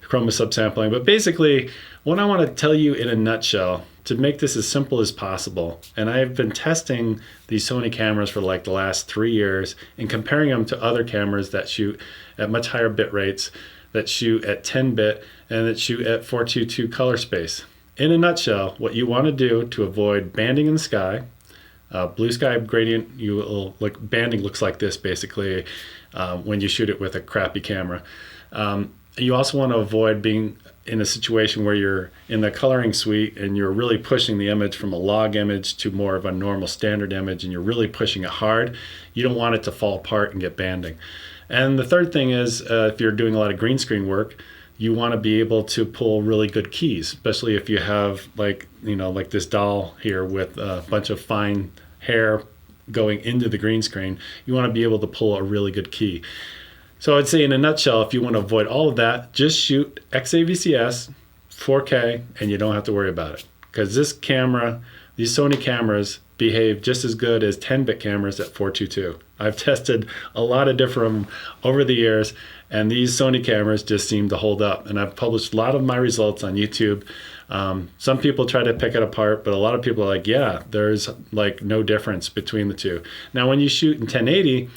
Chroma Sub Sampling, but basically what I want to tell you in a nutshell, to make this as simple as possible, and I've been testing these Sony cameras for like the last 3 years and comparing them to other cameras that shoot at much higher bit rates, that shoot at 10-bit, and that shoot at 422 color space. In a nutshell, what you want to do to avoid banding in the sky, blue sky gradient, banding looks like this basically when you shoot it with a crappy camera. You also want to avoid being in a situation where you're in the coloring suite and you're really pushing the image from a log image to more of a normal standard image, and you're really pushing it hard. You don't want it to fall apart and get banding. And the third thing is, if you're doing a lot of green screen work, you want to be able to pull really good keys, especially if you have like this doll here with a bunch of fine hair going into the green screen. You want to be able to pull a really good key. So I'd say in a nutshell, if you want to avoid all of that, just shoot Xavc-S 4K and you don't have to worry about it. Because this camera, these Sony cameras behave just as good as 10-bit cameras at 422. I've tested a lot of different over the years, and these Sony cameras just seem to hold up. And I've published a lot of my results on YouTube. Some people try to pick it apart, but a lot of people are like, yeah, there's like no difference between the two. Now, when you shoot in 1080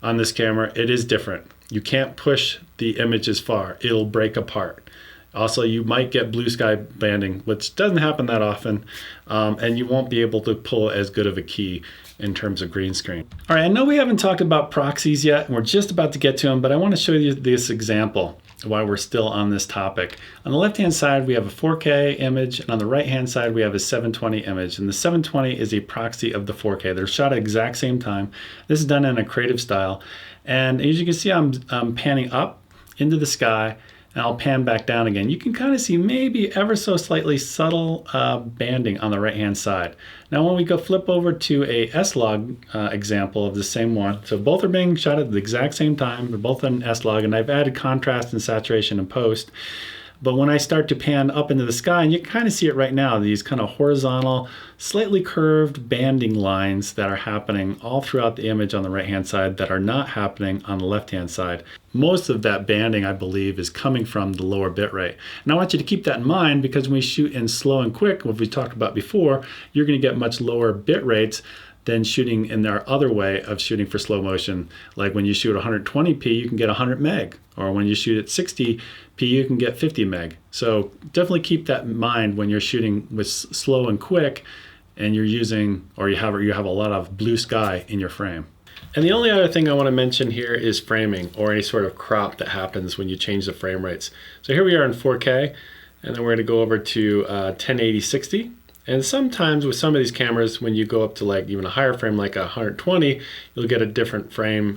on this camera, it is different. You can't push the image as far. It'll break apart. Also, you might get blue sky banding, which doesn't happen that often, and you won't be able to pull as good of a key in terms of green screen. All right, I know we haven't talked about proxies yet, and we're just about to get to them, but I want to show you this example while we're still on this topic. On the left-hand side, we have a 4K image, and on the right-hand side, we have a 720 image, and the 720 is a proxy of the 4K. They're shot at the exact same time. This is done in a creative style, and as you can see, I'm panning up into the sky, and I'll pan back down again. You can kind of see maybe ever so slightly subtle banding on the right-hand side. Now when we go flip over to a S-Log example of the same one, so both are being shot at the exact same time, they're both in S-Log, and I've added contrast and saturation in post. But when I start to pan up into the sky, and you can kind of see it right now, these kind of horizontal, slightly curved banding lines that are happening all throughout the image on the right-hand side that are not happening on the left-hand side. Most of that banding, I believe, is coming from the lower bitrate. And I want you to keep that in mind, because when we shoot in slow and quick, what we talked about before, you're going to get much lower bit rates than shooting in our other way of shooting for slow motion. Like when you shoot 120p, you can get 100 meg, or when you shoot at 60p, you can get 50 meg. So definitely keep that in mind when you're shooting with slow and quick, and you're using, or you have a lot of blue sky in your frame. And the only other thing I want to mention here is framing, or any sort of crop that happens when you change the frame rates. So here we are in 4K, and then we're going to go over to 1080-60. And sometimes with some of these cameras, when you go up to like even a higher frame, like 120, you'll get a different framing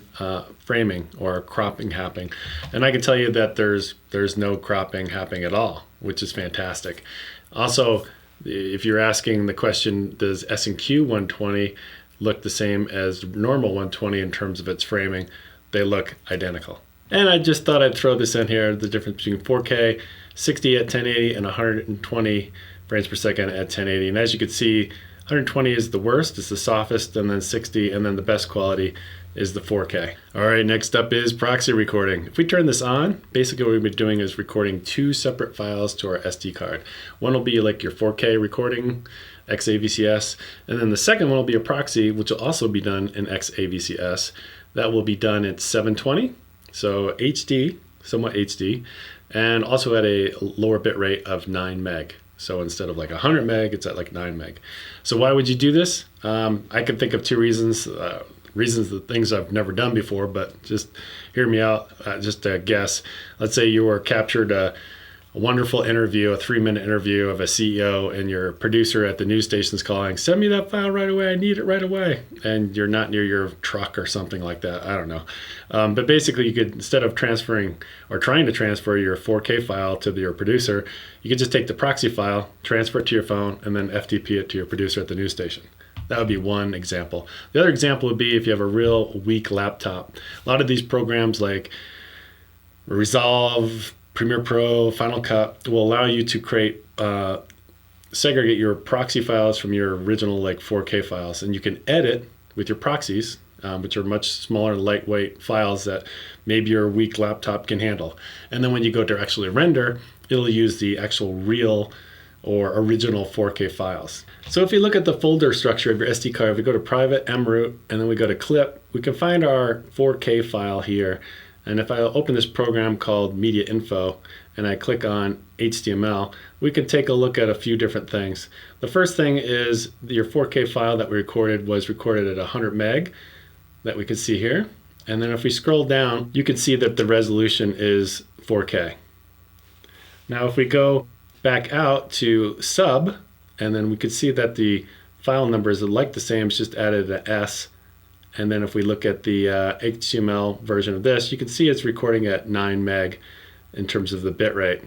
or cropping happening. And I can tell you that there's no cropping happening at all, which is fantastic. Also, if you're asking the question, does S&Q 120 look the same as normal 120 in terms of its framing? They look identical. And I just thought I'd throw this in here, the difference between 4K, 60 at 1080, and 120 frames per second at 1080. And as you can see, 120 is the worst, it's the softest, and then 60, and then the best quality is the 4K. All right, next up is proxy recording. If we turn this on, basically what we've been doing is recording two separate files to our SD card. One will be like your 4K recording, Xavc-S, and then the second one will be a proxy, which will also be done in Xavc-S. That will be done at 720, so HD, somewhat HD, and also at a lower bit rate of 9 meg. So instead of like 100 meg, it's at like 9 meg. So why would you do this? I can think of two reasons. The things I've never done before, but just hear me out, just a guess. Let's say you were captured a wonderful interview, a 3-minute interview of a CEO, and your producer at the news station's calling, send me that file right away, I need it right away. And you're not near your truck or something like that, I don't know. But basically you could, instead of transferring or trying to transfer your 4K file to your producer, you could just take the proxy file, transfer it to your phone, and then FTP it to your producer at the news station. That would be one example. The other example would be if you have a real weak laptop. A lot of these programs like Resolve, Premiere Pro, Final Cut will allow you to create, segregate your proxy files from your original like 4K files, and you can edit with your proxies, which are much smaller, lightweight files that maybe your weak laptop can handle. And then when you go to actually render, it'll use the actual real or original 4K files. So if you look at the folder structure of your SD card, if we go to private, mroot, and then we go to clip, we can find our 4K file here. And if I open this program called Media Info and I click on HTML, we can take a look at a few different things. The first thing is your 4K file that we recorded was recorded at 100 meg that we can see here. And then if we scroll down, you can see that the resolution is 4K. Now if we go back out to sub, and then we can see that the file numbers are like the same, it's just added an S. And then if we look at the HTML version of this, you can see it's recording at 9 meg in terms of the bit rate.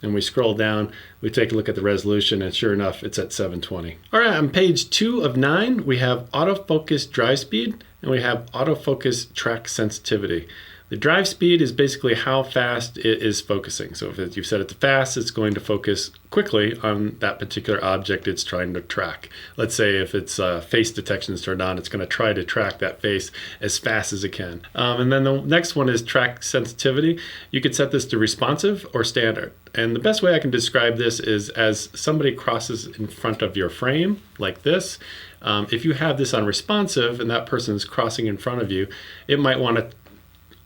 And we scroll down, we take a look at the resolution, and sure enough, it's at 720. All right, on page 2 of 9, we have autofocus drive speed, and we have autofocus track sensitivity. The drive speed is basically how fast it is focusing. So if you set it to fast, it's going to focus quickly on that particular object it's trying to track. Let's say if it's face detection is turned on, it's going to try to track that face as fast as it can. And then the next one is track sensitivity. You could set this to responsive or standard. And the best way I can describe this is as somebody crosses in front of your frame like this. If you have this on responsive and that person is crossing in front of you, it might want to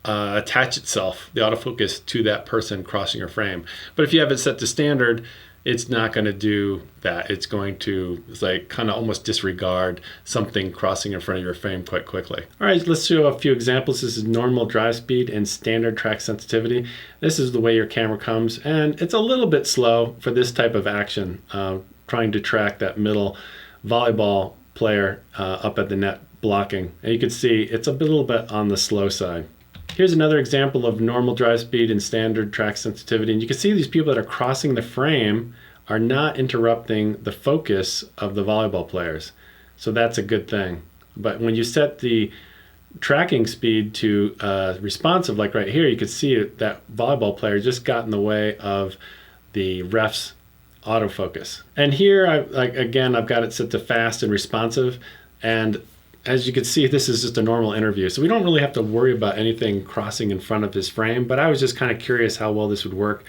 attach itself, the autofocus, to that person crossing your frame. But if you have it set to standard, it's not going to do that. It's going to like kind of almost disregard something crossing in front of your frame quite quickly. All right, let's show a few examples. This is normal drive speed and standard track sensitivity. This is the way your camera comes, and it's a little bit slow for this type of action, trying to track that middle volleyball player up at the net blocking. And you can see it's a little bit on the slow side. Here's another example of normal drive speed and standard track sensitivity. And you can see these people that are crossing the frame are not interrupting the focus of the volleyball players. So that's a good thing. But when you set the tracking speed to responsive, like right here, you can see that volleyball player just got in the way of the ref's autofocus. And here, I've got it set to fast and responsive. And as you can see, this is just a normal interview. So we don't really have to worry about anything crossing in front of his frame, but I was just kind of curious how well this would work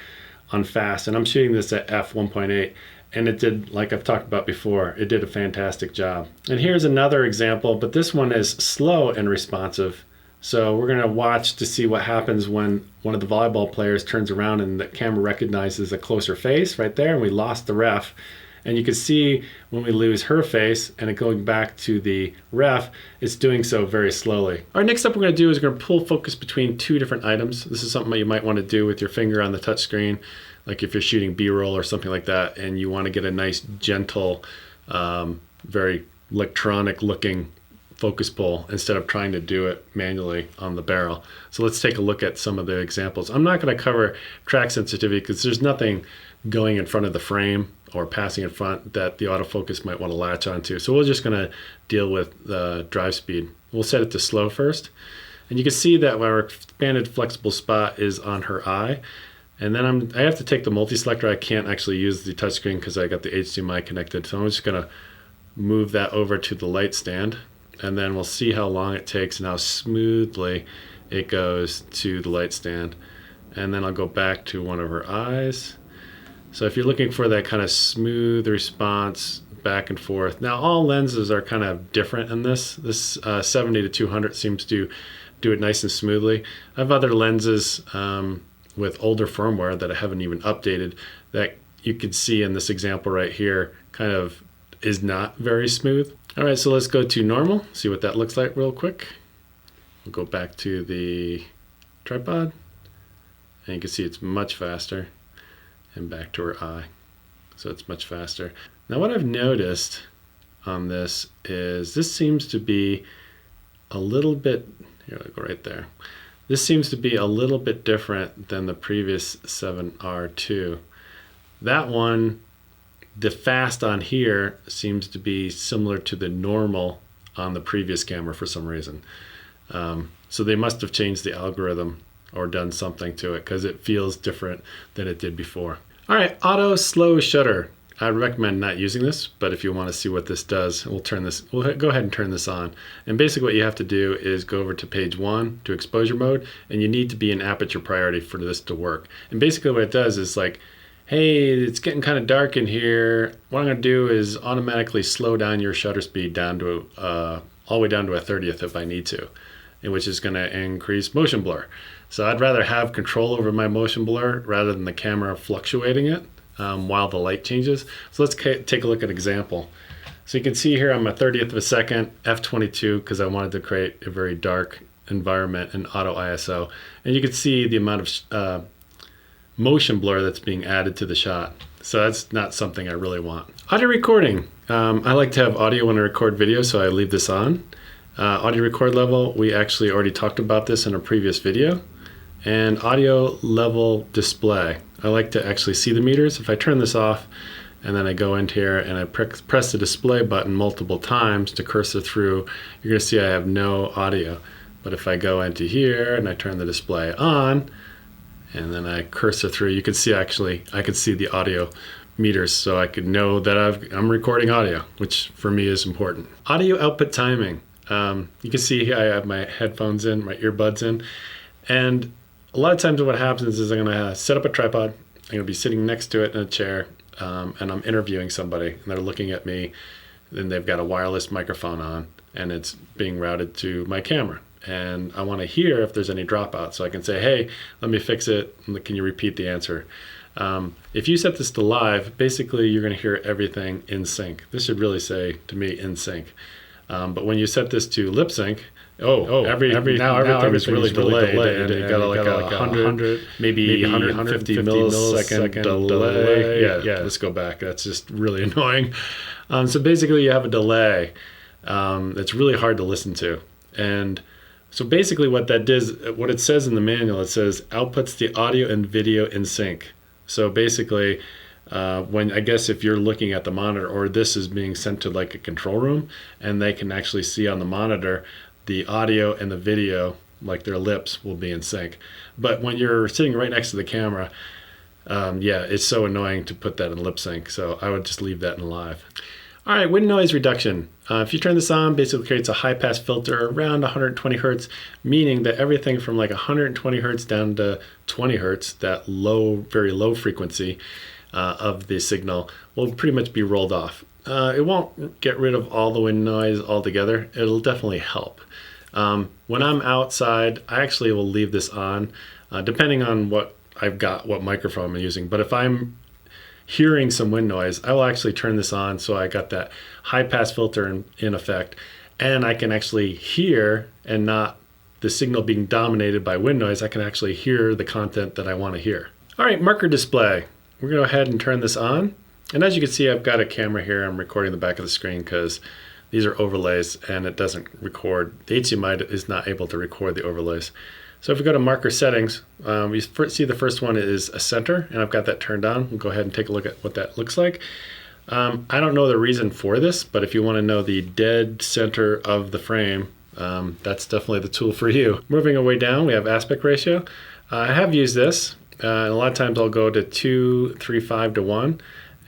on fast. And I'm shooting this at f1.8, and it did, like I've talked about before, it did a fantastic job. And here's another example, but this one is slow and responsive. So we're gonna watch to see what happens when one of the volleyball players turns around and the camera recognizes a closer face right there, and we lost the ref. And you can see when we lose her face and it going back to the ref, it's doing so very slowly. All right, next up we're gonna do is we're gonna pull focus between two different items. This is something that you might wanna do with your finger on the touch screen, like if you're shooting B-roll or something like that, and you wanna get a nice, gentle, very electronic looking focus pull instead of trying to do it manually on the barrel. So let's take a look at some of the examples. I'm not gonna cover track sensitivity because there's nothing going in front of the frame or passing in front that the autofocus might want to latch onto. So we're just gonna deal with the drive speed. We'll set it to slow first. And you can see that our expanded flexible spot is on her eye. And then I have to take the multi-selector. I can't actually use the touchscreen because I got the HDMI connected. So I'm just gonna move that over to the light stand. And then we'll see how long it takes and how smoothly it goes to the light stand. And then I'll go back to one of her eyes. So if you're looking for that kind of smooth response back and forth. Now all lenses are kind of different in this. This 70 to 200 seems to do it nice and smoothly. I have other lenses with older firmware that I haven't even updated that you can see in this example right here kind of is not very smooth. All right, so let's go to normal, see what that looks like real quick. We'll go back to the tripod, and you can see it's much faster, and back to her eye. So it's much faster. Now what I've noticed on this is this seems to be a little bit, here, I'll go right there. This seems to be a little bit different than the previous 7R2. That one, the fast on here seems to be similar to the normal on the previous camera for some reason. So they must have changed the algorithm or done something to it because it feels different than it did before. All right, auto slow shutter. I recommend not using this, but if you want to see what this does, we'll go ahead and turn this on. And basically what you have to do is go over to page 1 to exposure mode, and you need to be in aperture priority for this to work. And basically what it does is like, hey, it's getting kind of dark in here. What I'm gonna do is automatically slow down your shutter speed down to all the way down to a 30th if I need to, which is gonna increase motion blur. So I'd rather have control over my motion blur rather than the camera fluctuating it while the light changes. So let's take a look at an example. So you can see here I'm a 30th of a second, f22, because I wanted to create a very dark environment in auto ISO. And you can see the amount of motion blur that's being added to the shot. So that's not something I really want. Audio recording. I like to have audio when I record video, so I leave this on. Audio record level, we actually already talked about this in a previous video. And audio level display. I like to actually see the meters. If I turn this off and then I go into here and I press the display button multiple times to cursor through, you're gonna see I have no audio. But if I go into here and I turn the display on, and then I cursor through, you can see actually, I could see the audio meters, so I could know that I'm recording audio, which for me is important. Audio output timing. You can see here I have my headphones in, my earbuds in, and a lot of times what happens is I'm gonna set up a tripod, I'm gonna be sitting next to it in a chair, and I'm interviewing somebody, and they're looking at me, and they've got a wireless microphone on, and it's being routed to my camera. And I want to hear if there's any dropout, so I can say, hey, let me fix it, can you repeat the answer? If you set this to live, basically you're going to hear everything in sync. This should really say to me in sync. But when you set this to lip sync, everything is really delayed, and you got like 100, maybe 150 millisecond delay. Yeah, let's go back. That's just really annoying. So basically you have a delay that's really hard to listen to. And so basically what that does, what it says in the manual, it says outputs the audio and video in sync. So basically, when I guess if you're looking at the monitor, or this is being sent to like a control room, and they can actually see on the monitor the audio and the video, like their lips will be in sync. But when you're sitting right next to the camera, Yeah, it's so annoying to put that in lip sync, so I would just leave that in live. All right, wind noise reduction. If you turn this on, basically creates a high pass filter around 120 hertz, meaning that everything from like 120 hertz down to 20 hertz, that low, very low frequency of the signal, will pretty much be rolled off. It won't get rid of all the wind noise altogether. It'll definitely help. When I'm outside, I actually will leave this on, depending on what I've got, what microphone I'm using. But if I'm hearing some wind noise, I will actually turn this on so I got that high pass filter in effect, and I can actually hear, and not the signal being dominated by wind noise, I can actually hear the content that I want to hear. All right, marker display. We're going to go ahead and turn this on. And as you can see, I've got a camera here. I'm recording the back of the screen because these are overlays and it doesn't record. The HDMI is not able to record the overlays. So if we go to marker settings, we see the first one is a center, and I've got that turned on. We'll go ahead and take a look at what that looks like. I don't know the reason for this, but if you want to know the dead center of the frame, that's definitely the tool for you. Moving our way down, we have aspect ratio. I have used this, and a lot of times I'll go to 2:3:5 to 1,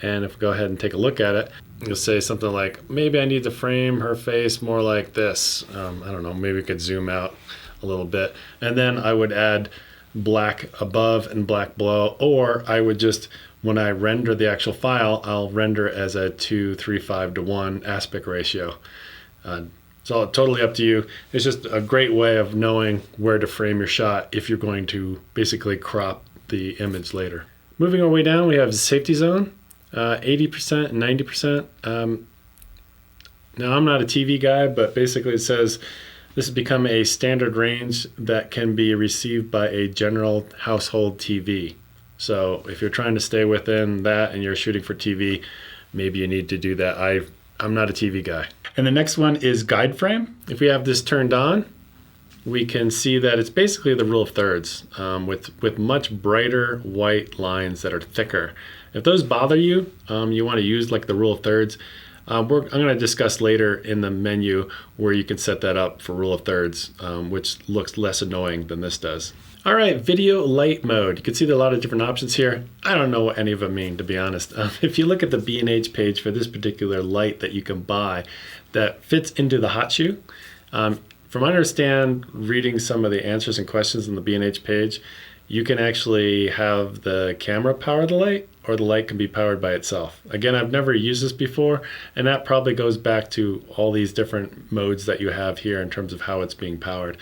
and if we go ahead and take a look at it, you'll say something like, maybe I need to frame her face more like this. I don't know, maybe we could zoom out a little bit, and then I would add black above and black below, or I would just, when I render the actual file, I'll render as a 2:3:5 to 1 aspect ratio. So totally up to you. It's just a great way of knowing where to frame your shot if you're going to basically crop the image later. Moving our way down, we have safety zone, 80% and 90%. Now I'm not a TV guy, but basically it says this has become a standard range that can be received by a general household TV. So if you're trying to stay within that and you're shooting for TV, maybe you need to do that. I'm not a TV guy. And the next one is guide frame. If we have this turned on, we can see that it's basically the rule of thirds with much brighter white lines that are thicker. If those bother you, you want to use like the rule of thirds. I'm going to discuss later in the menu where you can set that up for rule of thirds, which looks less annoying than this does. All right, video light mode. You can see there are a lot of different options here. I don't know what any of them mean, to be honest. If you look at the B&H page for this particular light that you can buy that fits into the hot shoe, from what I understand, reading some of the answers and questions on the B&H page, you can actually have the camera power the light, or the light can be powered by itself. Again, I've never used this before, and that probably goes back to all these different modes that you have here in terms of how it's being powered.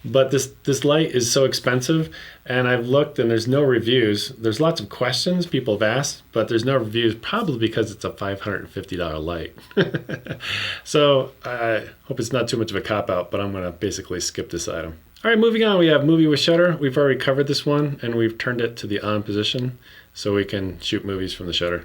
But this light is so expensive, and I've looked and there's no reviews. There's lots of questions people have asked, but there's no reviews, probably because it's a $550 light. So I hope it's not too much of a cop-out, but I'm gonna basically skip this item. All right, moving on, we have movie with shutter. We've already covered this one, and we've turned it to the on position so we can shoot movies from the shutter.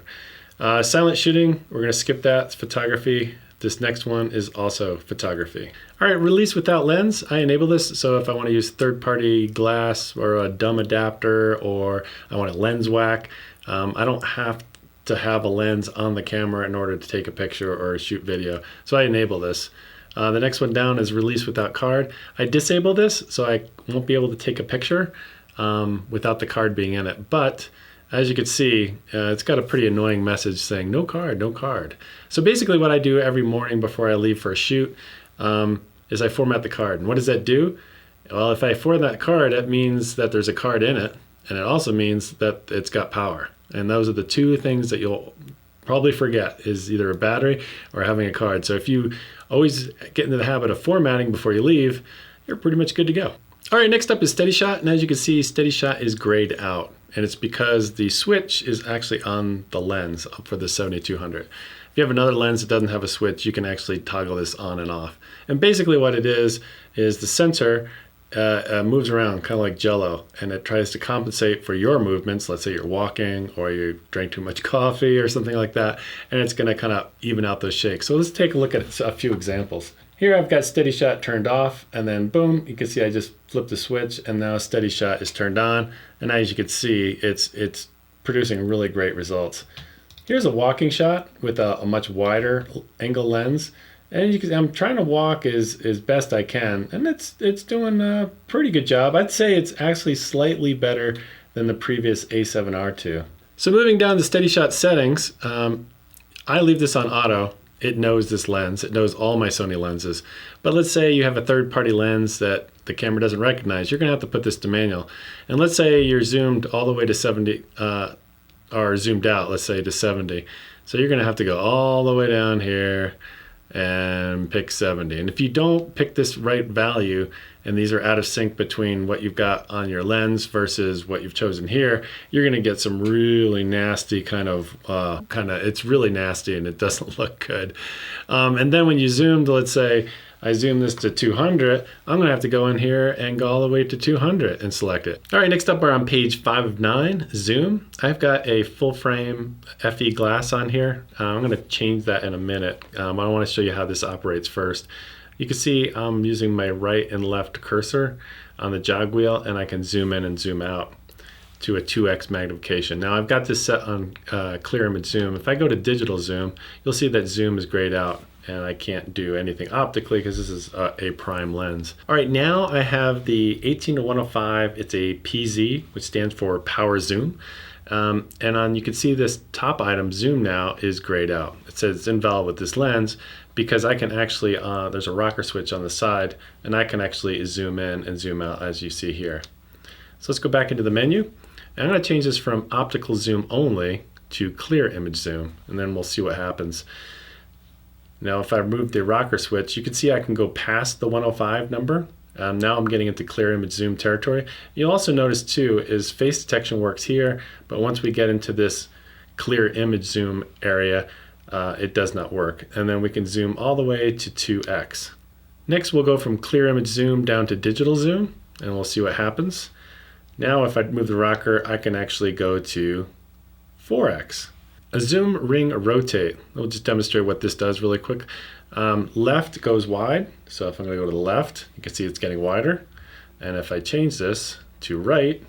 Silent shooting, we're gonna skip that, it's photography. This next one is also photography. All right, release without lens. I enable this, so if I want to use third-party glass or a dumb adapter, or I want a lens whack, I don't have to have a lens on the camera in order to take a picture or shoot video. So I enable this. The next one down is release without card. I disable this, so I won't be able to take a picture without the card being in it. But as you can see, it's got a pretty annoying message saying no card, no card. So basically what I do every morning before I leave for a shoot is I format the card. And what does that do? Well, if I format that card, that means that there's a card in it, and it also means that it's got power. And those are the two things that you'll probably forget, is either a battery or having a card. So if you always get into the habit of formatting before you leave, you're pretty much good to go. All right, next up is Steadyshot, and as you can see, Steadyshot is grayed out, and it's because the switch is actually on the lens for the 7200. If you have another lens that doesn't have a switch, you can actually toggle this on and off. And basically what it is the sensor moves around kind of like Jello, and it tries to compensate for your movements. Let's say you're walking or you drank too much coffee or something like that, and it's going to kind of even out those shakes. So let's take a look at a few examples. Here I've got Steadyshot turned off, and then boom, you can see I just flipped the switch, and now Steadyshot is turned on, and as you can see, it's producing really great results. Here's a walking shot with a much wider angle lens, and you can see I'm trying to walk as best I can, and it's doing a pretty good job. I'd say it's actually slightly better than the previous A7R2. So moving down to Steadyshot settings, I leave this on auto. It knows this lens. It knows all my Sony lenses. But let's say you have a third-party lens that the camera doesn't recognize. You're going to have to put this to manual. And let's say you're zoomed all the way to 70, or zoomed out, let's say to 70. So you're going to have to go all the way down here and pick 70. And if you don't pick this right value, and these are out of sync between what you've got on your lens versus what you've chosen here, you're going to get some really nasty it's really nasty and it doesn't look good. And then when you zoomed, let's say I zoom this to 200, I'm going to have to go in here and go all the way to 200 and select it. All right, next up we're on page 5 of 9, zoom. I've got a full frame FE glass on here. I'm going to change that in a minute. I want to show you how this operates first. You can see I'm using my right and left cursor on the jog wheel, and I can zoom in and zoom out to a 2x magnification. Now I've got this set on clear image zoom. If I go to digital zoom, you'll see that zoom is grayed out and I can't do anything optically because this is a prime lens. All right, now I have the 18-105. It's a PZ, which stands for power zoom. And you can see this top item, zoom now, is grayed out. It says it's invalid with this lens because I can actually, there's a rocker switch on the side, and I can actually zoom in and zoom out as you see here. So let's go back into the menu. And I'm going to change this from optical zoom only to clear image zoom, and then we'll see what happens. Now if I remove the rocker switch, you can see I can go past the 105 number. Now I'm getting into clear image zoom territory. You'll also notice too is face detection works here, but once we get into this clear image zoom area, it does not work. And then we can zoom all the way to 2x. Next we'll go from clear image zoom down to digital zoom, and we'll see what happens. Now if I move the rocker, I can actually go to 4x. A zoom ring rotate. We'll just demonstrate what this does really quick. Left goes wide, so if I'm going to go to the left, you can see it's getting wider. And if I change this to right,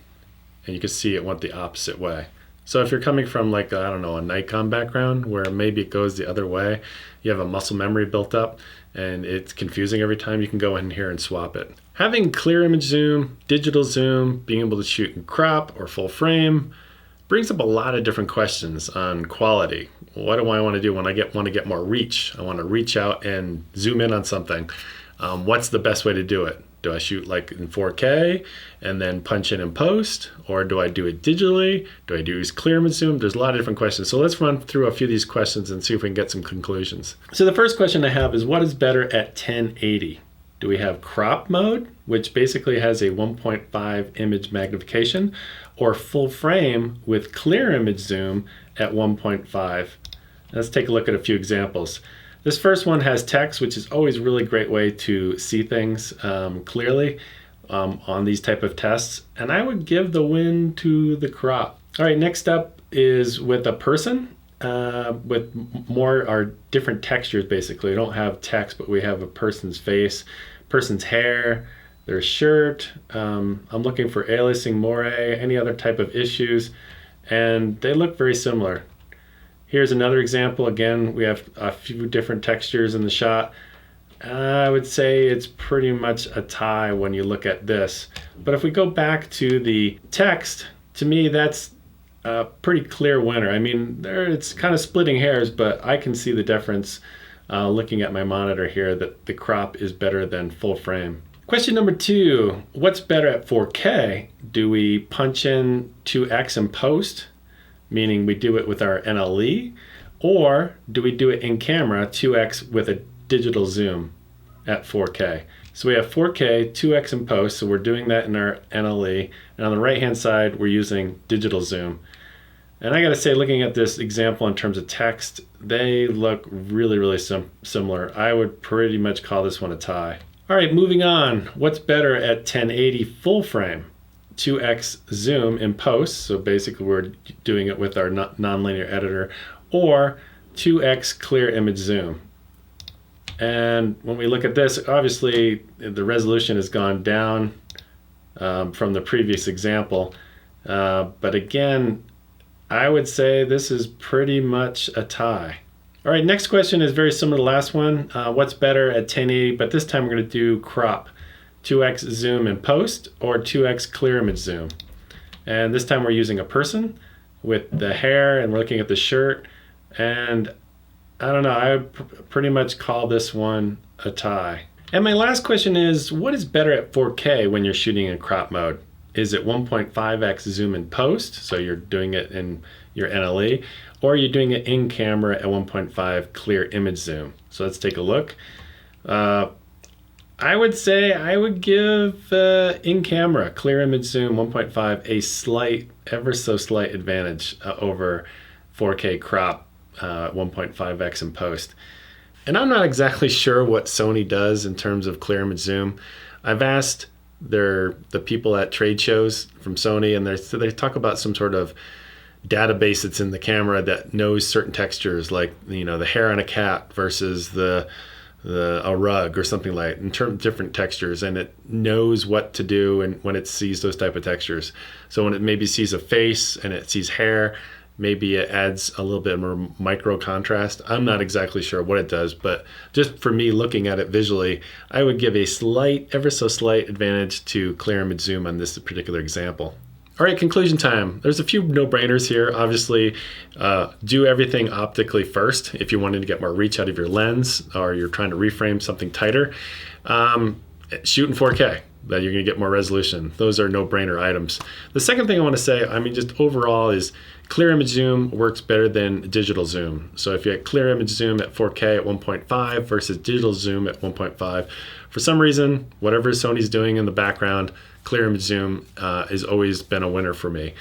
and you can see it went the opposite way. So if you're coming from like, I don't know, a Nikon background where maybe it goes the other way, you have a muscle memory built up and it's confusing every time, you can go in here and swap it. Having clear image zoom, digital zoom, being able to shoot in crop or full frame, brings up a lot of different questions on quality. What do I want to do when I want to get more reach? I want to reach out and zoom in on something. What's the best way to do it? Do I shoot like in 4K and then punch in post? Or do I do it digitally? Do I use clear image zoom? There's a lot of different questions. So let's run through a few of these questions and see if we can get some conclusions. So the first question I have is, what is better at 1080? Do we have crop mode, which basically has a 1.5 image magnification, or full frame with clear image zoom at 1.5? Let's take a look at a few examples. This first one has text, which is always a really great way to see things clearly on these type of tests. And I would give the win to the crop. All right, next up is with a person with more or different textures basically. We don't have text, but we have a person's face, person's hair, their shirt. I'm looking for aliasing, moire, any other type of issues, and they look very similar. Here's another example. Again, we have a few different textures in the shot. I would say it's pretty much a tie when you look at this. But if we go back to the text, to me that's a pretty clear winner. I mean, it's kind of splitting hairs, but I can see the difference looking at my monitor here that the crop is better than full frame. Question number 2, what's better at 4K? Do we punch in 2x in post, meaning we do it with our NLE, or do we do it in camera 2x with a digital zoom at 4K? So we have 4K, 2x in post, so we're doing that in our NLE, and on the right hand side we're using digital zoom. And I gotta say, looking at this example in terms of text, they look really, really similar. I would pretty much call this one a tie. All right, moving on. What's better at 1080 full frame? 2x zoom in post, so basically we're doing it with our nonlinear editor, or 2x clear image zoom. And when we look at this, obviously the resolution has gone down from the previous example, but again, I would say this is pretty much a tie. All right, next question is very similar to the last one. What's better at 1080, but this time we're going to do crop. 2x zoom in post or 2x clear image zoom. And this time we're using a person with the hair, and we're looking at the shirt. And I don't know, I would pretty much call this one a tie. And my last question is, what is better at 4K when you're shooting in crop mode? Is it 1.5x zoom in post, so you're doing it in your NLE, or are you doing it in camera at 1.5 clear image zoom? So let's take a look. I would say I would give in camera clear image zoom 1.5 a slight, ever so slight advantage over 4K crop 1.5x in post. And I'm not exactly sure what Sony does in terms of clear image zoom. I've asked the people at trade shows from Sony, and they talk about some sort of database that's in the camera that knows certain textures, like, you know, the hair on a cat versus a rug or something like, in terms of different textures, and it knows what to do and when it sees those type of textures. So when it maybe sees a face and it sees hair, maybe it adds a little bit more micro contrast. I'm not exactly sure what it does, but just for me looking at it visually, I would give a slight, ever so slight advantage to clear image zoom on this particular example. All right, conclusion time. There's a few no-brainers here. Obviously, do everything optically first if you wanted to get more reach out of your lens, or you're trying to reframe something tighter. Shoot in 4K, that you're gonna get more resolution. Those are no-brainer items. The second thing I wanna say, I mean, just overall, is clear image zoom works better than digital zoom. So if you have clear image zoom at 4K at 1.5 versus digital zoom at 1.5, for some reason, whatever Sony's doing in the background, clear image zoom has always been a winner for me.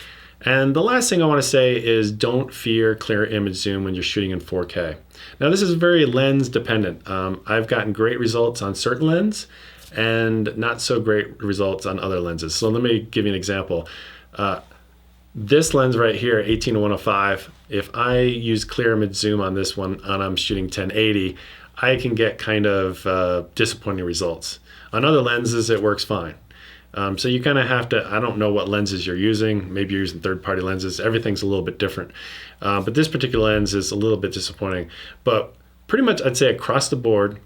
And the last thing I want to say is, don't fear clear image zoom when you're shooting in 4K. Now this is very lens dependent. I've gotten great results on certain lenses and not so great results on other lenses. So let me give you an example. This lens right here, 18-105, if I use clear image zoom on this one and I'm shooting 1080, I can get kind of disappointing results. On other lenses, it works fine. So you kind of have to, I don't know what lenses you're using. Maybe you're using third-party lenses. Everything's a little bit different. But this particular lens is a little bit disappointing. But pretty much I'd say across the board,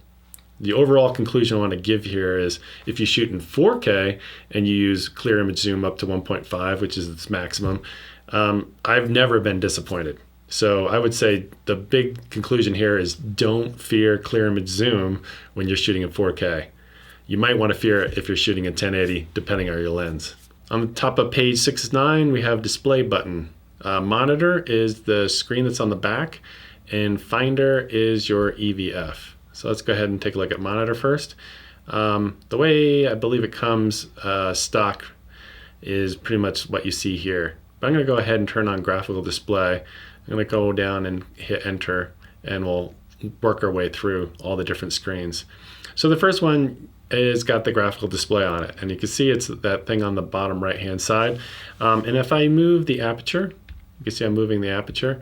the overall conclusion I want to give here is, if you shoot in 4K and you use clear image zoom up to 1.5, which is its maximum, I've never been disappointed. So I would say the big conclusion here is, don't fear clear image zoom when you're shooting in 4K. You might want to fear it if you're shooting in 1080, depending on your lens. On the top of page 6-9, we have display button. Monitor is the screen that's on the back, and Finder is your EVF. So let's go ahead and take a look at monitor first. The way I believe it comes stock is pretty much what you see here. But I'm going to go ahead and turn on graphical display. I'm going to go down and hit enter, and we'll work our way through all the different screens. So the first one is got the graphical display on it, and you can see it's that thing on the bottom right hand side. And if I move the aperture, you can see I'm moving the aperture,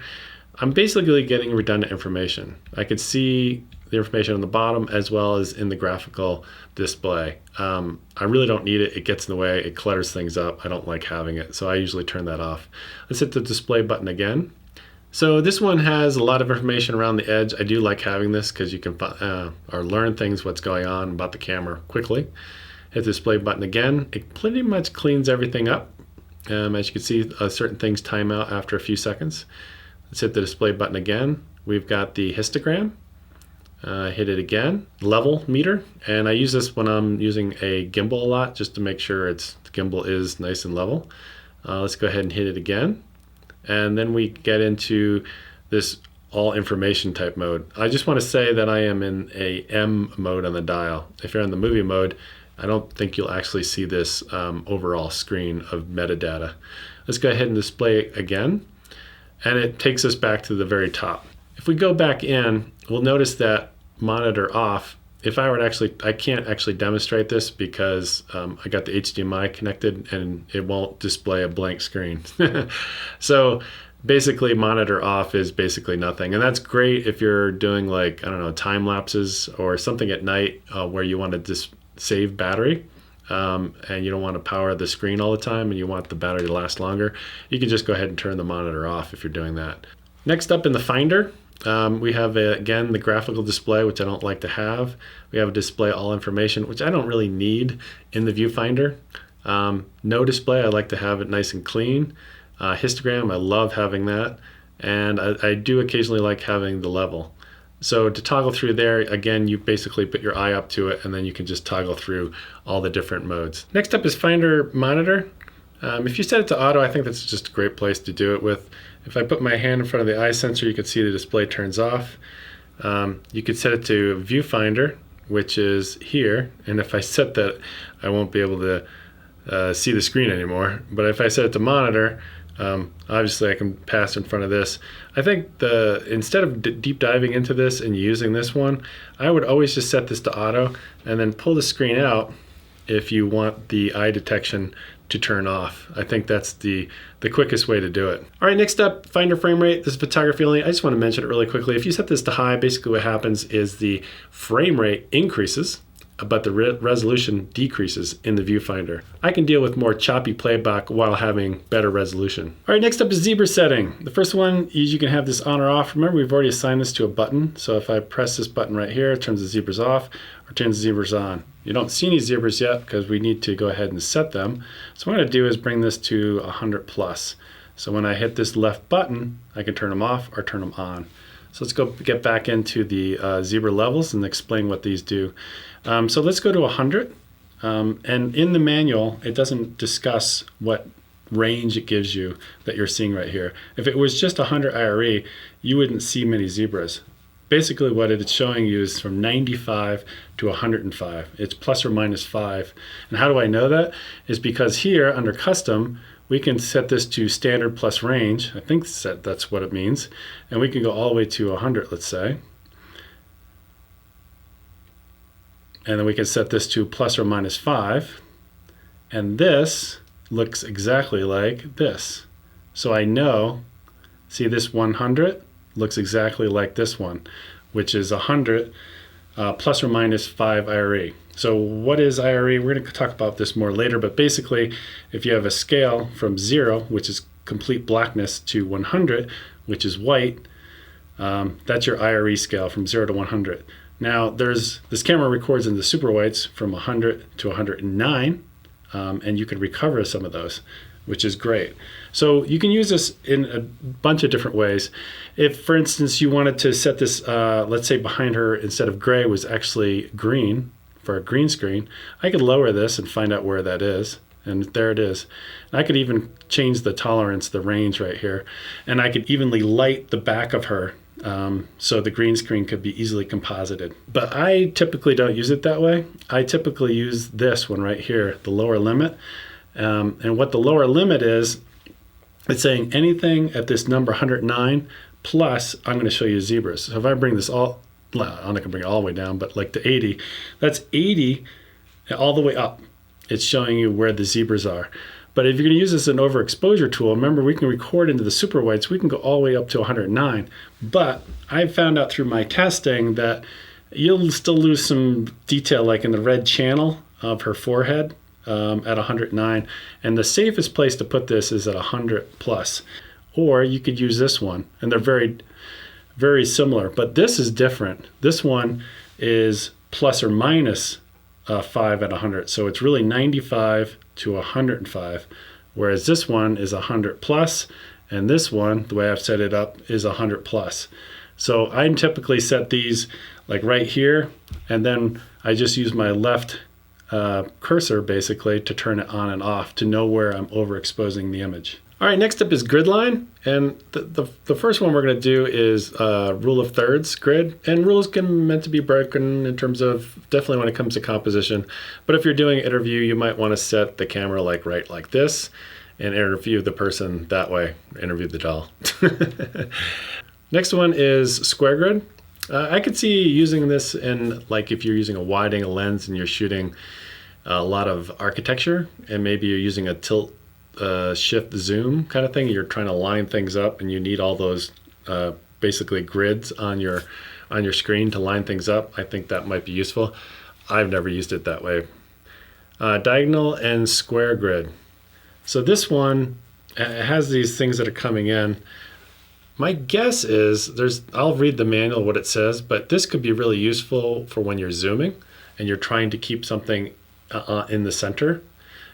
I'm basically getting redundant information. I could see the information on the bottom as well as in the graphical display. I really don't need it. It gets in the way. It clutters things up. I don't like having it, so I usually turn that off. Let's hit the display button again. So this one has a lot of information around the edge. I do like having this because you can or learn things, what's going on about the camera quickly. Hit the display button again. It pretty much cleans everything up. As you can see, certain things time out after a few seconds. Let's hit the display button again. We've got the histogram. Hit it again. Level meter, and I use this when I'm using a gimbal a lot, just to make sure the gimbal is nice and level. Let's go ahead and hit it again. And then we get into this all information type mode. I just want to say that I am in a M mode on the dial. If you're in the movie mode, I don't think you'll actually see this overall screen of metadata. Let's go ahead and display it again. And it takes us back to the very top. If we go back in, we'll notice that monitor off. If I were to actually, I can't actually demonstrate this because I got the HDMI connected and it won't display a blank screen. So basically monitor off is basically nothing. And that's great if you're doing, like, I don't know, time lapses or something at night where you want to just save battery and you don't want to power the screen all the time and you want the battery to last longer. You can just go ahead and turn the monitor off if you're doing that. Next up in the Finder, we have, again, the graphical display, which I don't like to have. We have a display all information, which I don't really need in the viewfinder. No display, I like to have it nice and clean. Histogram, I love having that. And I do occasionally like having the level. So to toggle through there, again, you basically put your eye up to it and then you can just toggle through all the different modes. Next up is Finder Monitor. If you set it to auto, I think that's just a great place to do it with. If I put my hand in front of the eye sensor, you can see the display turns off. You could set it to Viewfinder, which is here. And if I set that, I won't be able to see the screen anymore. But if I set it to Monitor, obviously I can pass in front of this. I think instead of deep diving into this and using this one, I would always just set this to auto and then pull the screen out if you want the eye detection to turn off. I think that's the quickest way to do it. All right, next up, Finder frame rate. This is photography only. I just want to mention it really quickly. If you set this to high, basically what happens is the frame rate increases, but the resolution decreases in the viewfinder. I can deal with more choppy playback while having better resolution. All right, next up is zebra setting. The first one is you can have this on or off. Remember, we've already assigned this to a button. So if I press this button right here, it turns the zebras off or turns the zebras on. You don't see any zebras yet because we need to go ahead and set them. So what I'm gonna do is bring this to 100 plus. So when I hit this left button, I can turn them off or turn them on. So let's go get back into the zebra levels and explain what these do. So let's go to 100. And in the manual, it doesn't discuss what range it gives you that you're seeing right here. If it was just 100 IRE, you wouldn't see many zebras. Basically what it's showing you is from 95 to 105. It's plus or minus 5. And how do I know that? Is because here under custom, we can set this to standard plus range. I think that's what it means. And we can go all the way to 100, let's say. And then we can set this to plus or minus 5. And this looks exactly like this. So I know, see this 100 looks exactly like this one, which is 100 plus or minus 5 IRE. So what is IRE? We're going to talk about this more later, but basically if you have a scale from 0, which is complete blackness, to 100, which is white, that's your IRE scale from 0 to 100. Now this camera records in the super whites from 100 to 109, and you can recover some of those, which is great. So you can use this in a bunch of different ways. If, for instance, you wanted to set this, let's say behind her instead of gray was actually green for a green screen, I could lower this and find out where that is. And there it is. And I could even change the tolerance, the range right here. And I could evenly light the back of her so the green screen could be easily composited. But I typically don't use it that way. I typically use this one right here, the lower limit. And what the lower limit is, it's saying anything at this number 109 plus, I'm going to show you zebras. So if I bring this I'm not going to bring it all the way down, but like to 80, that's 80 all the way up. It's showing you where the zebras are. But if you're going to use this as an overexposure tool, remember we can record into the super whites, we can go all the way up to 109. But I found out through my testing that you'll still lose some detail like in the red channel of her forehead at 109. And the safest place to put this is at 100 plus. Or you could use this one, and they're very, very similar. But this is different. This one is plus or minus 5 at 100. So it's really 95 to 105, whereas this one is 100 plus, and this one, the way I've set it up, is 100 plus. So I typically set these like right here, and then I just use my left cursor basically to turn it on and off to know where I'm overexposing the image. All right, next up is grid line, and the first one we're going to do is rule of thirds grid, and rules can meant to be broken in terms of definitely when it comes to composition. But if you're doing interview, you might want to set the camera right like this, and interview the person that way. Interview the doll. Next one is square grid. I could see using this in like if you're using a wide angle lens and you're shooting a lot of architecture, and maybe you're using a tilt shift zoom kind of thing. You're trying to line things up and you need all those basically grids on your screen to line things up. I think that might be useful. I've never used it that way. Diagonal and square grid. So this one has these things that are coming in. My guess is I'll read the manual what it says, but this could be really useful for when you're zooming and you're trying to keep something in the center.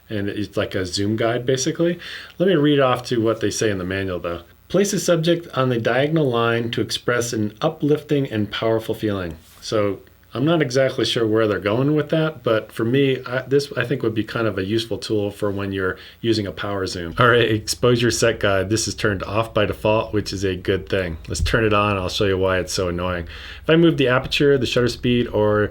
and it's like a zoom guide basically. Let me read off to what they say in the manual though. Place the subject on the diagonal line to express an uplifting and powerful feeling. So I'm not exactly sure where they're going with that, but for me, this I think would be kind of a useful tool for when you're using a power zoom. All right, exposure set guide. This is turned off by default, which is a good thing. Let's turn it on. I'll show you why it's so annoying. If I move the aperture, the shutter speed, or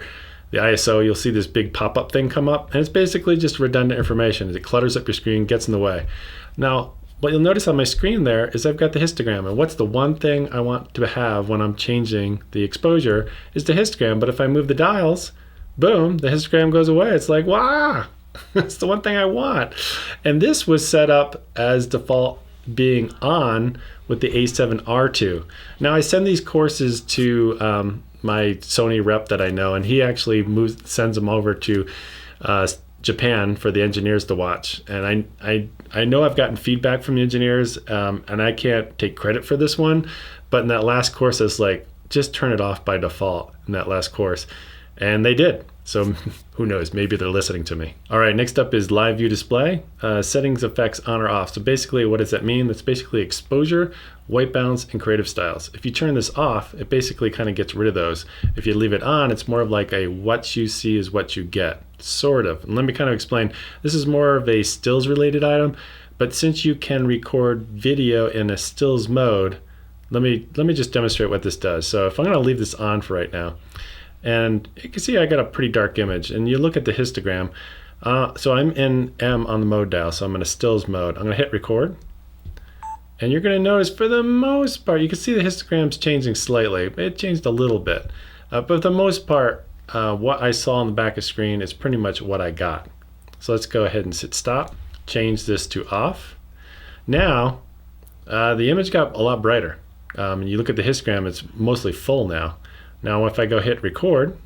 the ISO, you'll see this big pop-up thing come up, and it's basically just redundant information. It clutters up your screen, gets in the way. Now, what you'll notice on my screen there is I've got the histogram, and what's the one thing I want to have when I'm changing the exposure is the histogram. But if I move the dials, boom, the histogram goes away. It's like, wow, it's the one thing I want. And this was set up as default being on with the A7R2. Now I send these courses to my Sony rep that I know, and he actually sends them over to Japan for the engineers to watch. And I know I've gotten feedback from the engineers, and I can't take credit for this one, but in that last course I was like, just turn it off by default in that last course, and they did. So who knows, maybe they're listening to me. All right, next up is live view display, settings, effects on or off. So basically what does that mean? That's basically exposure, white balance, and creative styles. If you turn this off, it basically kind of gets rid of those. If you leave it on, it's more of like a what you see is what you get, sort of. And let me kind of explain. This is more of a stills related item, but since you can record video in a stills mode, let me just demonstrate what this does. So if I'm gonna leave this on for right now, and you can see I got a pretty dark image, and you look at the histogram. So I'm in M on the mode dial, so I'm in a stills mode. I'm gonna hit record, and you're gonna notice for the most part, you can see the histogram's changing slightly. It changed a little bit, but for the most part, what I saw on the back of the screen is pretty much what I got. So let's go ahead and hit stop, change this to off. Now, the image got a lot brighter. And you look at the histogram, it's mostly full now. Now if I go hit record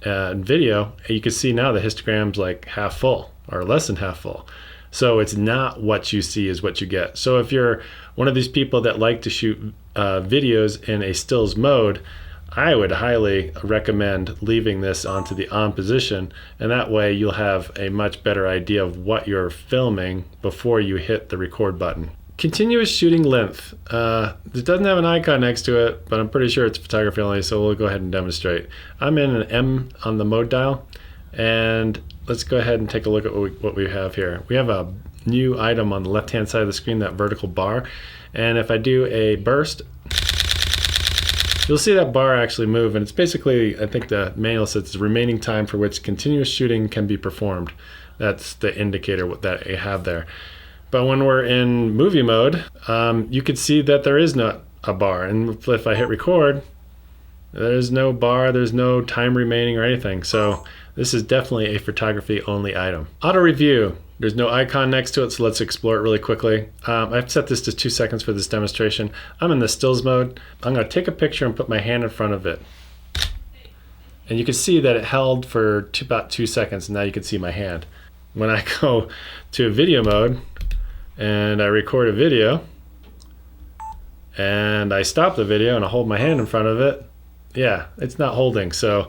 and video, you can see now the histogram's like half full or less than half full. So it's not what you see is what you get. So if you're one of these people that like to shoot videos in a stills mode, I would highly recommend leaving this onto the on position, and that way you'll have a much better idea of what you're filming before you hit the record button. Continuous shooting length. It doesn't have an icon next to it, but I'm pretty sure it's photography only, so we'll go ahead and demonstrate. I'm in an M on the mode dial, and let's go ahead and take a look at what we have here. We have a new item on the left-hand side of the screen, that vertical bar, and if I do a burst, you'll see that bar actually move, and it's basically, I think the manual says, the remaining time for which continuous shooting can be performed. That's the indicator that you have there. But when we're in movie mode, you can see that there is not a bar. And if I hit record, there's no bar, there's no time remaining or anything. So this is definitely a photography only item. Auto review. There's no icon next to it, so let's explore it really quickly. I've set this to 2 seconds for this demonstration. I'm in the stills mode. I'm gonna take a picture and put my hand in front of it. And you can see that it held for about 2 seconds, and now you can see my hand. When I go to video mode, and I record a video, and I stop the video and I hold my hand in front of it, yeah, it's not holding. So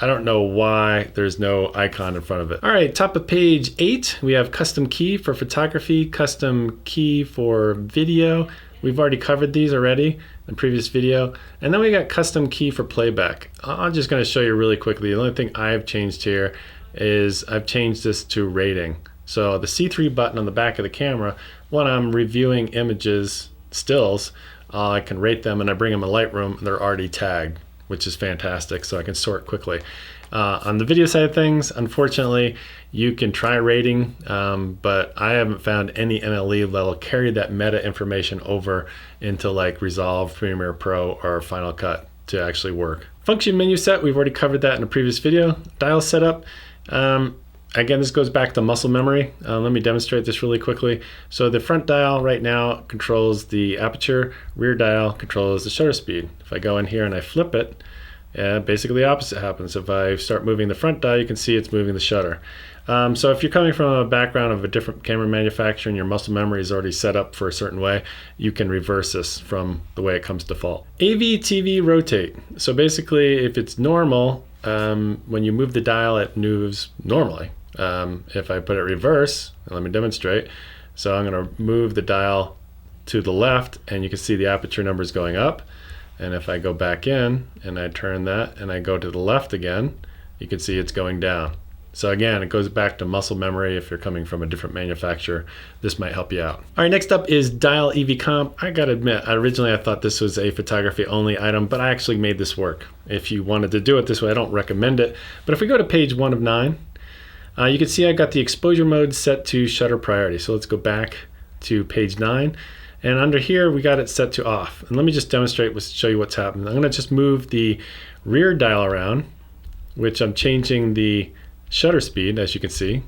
I don't know why there's no icon in front of it. All right, top of page 8, we have custom key for photography, custom key for video. We've already covered these already in the previous video. And then we got custom key for playback. I'm just gonna show you really quickly. The only thing I've changed here is I've changed this to rating. So the C3 button on the back of the camera, when I'm reviewing images, stills, I can rate them and I bring them in Lightroom and they're already tagged, which is fantastic, so I can sort quickly. On the video side of things, unfortunately, you can try rating, but I haven't found any NLE that'll carry that meta information over into like Resolve, Premiere Pro, or Final Cut to actually work. Function menu set, we've already covered that in a previous video. Dial setup. Again, this goes back to muscle memory. Let me demonstrate this really quickly. So the front dial right now controls the aperture, rear dial controls the shutter speed. If I go in here and I flip it, basically the opposite happens. If I start moving the front dial, you can see it's moving the shutter. So if you're coming from a background of a different camera manufacturer and your muscle memory is already set up for a certain way, you can reverse this from the way it comes default. AV-TV rotate. So basically, if it's normal, when you move the dial, it moves normally. If I put it reverse, let me demonstrate. So I'm going to move the dial to the left, and you can see the aperture numbers going up. And if I go back in and I turn that and I go to the left again, you can see it's going down. So again, it goes back to muscle memory. If you're coming from a different manufacturer, this might help you out. All right, next up is Dial EV Comp. I gotta admit, originally I thought this was a photography only item, but I actually made this work. If you wanted to do it this way, I don't recommend it. But if we go to page 1 of 9, you can see I got the exposure mode set to shutter priority. So let's go back to page 9. And under here, we got it set to off. And let me just demonstrate, show you what's happening. I'm gonna just move the rear dial around, which I'm changing the shutter speed, as you can see.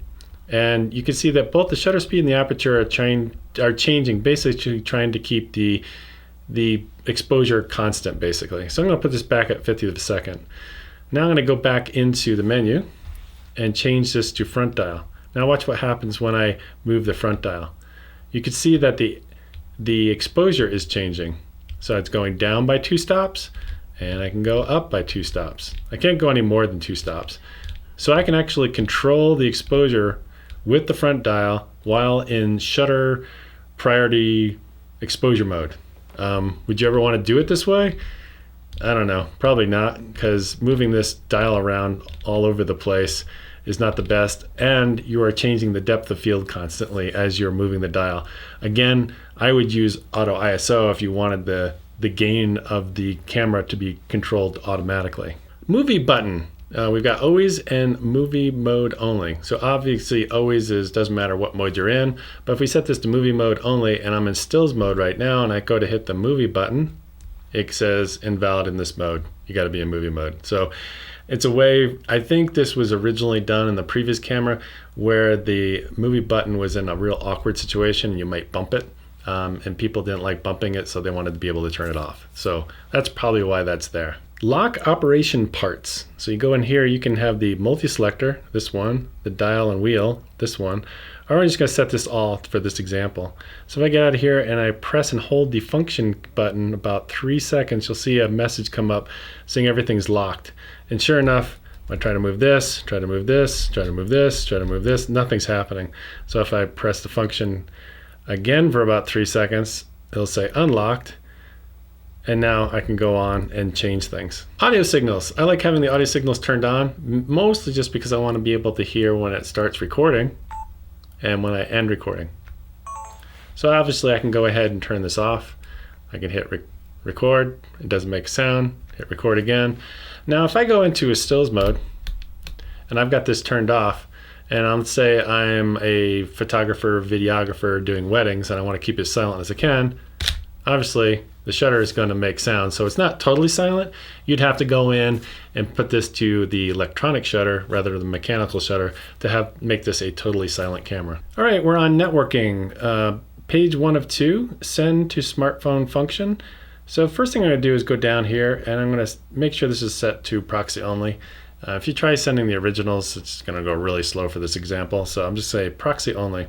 And you can see that both the shutter speed and the aperture are changing, basically trying to keep the exposure constant, basically. So I'm gonna put this back at 50th of a second. Now I'm gonna go back into the menu and change this to front dial. Now watch what happens when I move the front dial. You can see that the exposure is changing. So it's going down by 2 stops, and I can go up by 2 stops. I can't go any more than 2 stops. So I can actually control the exposure with the front dial while in shutter priority exposure mode. Would you ever want to do it this way? I don't know, probably not, because moving this dial around all over the place is not the best, and you are changing the depth of field constantly as you're moving the dial. Again, I would use auto ISO if you wanted the gain of the camera to be controlled automatically. Movie button. We've got always and movie mode only. So obviously always doesn't matter what mode you're in, but if we set this to movie mode only and I'm in stills mode right now and I go to hit the movie button, it says invalid in this mode. You got to be in movie mode. So it's a way, I think this was originally done in the previous camera where the movie button was in a real awkward situation and you might bump it. And people didn't like bumping it, so they wanted to be able to turn it off. So that's probably why that's there. Lock operation parts. So you go in here, you can have the multi-selector, this one, the dial and wheel, this one. I'm just gonna set this all for this example. So if I get out of here and I press and hold the function button about 3 seconds, you'll see a message come up saying everything's locked. And sure enough, I try to move this, try to move this, try to move this, try to move this, nothing's happening. So if I press the function again for about 3 seconds, it'll say unlocked. And now I can go on and change things. Audio signals. I like having the audio signals turned on, mostly just because I want to be able to hear when it starts recording and when I end recording. So obviously I can go ahead and turn this off. I can hit record, it doesn't make sound, hit record again. Now if I go into a stills mode and I've got this turned off, and let's say I'm a photographer, videographer doing weddings and I want to keep it as silent as I can, obviously the shutter is going to make sound. So it's not totally silent. You'd have to go in and put this to the electronic shutter rather than the mechanical shutter to make this a totally silent camera. All right, we're on networking. Page 1 of 2, send to smartphone function. So first thing I'm going to do is go down here and I'm going to make sure this is set to proxy only. If you try sending the originals, it's going to go really slow for this example. So I'm just say proxy only.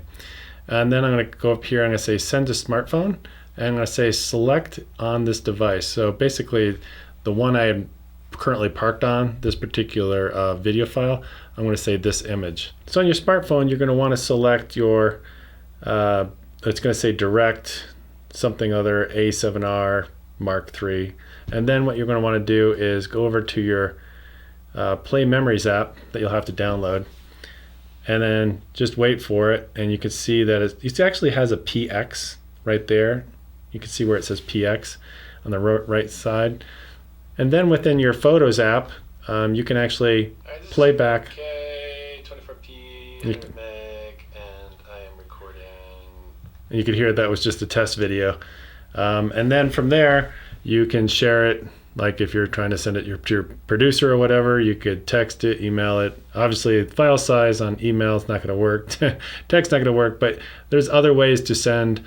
And then I'm going to go up here and I'm going to say send to smartphone. And I'm going to say select on this device. So basically the one I am currently parked on, this particular video file, I'm going to say this image. So on your smartphone, you're going to want to select your, it's going to say direct something other a7R Mark III. And then what you're going to want to do is go over to your Play Memories app that you'll have to download. And then just wait for it. And you can see that it actually has a PX right there. You can see where it says PX on the right side. And then within your Photos app, you can actually play back. Okay, 24p, 100 meg, and I am recording. And you could hear that was just a test video. And then from there, you can share it. Like if you're trying to send it to your producer or whatever, you could text it, email it. Obviously, file size on email is not going to work. Text not going to work, but there's other ways to send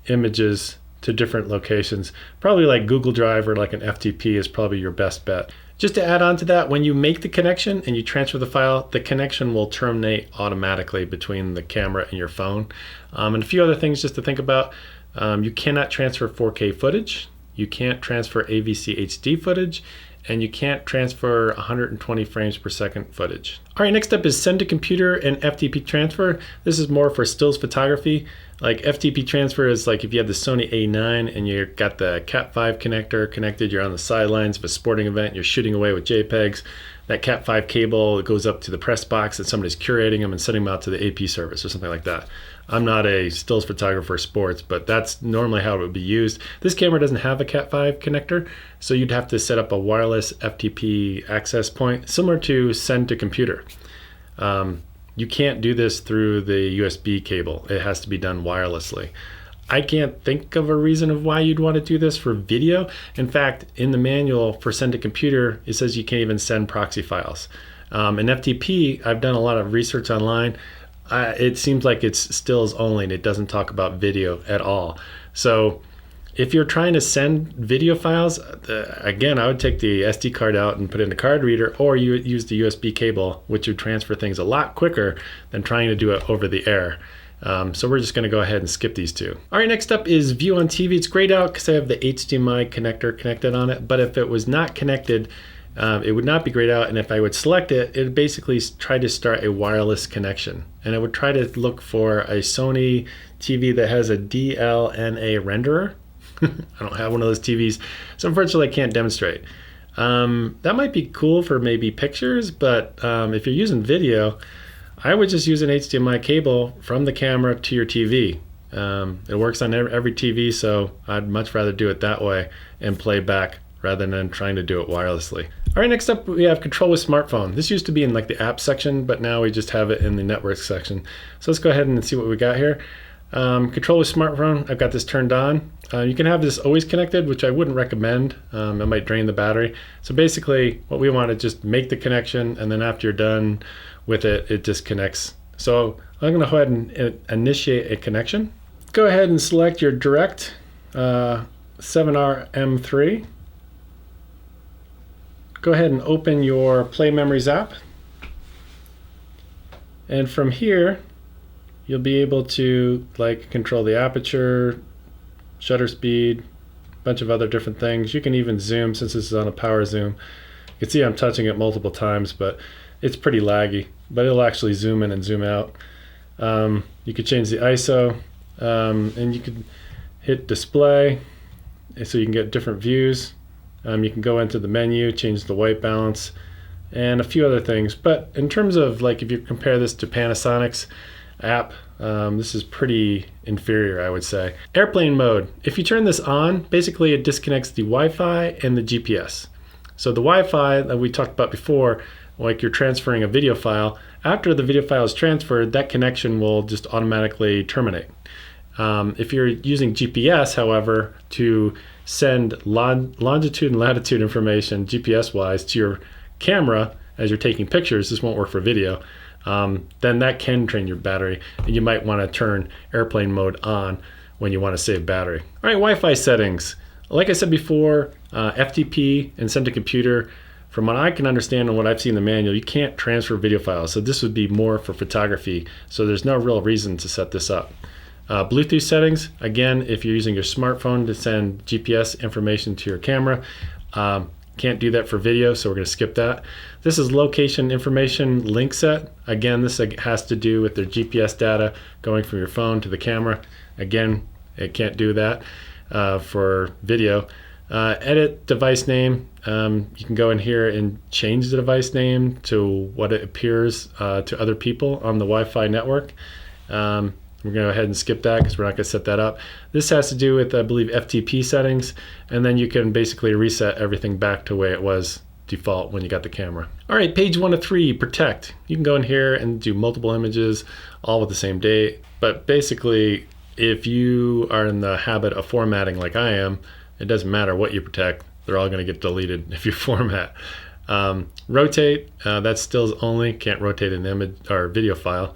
images to different locations. Probably like Google Drive or like an FTP is probably your best bet. Just to add on to that, when you make the connection and you transfer the file, the connection will terminate automatically between the camera and your phone. And a few other things just to think about. You cannot transfer 4K footage. You can't transfer AVC HD footage, and you can't transfer 120 frames per second footage. All right, next up is send to computer and FTP transfer. This is more for stills photography. Like FTP transfer is like if you have the Sony A9 and you've got the Cat5 connector connected, you're on the sidelines of a sporting event, you're shooting away with JPEGs. That Cat5 cable goes up to the press box and somebody's curating them and sending them out to the AP service or something like that. I'm not a stills photographer for sports, but that's normally how it would be used. This camera doesn't have a Cat5 connector, so you'd have to set up a wireless FTP access point, similar to send to computer. You can't do this through the USB cable. It has to be done wirelessly. I can't think of a reason of why you'd want to do this for video. In fact, in the manual for send to computer, it says you can't even send proxy files. In FTP, I've done a lot of research online. It seems like it's stills only and it doesn't talk about video at all. So if you're trying to send video files, again, I would take the SD card out and put it in the card reader, or you would use the USB cable, which would transfer things a lot quicker than trying to do it over the air. So we're just going to go ahead and skip these two. All right, next up is view on TV. It's grayed out because I have the HDMI connector connected on it, but if it was not connected, it would not be grayed out, and if I would select it, it would basically try to start a wireless connection. And it would try to look for a Sony TV that has a DLNA renderer. I don't have one of those TVs, so unfortunately I can't demonstrate. That might be cool for maybe pictures, but if you're using video, I would just use an HDMI cable from the camera to your TV. It works on every TV, so I'd much rather do it that way and play back rather than trying to do it wirelessly. All right, next up we have control with smartphone. This used to be in like the apps section, but now we just have it in the network section. So let's go ahead and see what we got here. Control with smartphone, I've got this turned on. You can have this always connected, which I wouldn't recommend. It might drain the battery. So basically what we want to just make the connection, and then after you're done with it, it disconnects. So I'm going to go ahead and initiate a connection. Go ahead and select your direct 7R M3. Go ahead and open your Play Memories app. And from here, you'll be able to control the aperture, shutter speed, a bunch of other different things. You can even zoom since this is on a power zoom. You can see I'm touching it multiple times, but it's pretty laggy, but it'll actually zoom in and zoom out. You could change the ISO, and you could hit display so you can get different views. You can go into the menu, change the white balance, and a few other things. But in terms of if you compare this to Panasonic's app, this is pretty inferior, I would say. Airplane mode. If you turn this on, basically it disconnects the Wi-Fi and the GPS. So the Wi-Fi that we talked about before, like you're transferring a video file, after the video file is transferred, that connection will just automatically terminate. If you're using GPS, however, to send longitude and latitude information GPS-wise to your camera as you're taking pictures, this won't work for video, then that can drain your battery, and you might want to turn airplane mode on when you want to save battery. All right, Wi-Fi settings. Like I said before, FTP and send to computer, from what I can understand and what I've seen in the manual, you can't transfer video files, so this would be more for photography, so there's no real reason to set this up. Bluetooth settings, again, if you're using your smartphone to send GPS information to your camera, can't do that for video, so we're going to skip that. This is location information link set. Again, this has to do with their GPS data going from your phone to the camera. Again, it can't do that for video. Edit device name. You can go in here and change the device name to what it appears to other people on the Wi-Fi network. We're going to go ahead and skip that because we're not going to set that up. This has to do with, I believe, FTP settings, and then you can basically reset everything back to the way it was default when you got the camera. All right, page 1 of 3, protect. You can go in here and do multiple images, all with the same date. But basically, if you are in the habit of formatting like I am, it doesn't matter what you protect. They're all going to get deleted if you format. Rotate, that's stills only. Can't rotate an image or video file.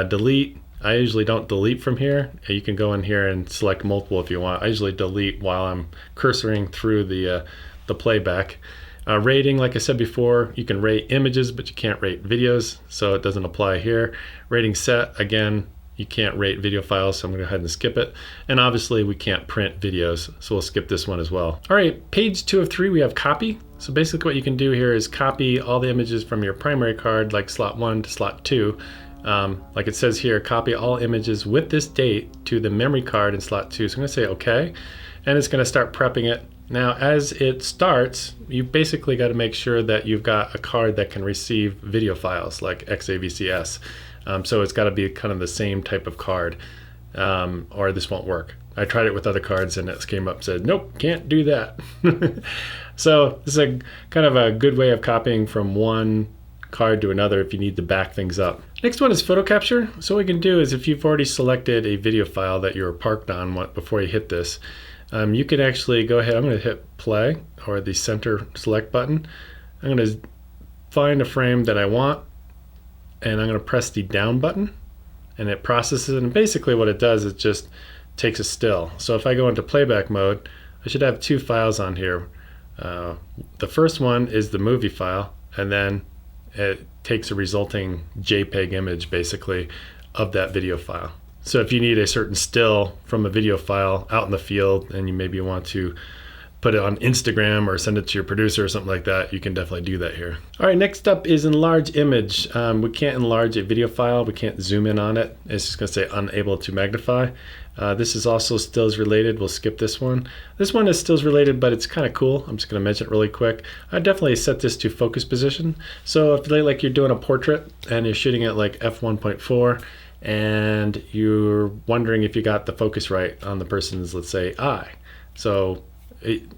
Delete. I usually don't delete from here. You can go in here and select multiple if you want. I usually delete while I'm cursoring through the playback. Rating, like I said before, you can rate images, but you can't rate videos, so it doesn't apply here. Rating set, again, You can't rate video files, so I'm going to go ahead and skip it. And obviously we can't print videos, so we'll skip this one as well. All right, page 2 of 3, we have copy. So basically what you can do here is copy all the images from your primary card, like slot 1 to slot 2. Like it says here, copy all images with this date to the memory card in slot 2. So I'm going to say OK, and it's going to start prepping it. Now as it starts, you basically got to make sure that you've got a card that can receive video files like Xavc-S. So it's got to be kind of the same type of card, or this won't work. I tried it with other cards and it came up and said, nope, can't do that. So this is a kind of a good way of copying from one card to another if you need to back things up. Next one is photo capture. So what we can do is if you've already selected a video file that you were parked on before you hit this, you can actually go ahead. I'm going to hit play or the center select button. I'm going to find a frame that I want, and I'm going to press the down button, and it processes it. And basically what it does is just takes a still. So if I go into playback mode, I should have 2 files on here. The first one is the movie file, and then it takes a resulting JPEG image basically of that video file. So if you need a certain still from a video file out in the field and you maybe want to put it on Instagram or send it to your producer or something like that, you can definitely do that here. All right, next up is enlarge image. We can't enlarge a video file. We can't zoom in on it. It's just going to say unable to magnify. This is also stills related. We'll skip this one. This one is stills related, but it's kind of cool. I'm just going to mention it really quick. I definitely set this to focus position. So if like you're doing a portrait and you're shooting at like f1.4 and you're wondering if you got the focus right on the person's, let's say, eye. So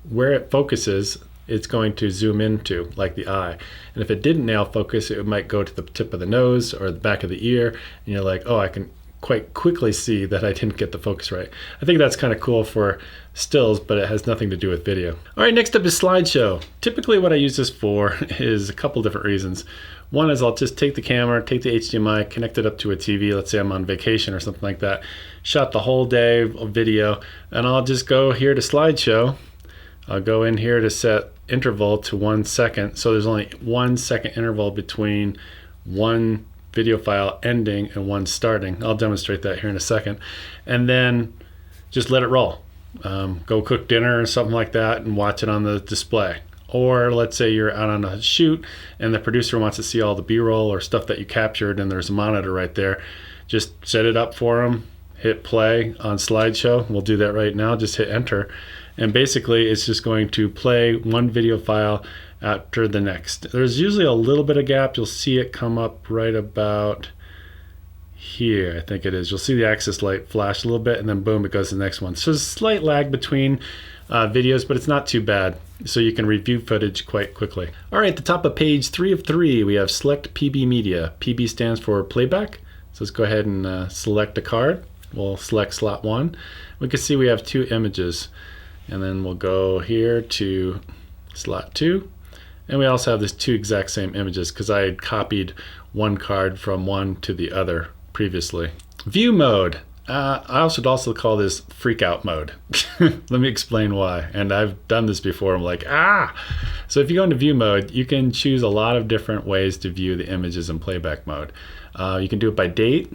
where it focuses, it's going to zoom into like the eye. And if it didn't nail focus, it might go to the tip of the nose or the back of the ear. And you're like, oh, I can quite quickly see that I didn't get the focus right. I think that's kind of cool for stills, but it has nothing to do with video. All right, next up is slideshow. Typically what I use this for is a couple different reasons. One is I'll just take the camera, take the HDMI, connect it up to a TV. Let's say I'm on vacation or something like that. Shot the whole day of video, and I'll just go here to slideshow. I'll go in here to set interval to 1 second. So there's only 1 second interval between one video file ending and one starting. I'll demonstrate that here in a second. And then just let it roll. Go cook dinner or something like that and watch it on the display. Or let's say you're out on a shoot and the producer wants to see all the B-roll or stuff that you captured and there's a monitor right there. Just set it up for them, hit play on slideshow. We'll do that right now. Just hit enter. And basically it's just going to play one video file after the next. There's usually a little bit of gap. You'll see it come up right about here, I think it is. You'll see the axis light flash a little bit and then boom, it goes to the next one. So there's a slight lag between videos, but it's not too bad. So you can review footage quite quickly. All right, at the top of page 3 of 3, we have select PB media. PB stands for playback. So let's go ahead and select a card. We'll select slot 1. We can see we have 2 images. And then we'll go here to slot 2. And we also have these 2 exact same images because I had copied one card from one to the other previously. View mode. I should also call this freak out mode. Let me explain why. And I've done this before. I'm like, ah! So if you go into view mode, you can choose a lot of different ways to view the images in playback mode. You can do it by date,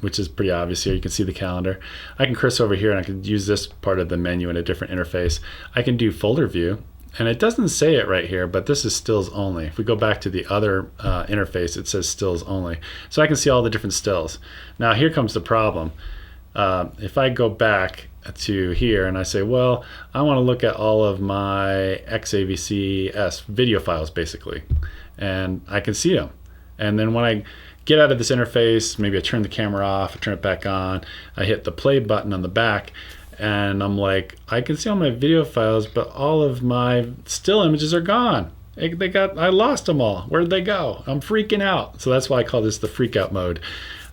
which is pretty obvious here. You can see the calendar. I can cursor over here and I can use this part of the menu in a different interface. I can do folder view. And it doesn't say it right here, but this is stills only. If we go back to the other interface, it says stills only. So I can see all the different stills. Now here comes the problem. If I go back to here and I say, well, I want to look at all of my Xavc-S video files basically, and I can see them. And then when I get out of this interface, maybe I turn the camera off, I turn it back on, I hit the play button on the back, and I'm like, I can see all my video files, but all of my still images are gone. I lost them all. Where'd they go? I'm freaking out. So that's why I call this the freak out mode.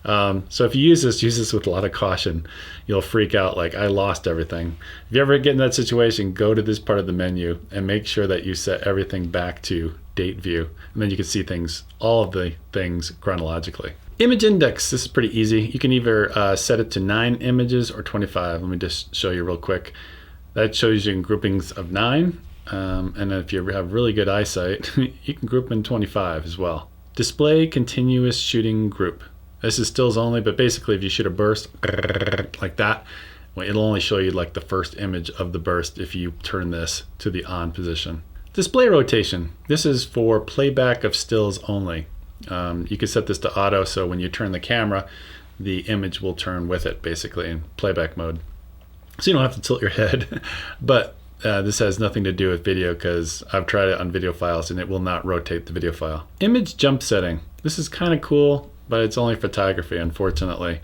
So if you use this with a lot of caution. You'll freak out like, I lost everything. If you ever get in that situation, go to this part of the menu and make sure that you set everything back to date view. And then you can see things, all of the things chronologically. Image index, this is pretty easy. You can either set it to 9 images or 25. Let me just show you real quick. That shows you in groupings of 9. And if you have really good eyesight, you can group in 25 as well. Display continuous shooting group. This is stills only, but basically if you shoot a burst like that, well, it'll only show you like the first image of the burst if you turn this to the on position. Display rotation. This is for playback of stills only. You can set this to auto, so when you turn the camera, the image will turn with it basically in playback mode. So you don't have to tilt your head, but this has nothing to do with video because I've tried it on video files and it will not rotate the video file. Image jump setting. This is kind of cool, but it's only photography, unfortunately.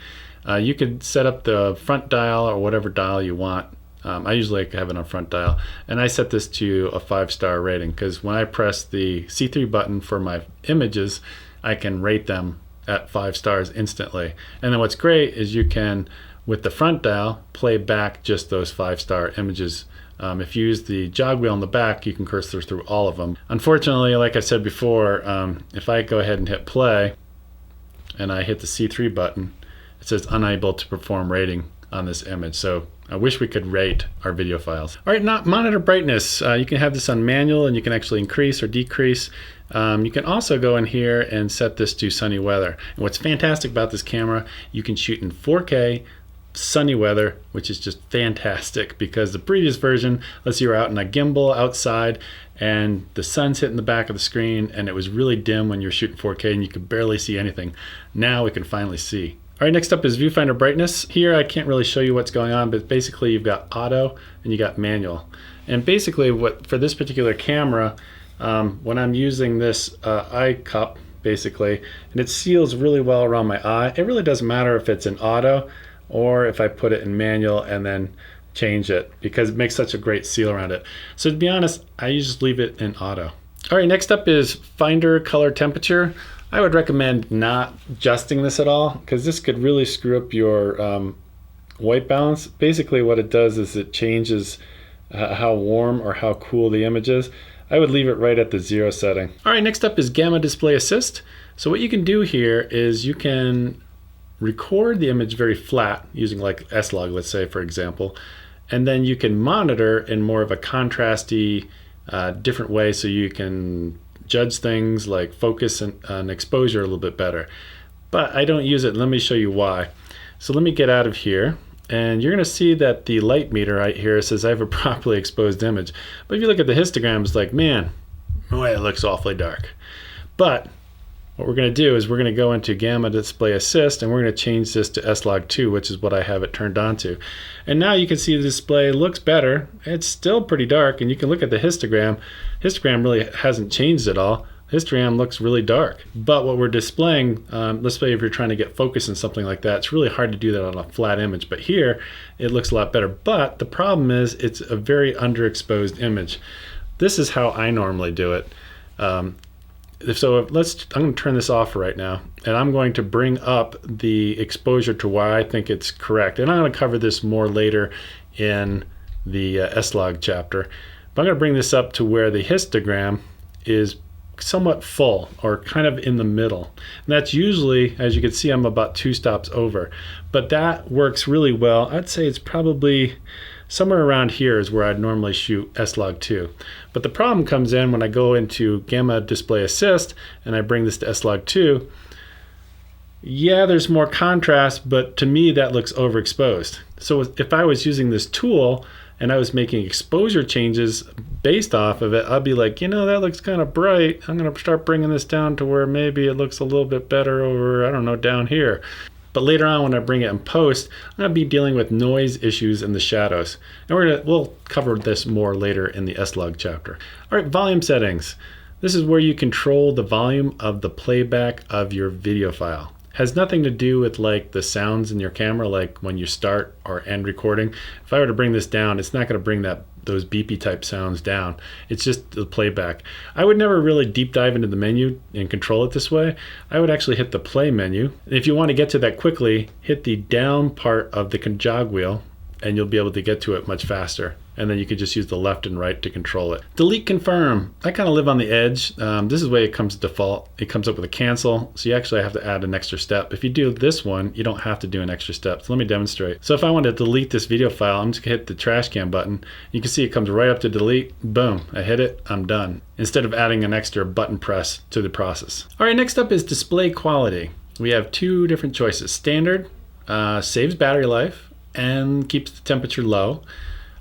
You could set up the front dial or whatever dial you want. I usually like to have it on front dial, and I set this to a 5-star rating because when I press the C3 button for my images, I can rate them at 5 stars instantly. And then what's great is you can, with the front dial, play back just those 5-star images. If you use the jog wheel in the back, you can cursor through all of them. Unfortunately, like I said before, if I go ahead and hit play and I hit the C3 button, it says unable to perform rating on this image. So I wish we could rate our video files. All right, now monitor brightness. You can have this on manual and you can actually increase or decrease. You can also go in here and set this to sunny weather. And what's fantastic about this camera, you can shoot in 4K sunny weather, which is just fantastic because the previous version, let's say you're out in a gimbal outside and the sun's hitting the back of the screen and it was really dim when you're shooting 4K and you could barely see anything. Now we can finally see. All right, next up is viewfinder brightness. Here I can't really show you what's going on, but basically you've got auto and you got manual. And basically what for this particular camera, when I'm using this eye cup basically, and it seals really well around my eye, it really doesn't matter if it's in auto or if I put it in manual and then change it because it makes such a great seal around it. So to be honest, I just leave it in auto. All right, next up is finder color temperature. I would recommend not adjusting this at all because this could really screw up your white balance. Basically what it does is it changes how warm or how cool the image is. I would leave it right at the 0 setting. All right, next up is gamma display assist. So what you can do here is you can record the image very flat using like S-Log, let's say, for example, and then you can monitor in more of a contrasty, different way so you can judge things like focus and exposure a little bit better. But I don't use it. Let me show you why. So let me get out of here. And you're going to see that the light meter right here says I have a properly exposed image. But if you look at the histogram, it's like, man, boy, it looks awfully dark. But what we're going to do is we're going to go into Gamma Display Assist and we're going to change this to S-Log 2, which is what I have it turned on to. And now you can see the display looks better. It's still pretty dark, and you can look at the histogram. Histogram really hasn't changed at all. Histogram looks really dark. But what we're displaying, let's say if you're trying to get focus on something like that, it's really hard to do that on a flat image. But here, it looks a lot better. But the problem is it's a very underexposed image. This is how I normally do it. So I'm going to turn this off right now, and I'm going to bring up the exposure to where I think it's correct. And I'm going to cover this more later in the S-Log chapter. But I'm going to bring this up to where the histogram is somewhat full or kind of in the middle. And that's usually, as you can see, I'm about 2 stops over. But that works really well. I'd say it's probably somewhere around here is where I'd normally shoot S-Log 2. But the problem comes in when I go into Gamma Display Assist and I bring this to S-Log 2. Yeah, there's more contrast, but to me that looks overexposed. So if I was using this tool and I was making exposure changes based off of it, I'd be like, you know, that looks kind of bright. I'm going to start bringing this down to where maybe it looks a little bit better over, I don't know, down here. But later on when I bring it in post, I'm going to be dealing with noise issues in the shadows. And we'll cover this more later in the S-Log chapter. All right, volume settings. This is where you control the volume of the playback of your video file. Has nothing to do with like the sounds in your camera, like when you start or end recording. If I were to bring this down, it's not going to bring those beepy type sounds down. It's just the playback. I would never really deep dive into the menu and control it this way. I would actually hit the play menu. And if you want to get to that quickly, hit the down part of the jog wheel and you'll be able to get to it much faster. And then you could just use the left and right to control it. Delete confirm. I kind of live on the edge. This is the way it comes default. It comes up with a cancel, so you actually have to add an extra step. If you do this one, you don't have to do an extra step. So let me demonstrate. So if I want to delete this video file, I'm just gonna hit the trash can button. You can see it comes right up to delete. Boom, I hit it, I'm done. Instead of adding an extra button press to the process. All right, next up is display quality. we have two different choices. Standard saves battery life and keeps the temperature low.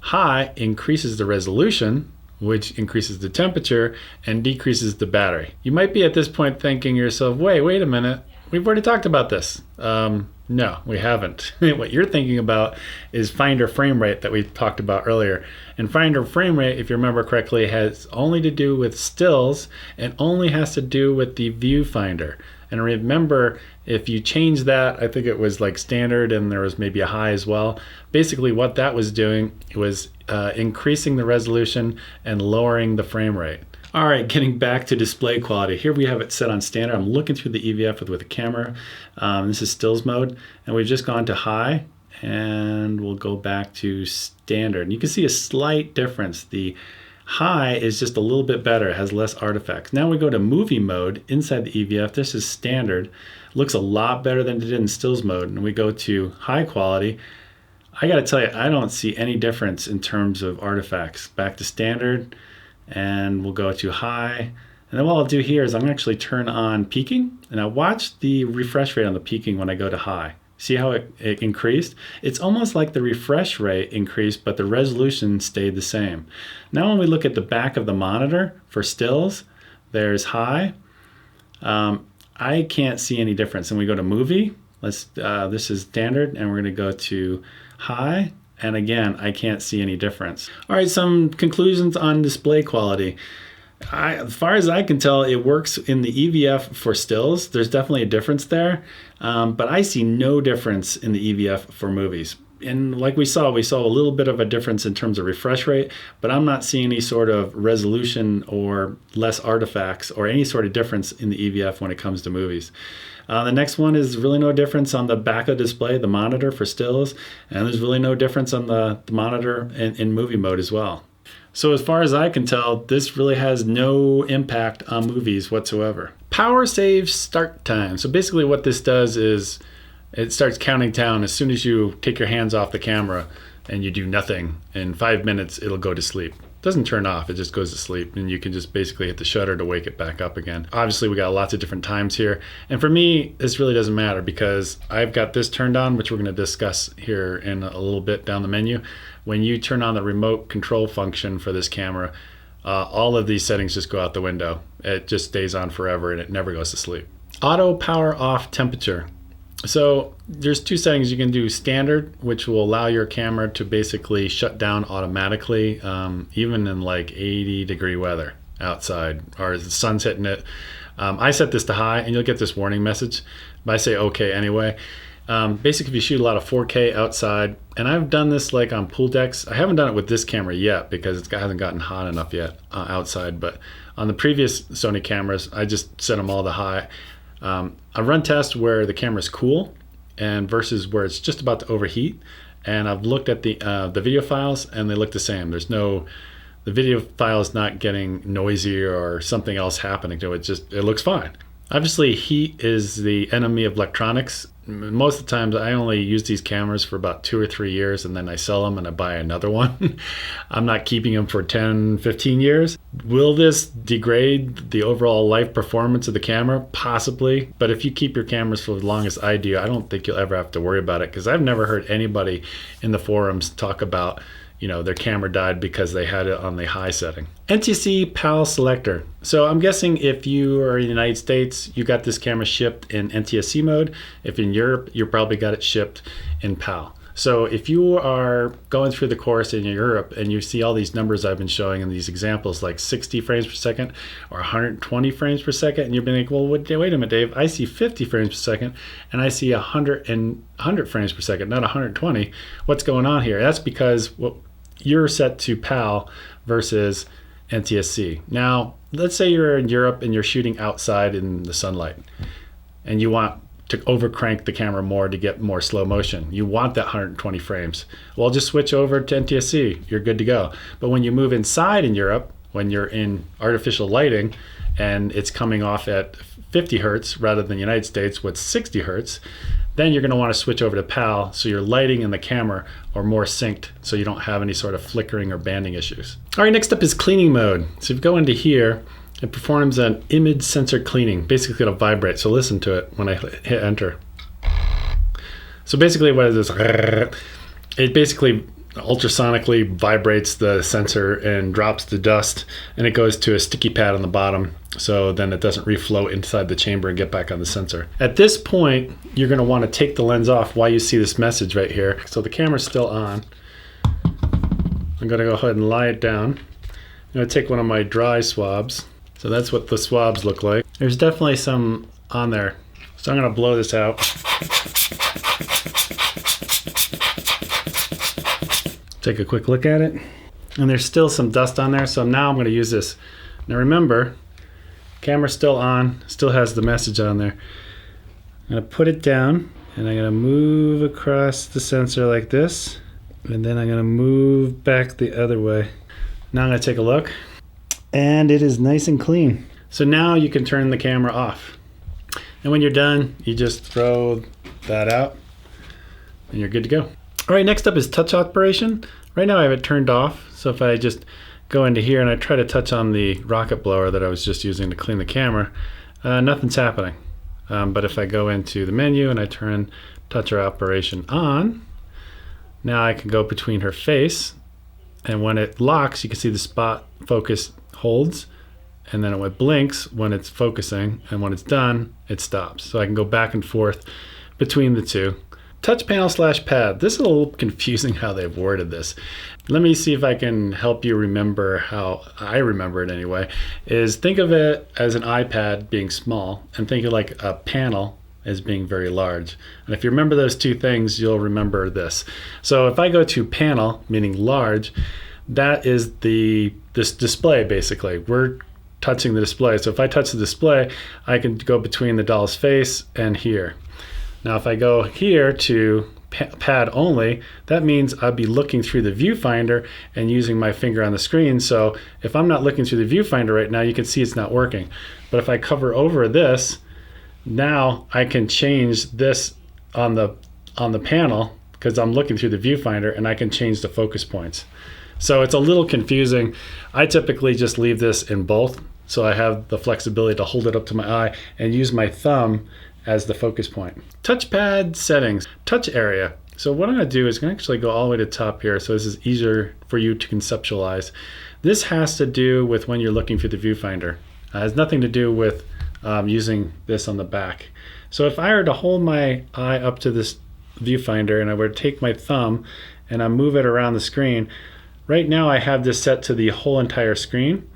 High increases the resolution, which increases the temperature and decreases the battery. You might be at this point thinking to yourself, wait a minute, we've already talked about this. No, we haven't. What you're thinking about is finder frame rate that we talked about earlier. And finder frame rate, if you remember correctly, has only to do with stills and only has to do with the viewfinder. And remember, if you change that, I think it was like standard and there was maybe a high as well. Basically what that was doing was increasing the resolution and lowering the frame rate. All right, getting back to display quality. Here we have it set on standard. I'm looking through the EVF with the camera. This is stills mode, and we've just gone to high, and we'll go back to standard. And you can see a slight difference. The high is just a little bit better. It has less artifacts. Now we go to movie mode inside the EVF. This is standard. Looks a lot better than it did in stills mode. And we go to high quality. I gotta tell you, I don't see any difference in terms of artifacts. Back to standard. And we'll go to high. And then what I'll do here is I'm gonna actually turn on peaking, and I watch the refresh rate on the peaking when I go to high. See how it increased? It's almost like the refresh rate increased, but the resolution stayed the same. Now when we look at the back of the monitor for stills, there's high. I can't see any difference. And we go to movie, this is standard, and we're gonna go to high. And again, I can't see any difference. All right, some conclusions on display quality. As far as I can tell, it works in the EVF for stills. There's definitely a difference there, but I see no difference in the EVF for movies. And like we saw a little bit of a difference in terms of refresh rate, but I'm not seeing any sort of resolution or less artifacts or any sort of difference in the EVF when it comes to movies. The next one is really no difference on the back of the display, the monitor for stills, and there's really no difference on the monitor in movie mode as well. So as far as I can tell, this really has no impact on movies whatsoever. Power saves start time. So basically what this does is it starts counting down as soon as you take your hands off the camera and you do nothing. In 5 minutes, it'll go to sleep. It doesn't turn off, it just goes to sleep, and you can just basically hit the shutter to wake it back up again. Obviously we got lots of different times here, and for me this really doesn't matter because I've got this turned on, which we're going to discuss here in a little bit down the menu. When you turn on the remote control function for this camera, all of these settings just go out the window. It just stays on forever and it never goes to sleep. Auto power off temperature. So there's two settings you can do. Standard, which will allow your camera to basically shut down automatically, even in like 80-degree weather outside or the sun's hitting it. I set this to high and you'll get this warning message, but I say okay anyway. Basically if you shoot a lot of 4K outside, and I've done this like on pool decks. I haven't done it with this camera yet because it hasn't gotten hot enough yet outside, but on the previous Sony cameras, I just set them all to high. I run tests where the camera's cool and versus where it's just about to overheat, and I've looked at the video files and they look the same. The video file is not getting noisy or something else happening to it. It looks fine. Obviously heat is the enemy of electronics. Most of the times I only use these cameras for about 2 or 3 years and then I sell them and I buy another one. I'm not keeping them for 10, 15 years. Will this degrade the overall life performance of the camera? Possibly. But if you keep your cameras for as long as I do, I don't think you'll ever have to worry about it, because I've never heard anybody in the forums talk about their camera died because they had it on the high setting. NTSC PAL Selector. So I'm guessing if you are in the United States, you got this camera shipped in NTSC mode. If in Europe, you probably got it shipped in PAL. So if you are going through the course in Europe and you see all these numbers I've been showing in these examples, like 60 frames per second or 120 frames per second, and you've been like, well, wait a minute, Dave, I see 50 frames per second and I see 100 frames per second, not 120. What's going on here? That's because you're set to PAL versus NTSC. Now, let's say you're in Europe and you're shooting outside in the sunlight and you want to overcrank the camera more to get more slow motion. You want that 120 frames. Well, just switch over to NTSC. You're good to go. But when you move inside in Europe, when you're in artificial lighting and it's coming off at 50 hertz rather than the United States with 60 hertz, then you're going to want to switch over to PAL so your lighting and the camera are more synced so you don't have any sort of flickering or banding issues. All right, next up is cleaning mode. So if you go into here, It performs an image sensor cleaning. Basically it'll vibrate, so listen to it when I hit enter. So basically what is this? It basically ultrasonically vibrates the sensor and drops the dust, and it goes to a sticky pad on the bottom, so then it doesn't reflow inside the chamber and get back on the sensor. At this point, you're going to want to take the lens off while you see this message right here. So the camera's still on. I'm going to go ahead and lie it down. I'm going to take one of my dry swabs. So that's what the swabs look like. There's definitely some on there. So I'm going to blow this out. Take a quick look at it. And there's still some dust on there, so now I'm going to use this. Now remember, camera's still on, still has the message on there. I'm going to put it down, and I'm going to move across the sensor like this, and then I'm going to move back the other way. Now I'm going to take a look, and it is nice and clean. So now you can turn the camera off. And when you're done, you just throw that out, and you're good to go. All right, next up is touch operation. Right now I have it turned off, so if I just go into here and I try to touch on the rocket blower that I was just using to clean the camera, nothing's happening. But if I go into the menu and I turn touch operation on, now I can go between her face, and when it locks, you can see the spot focus holds, and then it blinks when it's focusing, and when it's done, it stops. So I can go back and forth between the two. Touch panel / pad. This is a little confusing how they've worded this. Let me see if I can help you remember how I remember it anyway. Is think of it as an iPad being small, and think of like a panel as being very large. And if you remember those two things, you'll remember this. So if I go to panel, meaning large, that is this display basically. We're touching the display. So if I touch the display, I can go between the doll's face and here. Now if I go here to pad only, that means I'd be looking through the viewfinder and using my finger on the screen. So if I'm not looking through the viewfinder right now, you can see it's not working. But if I cover over this, now I can change this on the panel because I'm looking through the viewfinder, and I can change the focus points. So it's a little confusing. I typically just leave this in both, so I have the flexibility to hold it up to my eye and use my thumb as the focus point. Touchpad settings, touch area. So what I'm going to do is I'm going to actually go all the way to the top here, so this is easier for you to conceptualize. This has to do with when you're looking through the viewfinder. It has nothing to do with using this on the back. So if I were to hold my eye up to this viewfinder and I were to take my thumb and I move it around the screen, right now I have this set to the whole entire screen.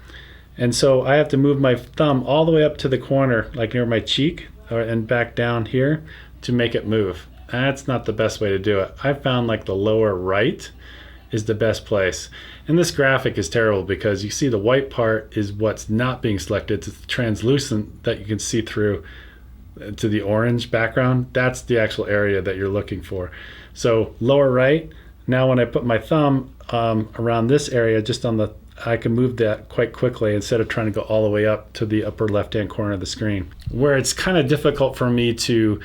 And so I have to move my thumb all the way up to the corner, like near my cheek, and back down here to make it move. That's not the best way to do it. I found like the lower right is the best place. And this graphic is terrible because you see the white part is what's not being selected. It's translucent that you can see through to the orange background. That's the actual area that you're looking for. So lower right, now when I put my thumb around this area, just on the, I can move that quite quickly instead of trying to go all the way up to the upper left-hand corner of the screen. Where it's kind of difficult for me to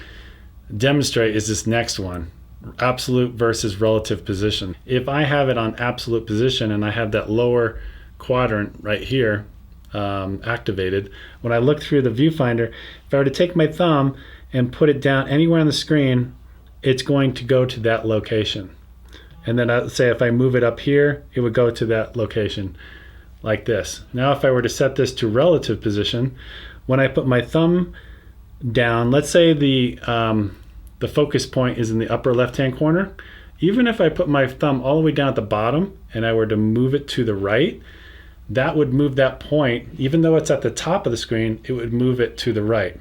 demonstrate is this next one, absolute versus relative position. If I have it on absolute position and I have that lower quadrant right here activated, when I look through the viewfinder, if I were to take my thumb and put it down anywhere on the screen, it's going to go to that location. And then I'd say if I move it up here, it would go to that location like this. Now if I were to set this to relative position, when I put my thumb down, let's say the focus point is in the upper left-hand corner, even if I put my thumb all the way down at the bottom and I were to move it to the right, that would move that point, even though it's at the top of the screen, it would move it to the right,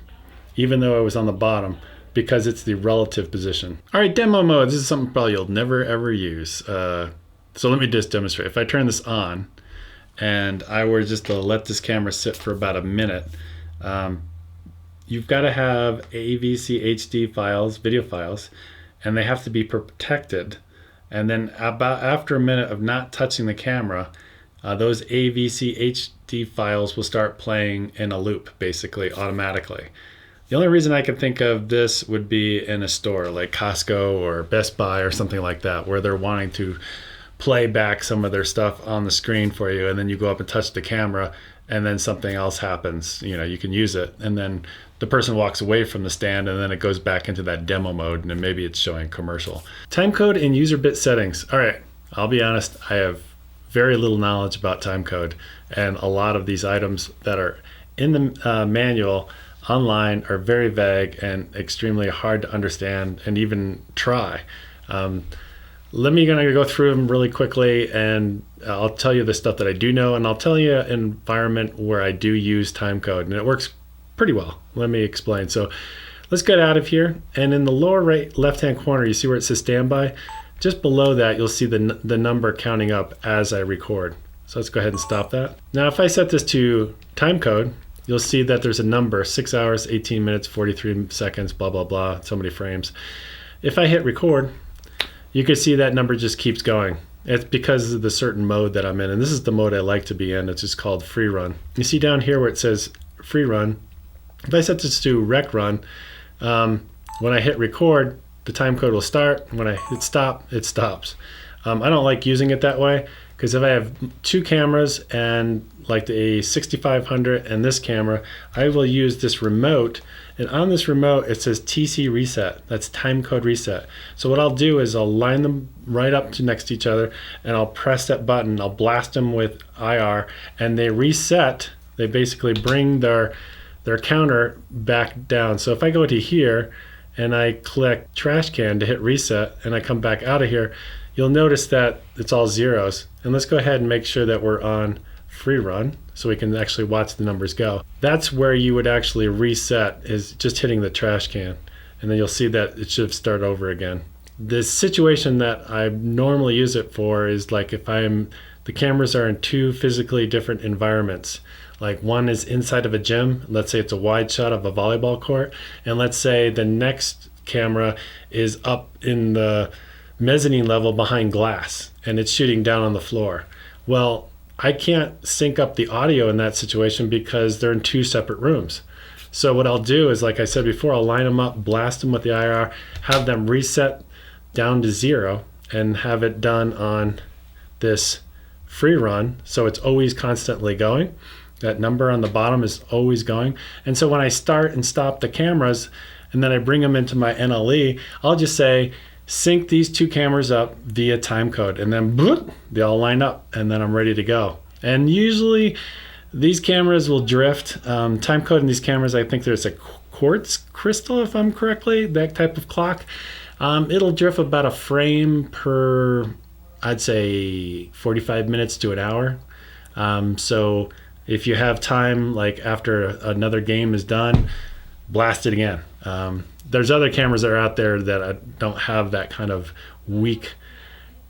even though it was on the bottom, because it's the relative position. All right, demo mode. This is something probably you'll never ever use. So let me just demonstrate. If I turn this on and I were just to let this camera sit for about a minute, you've got to have AVC HD files, video files, and they have to be protected. And then about after a minute of not touching the camera, those AVC HD files will start playing in a loop, basically automatically. The only reason I can think of this would be in a store like Costco or Best Buy or something like that, where they're wanting to play back some of their stuff on the screen for you, and then you go up and touch the camera and then something else happens, you know, you can use it, and then the person walks away from the stand, and then it goes back into that demo mode, and then maybe it's showing commercial. Timecode and user bit settings. All right, I'll be honest, I have very little knowledge about timecode, and a lot of these items that are in the manual online are very vague and extremely hard to understand and even try. Gonna go through them really quickly, and I'll tell you the stuff that I do know, and I'll tell you an environment where I do use timecode, and it works pretty well. Let me explain. So let's get out of here, and in the lower right left-hand corner, you see where it says standby. Just below that, you'll see the number counting up as I record. So let's go ahead and stop that. Now, if I set this to timecode, you'll see that there's a number, 6 hours, 18 minutes, 43 seconds, blah, blah, blah, so many frames. If I hit record, you can see that number just keeps going. It's because of the certain mode that I'm in, and this is the mode I like to be in. It's just called free run. You see down here where it says free run, if I set this to rec run, when I hit record, the time code will start. When I hit stop, it stops. I don't like using it that way, because if I have two cameras and like the 6500 and this camera, I will use this remote, and on this remote it says TC reset. That's time code reset. So what I'll do is I'll line them right up to next to each other, and I'll press that button. I'll blast them with IR, and they reset. They basically bring their counter back down. So if I go to here and I click trash can to hit reset, and I come back out of here, you'll notice that it's all zeros. And let's go ahead and make sure that we're on free run so we can actually watch the numbers go. That's where you would actually reset, is just hitting the trash can, and then you'll see that it should start over again. The situation that I normally use it for is like if the cameras are in two physically different environments. Like one is inside of a gym, let's say it's a wide shot of a volleyball court, and let's say the next camera is up in the mezzanine level behind glass and it's shooting down on the floor. Well, I can't sync up the audio in that situation because they're in two separate rooms. So what I'll do is, like I said before, I'll line them up, blast them with the IR, have them reset down to 0, and have it done on this free run, so it's always constantly going. That number on the bottom is always going. And so when I start and stop the cameras and then I bring them into my NLE, I'll just say, sync these two cameras up via timecode, and then bloop, they all line up, and then I'm ready to go. And usually these cameras will drift. Timecode in these cameras, I think there's a quartz crystal, if I'm correctly, that type of clock. It'll drift about a frame per, I'd say 45 minutes to an hour. So if you have time, like after another game is done, blast it again. There's other cameras that are out there that don't have that kind of weak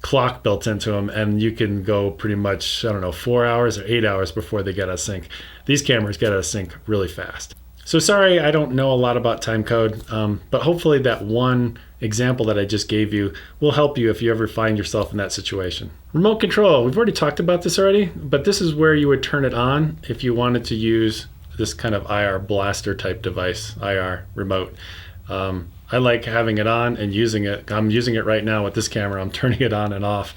clock built into them, and you can go pretty much, 4 hours or 8 hours before they get out of sync. These cameras get out of sync really fast. So sorry, I don't know a lot about timecode, but hopefully that one example that I just gave you will help you if you ever find yourself in that situation. Remote control, we've already talked about this already, but this is where you would turn it on if you wanted to use this kind of IR blaster type device, IR remote. I like having it on and using it. I'm using it right now with this camera. I'm turning it on and off,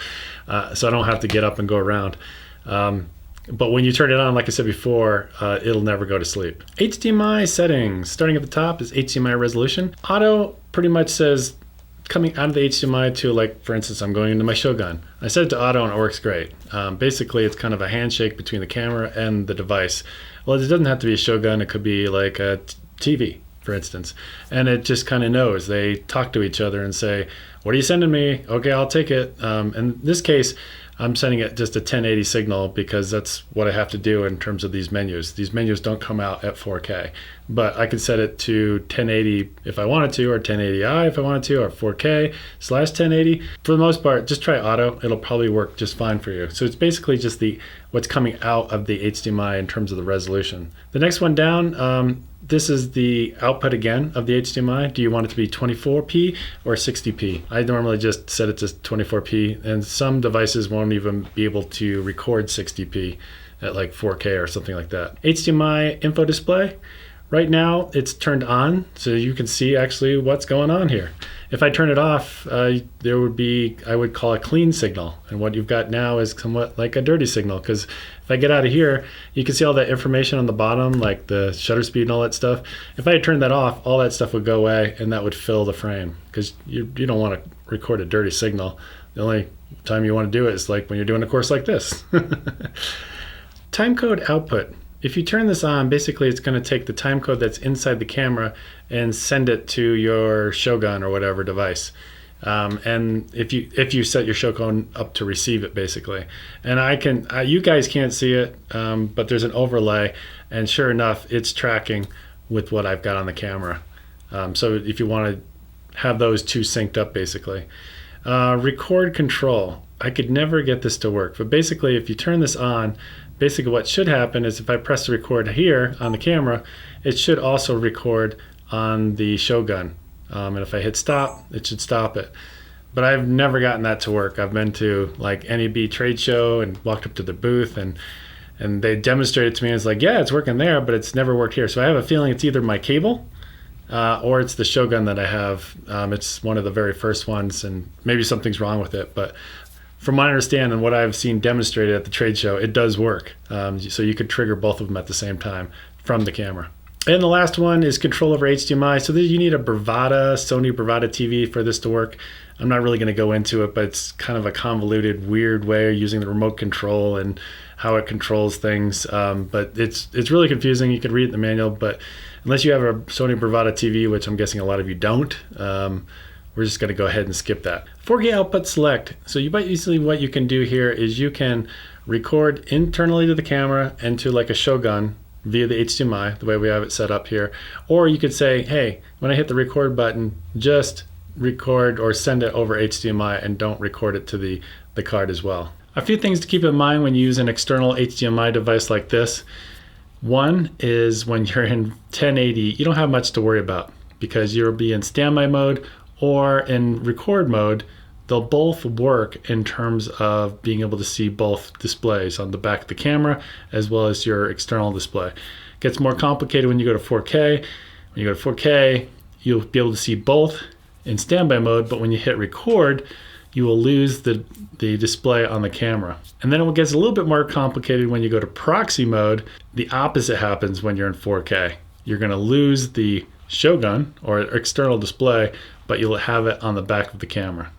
so I don't have to get up and go around. But when you turn it on, like I said before, it'll never go to sleep. HDMI settings, starting at the top is HDMI resolution. Auto pretty much says coming out of the HDMI to, like, for instance, I'm going into my Shogun. I set it to auto and it works great. Basically, it's kind of a handshake between the camera and the device. Well, it doesn't have to be a Shogun. It could be like a TV, for instance. And it just kind of knows. They talk to each other and say, what are you sending me? Okay, I'll take it. In this case, I'm sending it just a 1080 signal because that's what I have to do in terms of these menus. These menus don't come out at 4K, but I could set it to 1080 if I wanted to, or 1080i if I wanted to, or 4K/1080. For the most part, just try auto. It'll probably work just fine for you. So it's basically just what's coming out of the HDMI in terms of the resolution. The next one down, this is the output again of the HDMI. Do you want it to be 24p or 60p? I normally just set it to 24p, and some devices won't even be able to record 60p at like 4K or something like that. HDMI info display, Right now it's turned on, so you can see actually what's going on here. If I turn it off, there would be, I would call a clean signal. And what you've got now is somewhat like a dirty signal, because if I get out of here, you can see all that information on the bottom, like the shutter speed and all that stuff. If I had turned that off, all that stuff would go away and that would fill the frame, because you don't want to record a dirty signal. The only time you want to do it is like when you're doing a course like this. Timecode output. If you turn this on, basically it's going to take the timecode that's inside the camera and send it to your Shogun or whatever device. And if you set your Shogun up to receive it, basically. And you guys can't see it, but there's an overlay, and sure enough, it's tracking with what I've got on the camera. So if you want to have those two synced up, basically. Record control. I could never get this to work, but basically if you turn this on, basically what should happen is if I press the record here on the camera, it should also record on the Shogun. And if I hit stop, it should stop it. But I've never gotten that to work. I've been to like NAB trade show and walked up to the booth and they demonstrated to me, and it's like, yeah, it's working there, but it's never worked here. So I have a feeling it's either my cable or it's the Shogun that I have. It's one of the very first ones, and maybe something's wrong with it. But from my understanding, what I've seen demonstrated at the trade show, it does work. So you could trigger both of them at the same time from the camera. And the last one is control over HDMI. So you need a Sony Bravada TV for this to work. I'm not really going to go into it, but it's kind of a convoluted, weird way of using the remote control and how it controls things. But it's really confusing. You could read it in the manual, but unless you have a Sony Bravada TV, which I'm guessing a lot of you don't, we're just going to go ahead and skip that. 4K output select. So basically what you can do here is you can record internally to the camera and to like a Shogun via the HDMI, the way we have it set up here. Or you could say, hey, when I hit the record button, just record or send it over HDMI and don't record it to the card as well. A few things to keep in mind when you use an external HDMI device like this. One is when you're in 1080, you don't have much to worry about because you'll be in standby mode or in record mode. They'll both work in terms of being able to see both displays on the back of the camera as well as your external display. It gets more complicated when you go to 4K. When you go to 4K, you'll be able to see both in standby mode, but when you hit record, you will lose the display on the camera. And then it gets a little bit more complicated when you go to proxy mode. The opposite happens when you're in 4K. You're going to lose the Shogun or external display, but you'll have it on the back of the camera.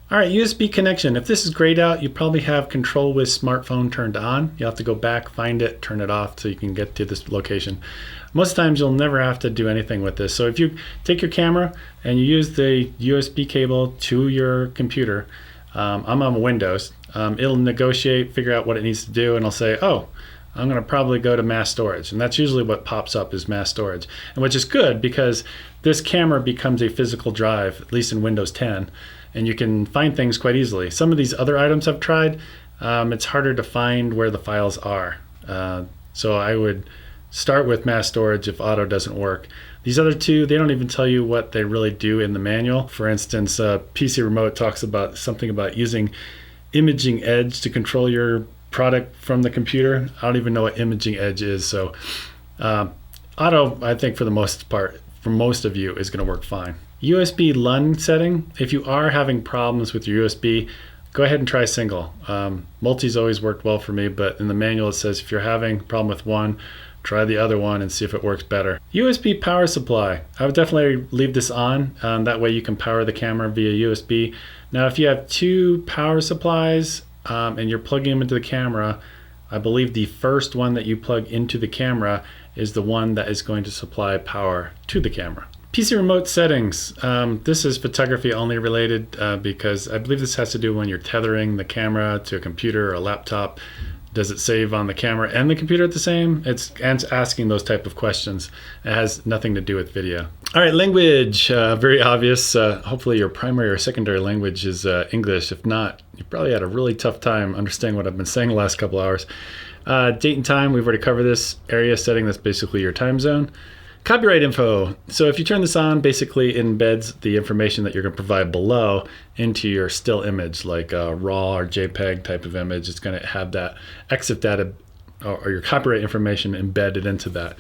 All right, USB connection. If this is grayed out, you probably have control with smartphone turned on. You'll have to go back, find it, turn it off so you can get to this location. Most times you'll never have to do anything with this. So if you take your camera and you use the USB cable to your computer, I'm on Windows, it'll negotiate, figure out what it needs to do, and it'll say, oh, I'm going to probably go to mass storage. And that's usually what pops up is mass storage, and which is good because this camera becomes a physical drive, at least in Windows 10, and you can find things quite easily. Some of these other items I've tried, it's harder to find where the files are. So I would start with mass storage if auto doesn't work. These other two, they don't even tell you what they really do in the manual. For instance, PC Remote talks about something about using imaging edge to control your product from the computer. I don't even know what imaging edge is. So auto, I think for the most part, for most of you, is going to work fine. USB LUN setting. If you are having problems with your USB, go ahead and try single. Multi's always worked well for me, but in the manual it says if you're having a problem with one, try the other one and see if it works better. USB power supply. I would definitely leave this on. That way you can power the camera via USB. Now if you have two power supplies and you're plugging them into the camera, I believe the first one that you plug into the camera is the one that is going to supply power to the camera. PC remote settings. This is photography only related because I believe this has to do when you're tethering the camera to a computer or a laptop. Does it save on the camera and the computer at the same? It's asking those type of questions. It has nothing to do with video. All right, language, very obvious. Hopefully your primary or secondary language is English. If not, you probably had a really tough time understanding what I've been saying the last couple hours. Date and time, we've already covered this. Area setting, that's basically your time zone. Copyright info. So if you turn this on, basically it embeds the information that you're going to provide below into your still image, like a RAW or JPEG type of image. It's going to have that EXIF data or your copyright information embedded into that.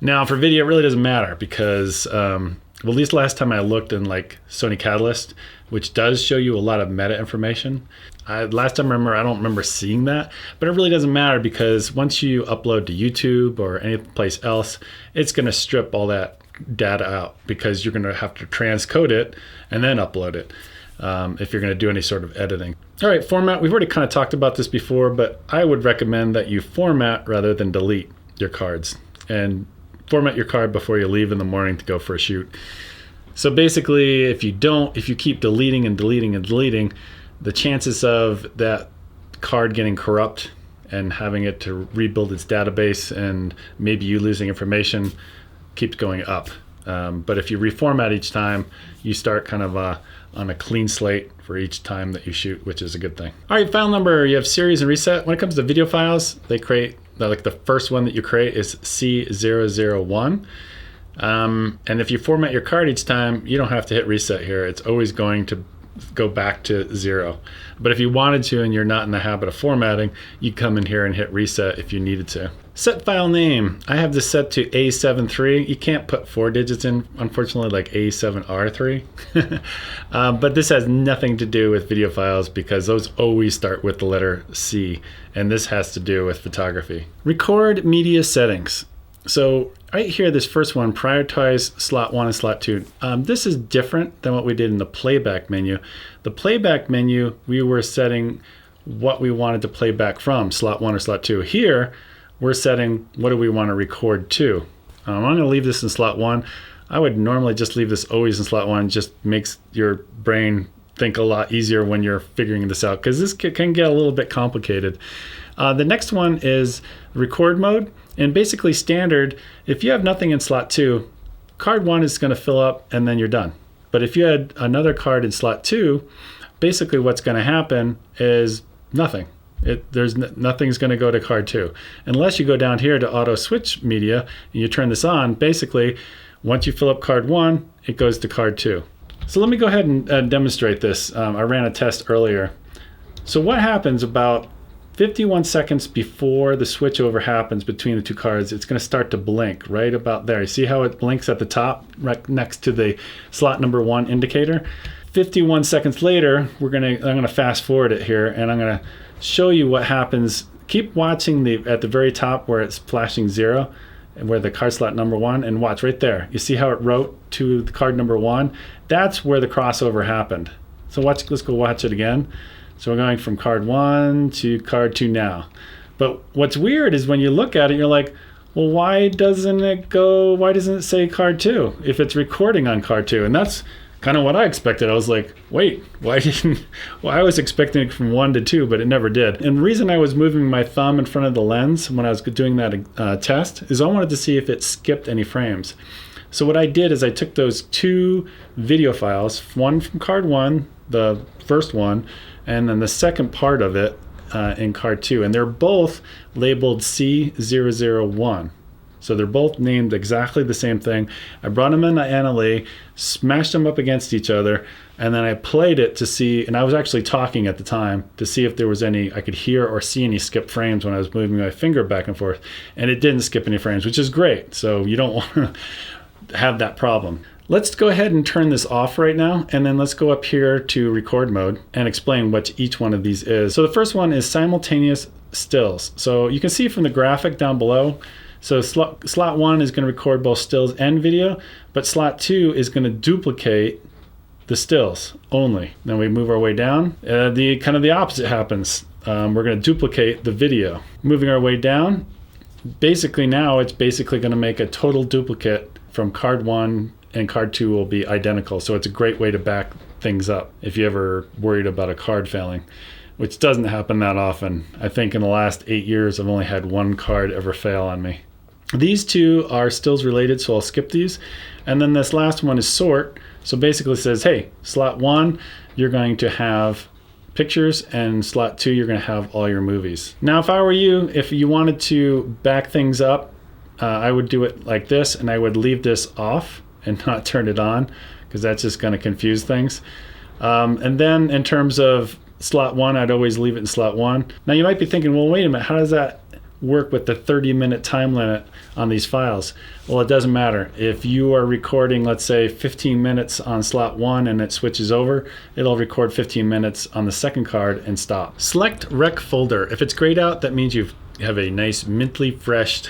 Now for video, it really doesn't matter because, well, at least last time I looked in like Sony Catalyst, which does show you a lot of meta information. Last time I don't remember seeing that, but it really doesn't matter because once you upload to YouTube or any place else, it's going to strip all that data out because you're going to have to transcode it and then upload it if you're going to do any sort of editing. All right, format. We've already kind of talked about this before, but I would recommend that you format rather than delete your cards, and format your card before you leave in the morning to go for a shoot. So basically, if you keep deleting and deleting and deleting, the chances of that card getting corrupt and having it to rebuild its database and maybe you losing information keeps going up. But if you reformat each time, you start kind of on a clean slate for each time that you shoot, which is a good thing. All right, file number, you have series and reset. When it comes to video files, they create, like the first one that you create is C001. And if you format your card each time, you don't have to hit reset here. It's always going to go back to 0. But if you wanted to and you're not in the habit of formatting, you come in here and hit reset if you needed to. Set file name. I have this set to a7Riii. You can't put 4 digits in, unfortunately, like a7R3. But this has nothing to do with video files because those always start with the letter C, and this has to do with photography. Record media settings. So right here, this first one, prioritize slot 1 and slot 2. This is different than what we did in the playback menu. The playback menu, we were setting what we wanted to play back from, slot 1 or slot 2. Here, we're setting what do we want to record to. I'm going to leave this in slot 1. I would normally just leave this always in slot 1. Just makes your brain think a lot easier when you're figuring this out because this can get a little bit complicated. The next one is record mode. And basically standard, if you have nothing in slot 2, card 1 is going to fill up and then you're done. But if you had another card in slot 2, basically what's going to happen is nothing. Nothing's going to go to card 2. Unless you go down here to auto switch media and you turn this on, basically once you fill up card 1, it goes to card 2. So let me go ahead and demonstrate this. I ran a test earlier. So what happens about 51 seconds before the switchover happens between the two cards, it's going to start to blink right about there. You see how it blinks at the top right next to the slot number 1 indicator? 51 seconds later, I'm going to fast forward it here and I'm going to show you what happens. Keep watching at the very top where it's flashing 0 and where the card slot number 1, and watch right there. You see how it wrote to the card number 1? That's where the crossover happened. So let's go watch it again. So we're going from card 1 to card 2 now. But what's weird is when you look at it, you're like, well, why doesn't it say card 2 if it's recording on card 2? And that's kind of what I expected. I was like, wait, well, I was expecting it from 1 to 2, but it never did. And the reason I was moving my thumb in front of the lens when I was doing that test is I wanted to see if it skipped any frames. So what I did is I took those 2 video files, one from card 1, the first one, and then the second part of it in card 2, and they're both labeled C001. So they're both named exactly the same thing. I brought them in the NLE, smashed them up against each other, and then I played it to see, and I was actually talking at the time to see if there was I could hear or see any skip frames when I was moving my finger back and forth, and it didn't skip any frames, which is great. So you don't want to have that problem. Let's go ahead and turn this off right now, and then let's go up here to record mode and explain what each one of these is. So the first one is simultaneous stills. So you can see from the graphic down below, so slot 1 is going to record both stills and video, but slot 2 is going to duplicate the stills only. Then we move our way down, the opposite happens. We're going to duplicate the video. Moving our way down, basically now it's basically going to make a total duplicate from card 1, and card 2 will be identical. So it's a great way to back things up if you're ever worried about a card failing, which doesn't happen that often. I think in the last 8 years, I've only had 1 card ever fail on me. These 2 are stills related, so I'll skip these. And then this last one is sort. So basically it says, hey, slot 1, you're going to have pictures, and slot 2, you're going to have all your movies. Now, if I were you, if you wanted to back things up, I would do it like this, and I would leave this off and not turn it on, because that's just going to confuse things. And then in terms of slot 1, I'd always leave it in slot 1. Now you might be thinking, well, wait a minute, how does that work with the 30-minute time limit on these files? Well, it doesn't matter. If you are recording, let's say 15 minutes on slot 1 and it switches over, it'll record 15 minutes on the second card and stop. Select Rec folder. If it's grayed out, that means you have a nice mintly fresh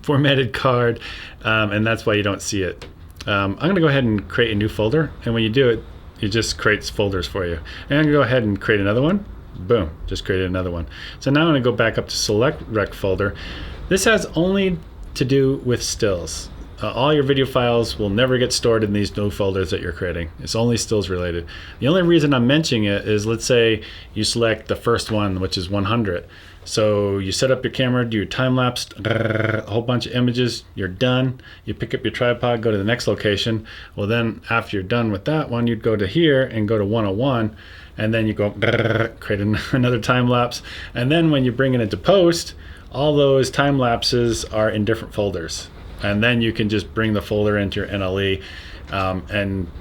formatted card, and that's why you don't see it. I'm gonna go ahead and create a new folder, and when you do it, it just creates folders for you. And I'm gonna go ahead and create another one. Boom, just created another one. So now I'm gonna go back up to select Rec folder. This has only to do with stills. All your video files will never get stored in these new folders that you're creating. It's only stills related. The only reason I'm mentioning it is, let's say you select the first one, which is 100. So you set up your camera, do your time-lapse, a whole bunch of images, you're done. You pick up your tripod, go to the next location. Well, then after you're done with that one, you'd go to here and go to 101, and then you go create another time-lapse. And then when you bring it into post, all those time lapses are in different folders. And then you can just bring the folder into your NLE, and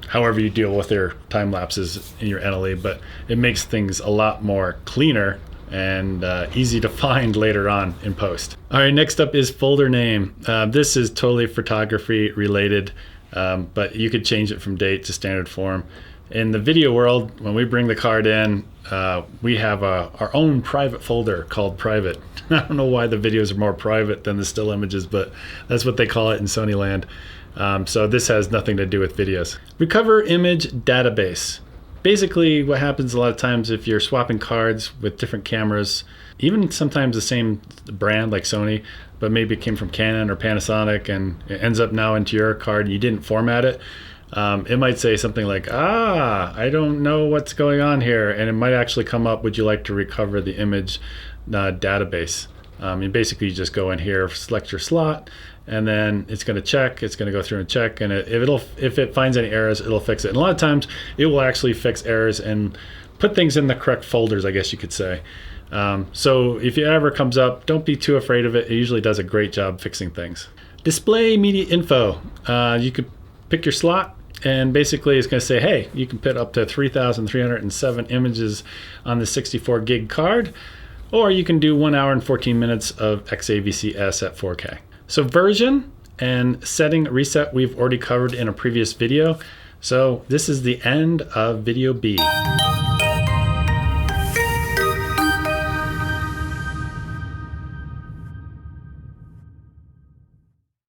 however you deal with your time lapses in your NLE, but it makes things a lot more cleaner and easy to find later on in post. All right, next up is folder name. This is totally photography related, but you could change it from date to standard form. In the video world, when we bring the card in, we have our own private folder called private. I don't know why the videos are more private than the still images, but that's what they call it in Sony land. So this has nothing to do with videos. Recover image database. Basically what happens a lot of times if you're swapping cards with different cameras, even sometimes the same brand like Sony, but maybe it came from Canon or Panasonic and it ends up now into your card and you didn't format it, it might say something like, I don't know what's going on here, and it might actually come up, would you like to recover the image database? You basically just go in here, select your slot, and then it's going to check, it's going to go through and check, and if it finds any errors, it'll fix it. And a lot of times it will actually fix errors and put things in the correct folders, I guess you could say. So if it ever comes up, don't be too afraid of it. It usually does a great job fixing things. Display media info. You could pick your slot, and basically it's going to say, hey, you can put up to 3,307 images on the 64 gig card, or you can do 1 hour and 14 minutes of Xavc-S at 4K. So version and setting reset we've already covered in a previous video. So this is the end of video B.